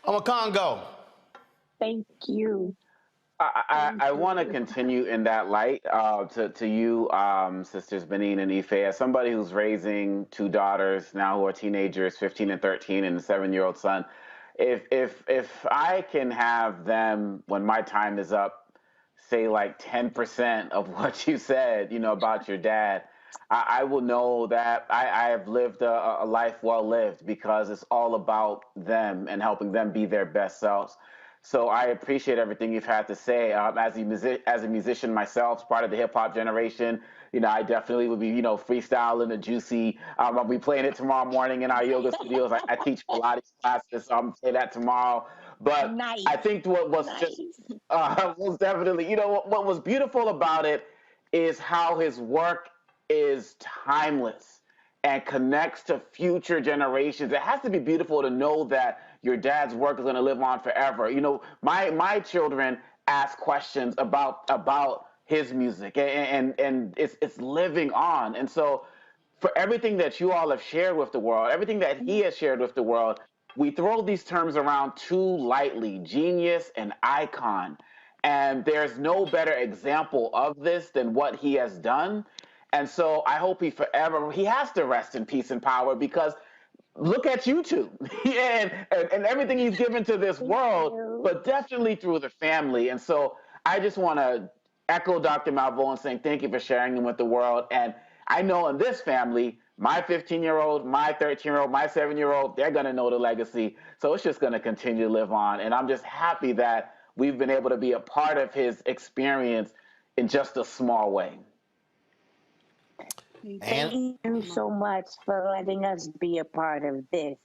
A: Omakongo.
H: Thank you.
I: I want to continue in that light to you, Sisters Benin and Ife, as somebody who's raising two daughters now who are teenagers, 15 and 13, and a 7-year-old son. If I can have them, when my time is up, say like 10% of what you said, about your dad, I will know that I have lived a life well lived, because it's all about them and helping them be their best selves. So I appreciate everything you've had to say. As a musician myself, part of the hip hop generation, I definitely would be, freestyling the juicy. I'll be playing it tomorrow morning in our yoga studios. I teach Pilates classes, so I'm gonna play that tomorrow. But
H: Nice.
I: I think what was just most definitely, what was beautiful about it is how his work is timeless and connects to future generations. It has to be beautiful to know that your dad's work is going to live on forever. My children ask questions about his music, and it's living on. And so for everything that you all have shared with the world, everything that he has shared with the world, we throw these terms around too lightly: genius and icon. And there's no better example of this than what he has done. And so I hope he has to rest in peace and power, because look at YouTube and everything he's given to this world, but definitely through the family. And so I just want to echo Dr. Malvo and saying thank you for sharing him with the world. And I know in this family, my 15-year-old, my 13-year-old, my 7-year-old, they're going to know the legacy. So it's just going to continue to live on. And I'm just happy that we've been able to be a part of his experience in just a small way.
H: Thank you so much for letting us be a part of this.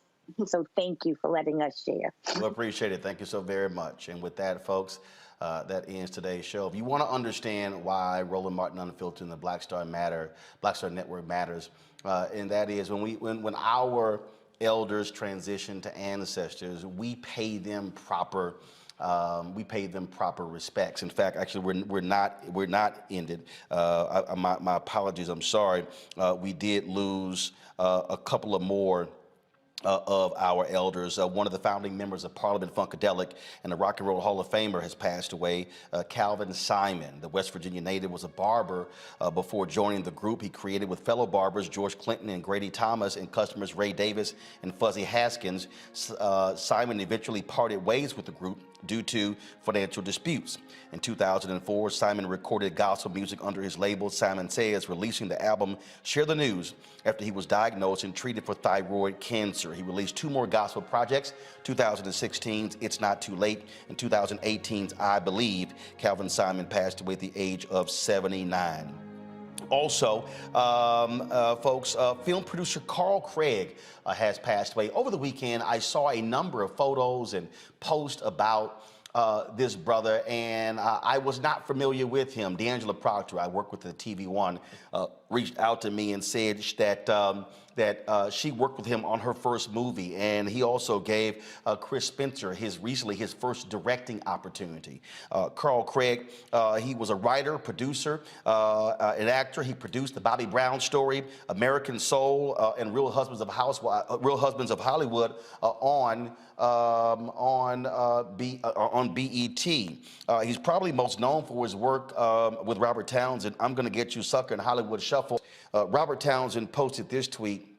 H: So thank you for letting us share.
A: We appreciate it. Thank you so very much. And with that, folks, that ends today's show. If you want to understand why Roland Martin Unfiltered and the Black Star Network matters, and that is when our elders transition to ancestors, we pay them proper respects. In fact, actually, we're not ended. My apologies. I'm sorry. We did lose a couple of more of our elders. One of the founding members of Parliament Funkadelic and the Rock and Roll Hall of Famer has passed away. Calvin Simon, the West Virginia native, was a barber before joining the group he created with fellow barbers George Clinton and Grady Thomas and customers Ray Davis and Fuzzy Haskins. Simon eventually parted ways with the group due to financial disputes. In 2004, Simon recorded gospel music under his label Simon Says, releasing the album Share the News after he was diagnosed and treated for thyroid cancer. He released 2 more gospel projects, 2016's It's Not Too Late and 2018's I Believe. Calvin Simon passed away at the age of 79. Also, folks, film producer Carl Craig has passed away. Over the weekend, I saw a number of photos and posts about this brother, and I was not familiar with him. D'Angela Proctor, I work with the TV One, reached out to me and said that she worked with him on her first movie, and he also gave Chris Spencer recently his first directing opportunity. Carl Craig, he was a writer, producer, an actor. He produced the Bobby Brown Story, American Soul, and Real Husbands of Hollywood on BET. He's probably most known for his work with Robert Townsend, I'm Gonna Get You Sucker, and Hollywood Shuffle. Robert Townsend posted this tweet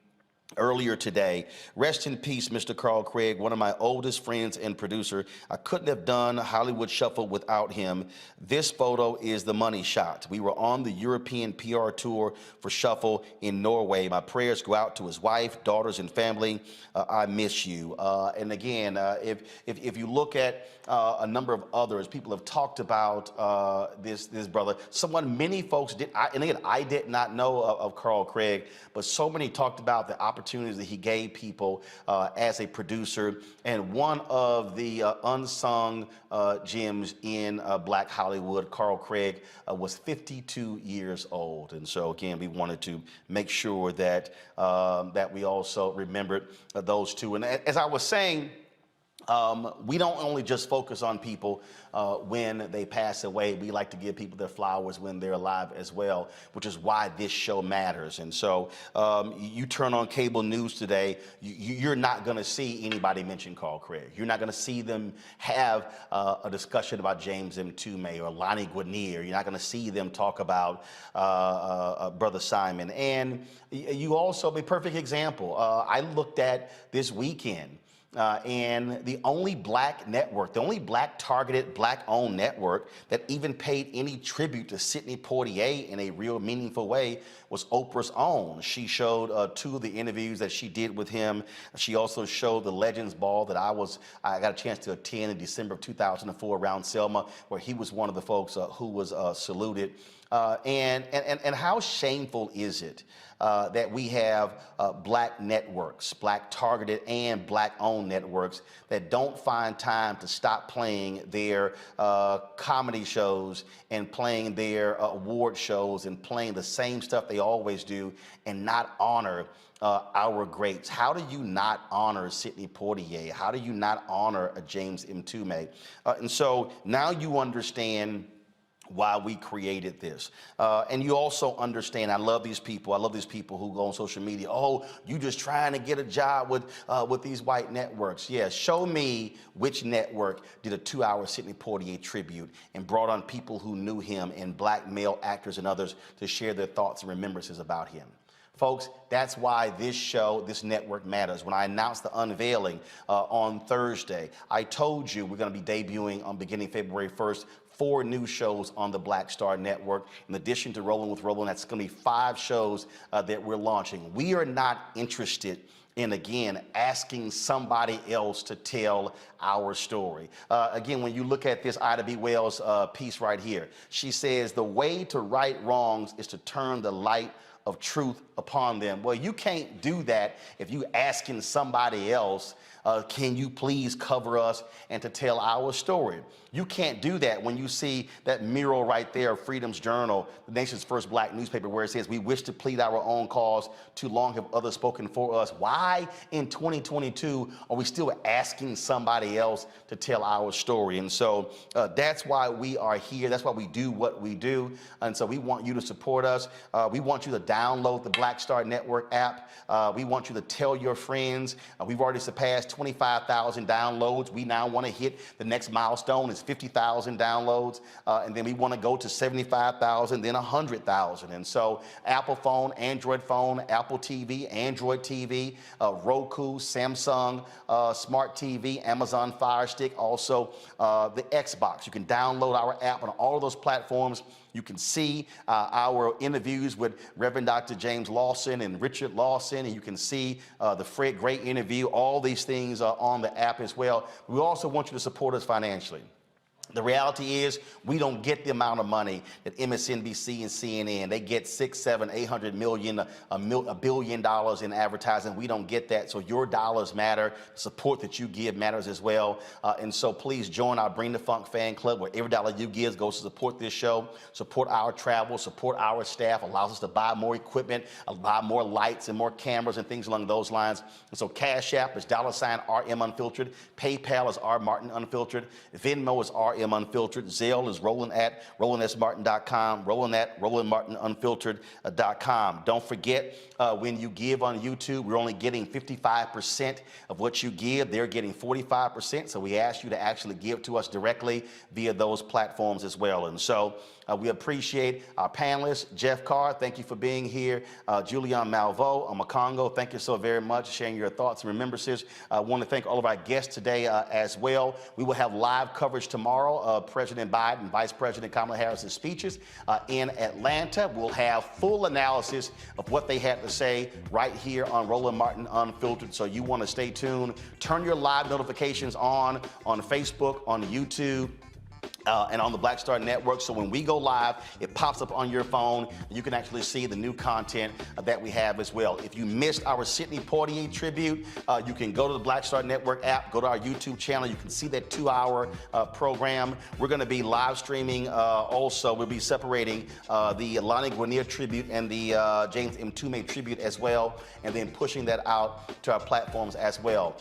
A: earlier today: rest in peace, Mr. Carl Craig, one of my oldest friends and producer. I couldn't have done Hollywood Shuffle without him. This photo is the money shot. We were on the European PR tour for Shuffle in Norway. My prayers go out to his wife, daughters, and family. I miss you. And again, if you look at a number of others, people have talked about this brother. Many folks did, and again, I did not know of Carl Craig, but so many talked about the opportunities that he gave people as a producer, and one of the unsung gems in Black Hollywood. Carl Craig was 52 years old, and so again, we wanted to make sure that that we also remembered those two. And as I was saying We don't only just focus on people when they pass away. We like to give people their flowers when they're alive as well, which is why this show matters. And so you turn on cable news today, you're not going to see anybody mention Carl Craig. You're not going to see them have a discussion about James Mtume or Lani Guinier. You're not going to see them talk about Brother Simon. And you also, a perfect example, I looked at this weekend. And the only black network, the only black targeted, black owned network that even paid any tribute to Sidney Poitier in a real meaningful way was Oprah's own. She showed 2 of the interviews that she did with him. She also showed the Legends Ball that I got a chance to attend in December of 2004 around Selma, where he was one of the folks who was saluted. And how shameful is it that we have black networks, black targeted and black owned networks that don't find time to stop playing their comedy shows and playing their award shows and playing the same stuff they always do and not honor our greats. How do you not honor Sidney Poitier? How do you not honor James Mtume? And so now you understand why we created this. And you also understand, I love these people. I love these people who go on social media. Oh, you just trying to get a job with these white networks. Yeah, show me which network did a 2-hour Sidney Poitier tribute and brought on people who knew him and black male actors and others to share their thoughts and remembrances about him. Folks, that's why this show, this network matters. When I announced the unveiling on Thursday, I told you we're going to be debuting on beginning February 1st 4 new shows on the Black Star Network. In addition to Rolling with Roland, that's going to be 5 shows that we're launching. We are not interested in, again, asking somebody else to tell our story. Again, when you look at this Ida B. Wells piece right here, she says, the way to right wrongs is to turn the light of truth upon them. Well, you can't do that if you asking somebody else, can you please cover us and to tell our story. You can't do that when you see that mural right there, Freedom's Journal, the nation's first black newspaper, where it says, we wish to plead our own cause, too long have others spoken for us. Why in 2022 are we still asking somebody else to tell our story? And so that's why we are here. That's why we do what we do. And so we want you to support us. We want you to download the Black Star Network app. We want you to tell your friends. We've already surpassed 25,000 downloads. We now want to hit the next milestone is 50,000 downloads. And then we want to go to 75,000, then 100,000. And so Apple phone, Android phone, Apple TV, Android TV, Roku, Samsung, Smart TV, Amazon Fire Stick, also the Xbox. You can download our app on all of those platforms. You can see our interviews with Reverend Dr. James Lawson and Richard Lawson, and you can see the Fred Gray interview. All these things are on the app as well. We also want you to support us financially. The reality is we don't get the amount of money that MSNBC and CNN, they get 6, 7, 800 million, $1 billion in advertising. We don't get that. So your dollars matter. The support that you give matters as well. And so please join our Bring the Funk fan club, where every dollar you give goes to support this show, support our travel, support our staff, allows us to buy more equipment, buy more lights and more cameras and things along those lines. And so Cash App is $RM Unfiltered. PayPal is R Martin Unfiltered. Venmo is RM Unfiltered. Zelle is Roland at RolandSMartin.com. Roland at RolandMartinUnfiltered.com. Don't forget, when you give on YouTube, we're only getting 55% of what you give. They're getting 45%. So we ask you to actually give to us directly via those platforms as well. And so we appreciate our panelists. Jeff Carr, thank you for being here. Julian Malveaux, Makongo, thank you so very much for sharing your thoughts and remembrances. I want to thank all of our guests today as well. We will have live coverage tomorrow of President Biden, Vice President Kamala Harris's speeches in Atlanta. We'll have full analysis of what they had to say right here on Roland Martin Unfiltered. So you want to stay tuned. Turn your live notifications on Facebook, on YouTube, and on the Black Star Network. So when we go live, it pops up on your phone. You can actually see the new content that we have as well. If you missed our Sidney Poitier tribute, you can go to the Black Star Network app, go to our YouTube channel. You can see that 2-hour program. We're going to be live streaming also. We'll be separating the Lani Guinier tribute and the James Mtume tribute as well, and then pushing that out to our platforms as well.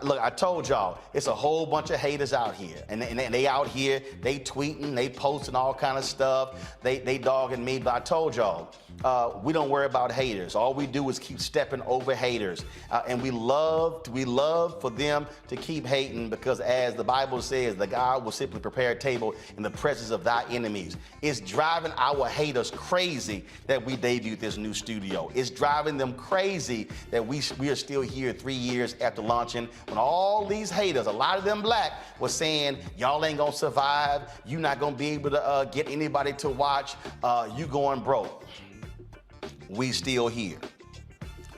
A: Look, I told y'all, it's a whole bunch of haters out here, and they out here. They tweeting, they posting all kind of stuff. They dogging me, but I told y'all, we don't worry about haters. All we do is keep stepping over haters, and we love for them to keep hating, because as the Bible says, the God will simply prepare a table in the presence of thy enemies. It's driving our haters crazy that we debuted this new studio. It's driving them crazy that we are still here 3 years after launching, when all these haters, a lot of them black, was saying, y'all ain't gonna survive. You're not gonna be able to get anybody to watch. You going broke. We still here.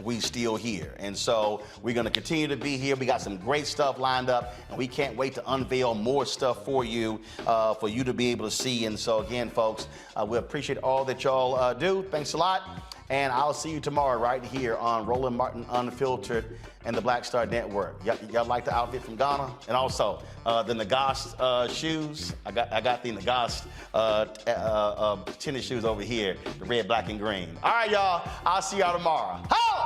A: We still here. And so we're going to continue to be here. We got some great stuff lined up, and we can't wait to unveil more stuff for you to be able to see. And so again, folks, we appreciate all that y'all do. Thanks a lot. And I'll see you tomorrow right here on Roland Martin Unfiltered and the Black Star Network. Y'all like the outfit from Ghana? And also the Nagast shoes. I got the Nagast tennis shoes over here, the red, black, and green. All right, y'all. I'll see y'all tomorrow. Ho!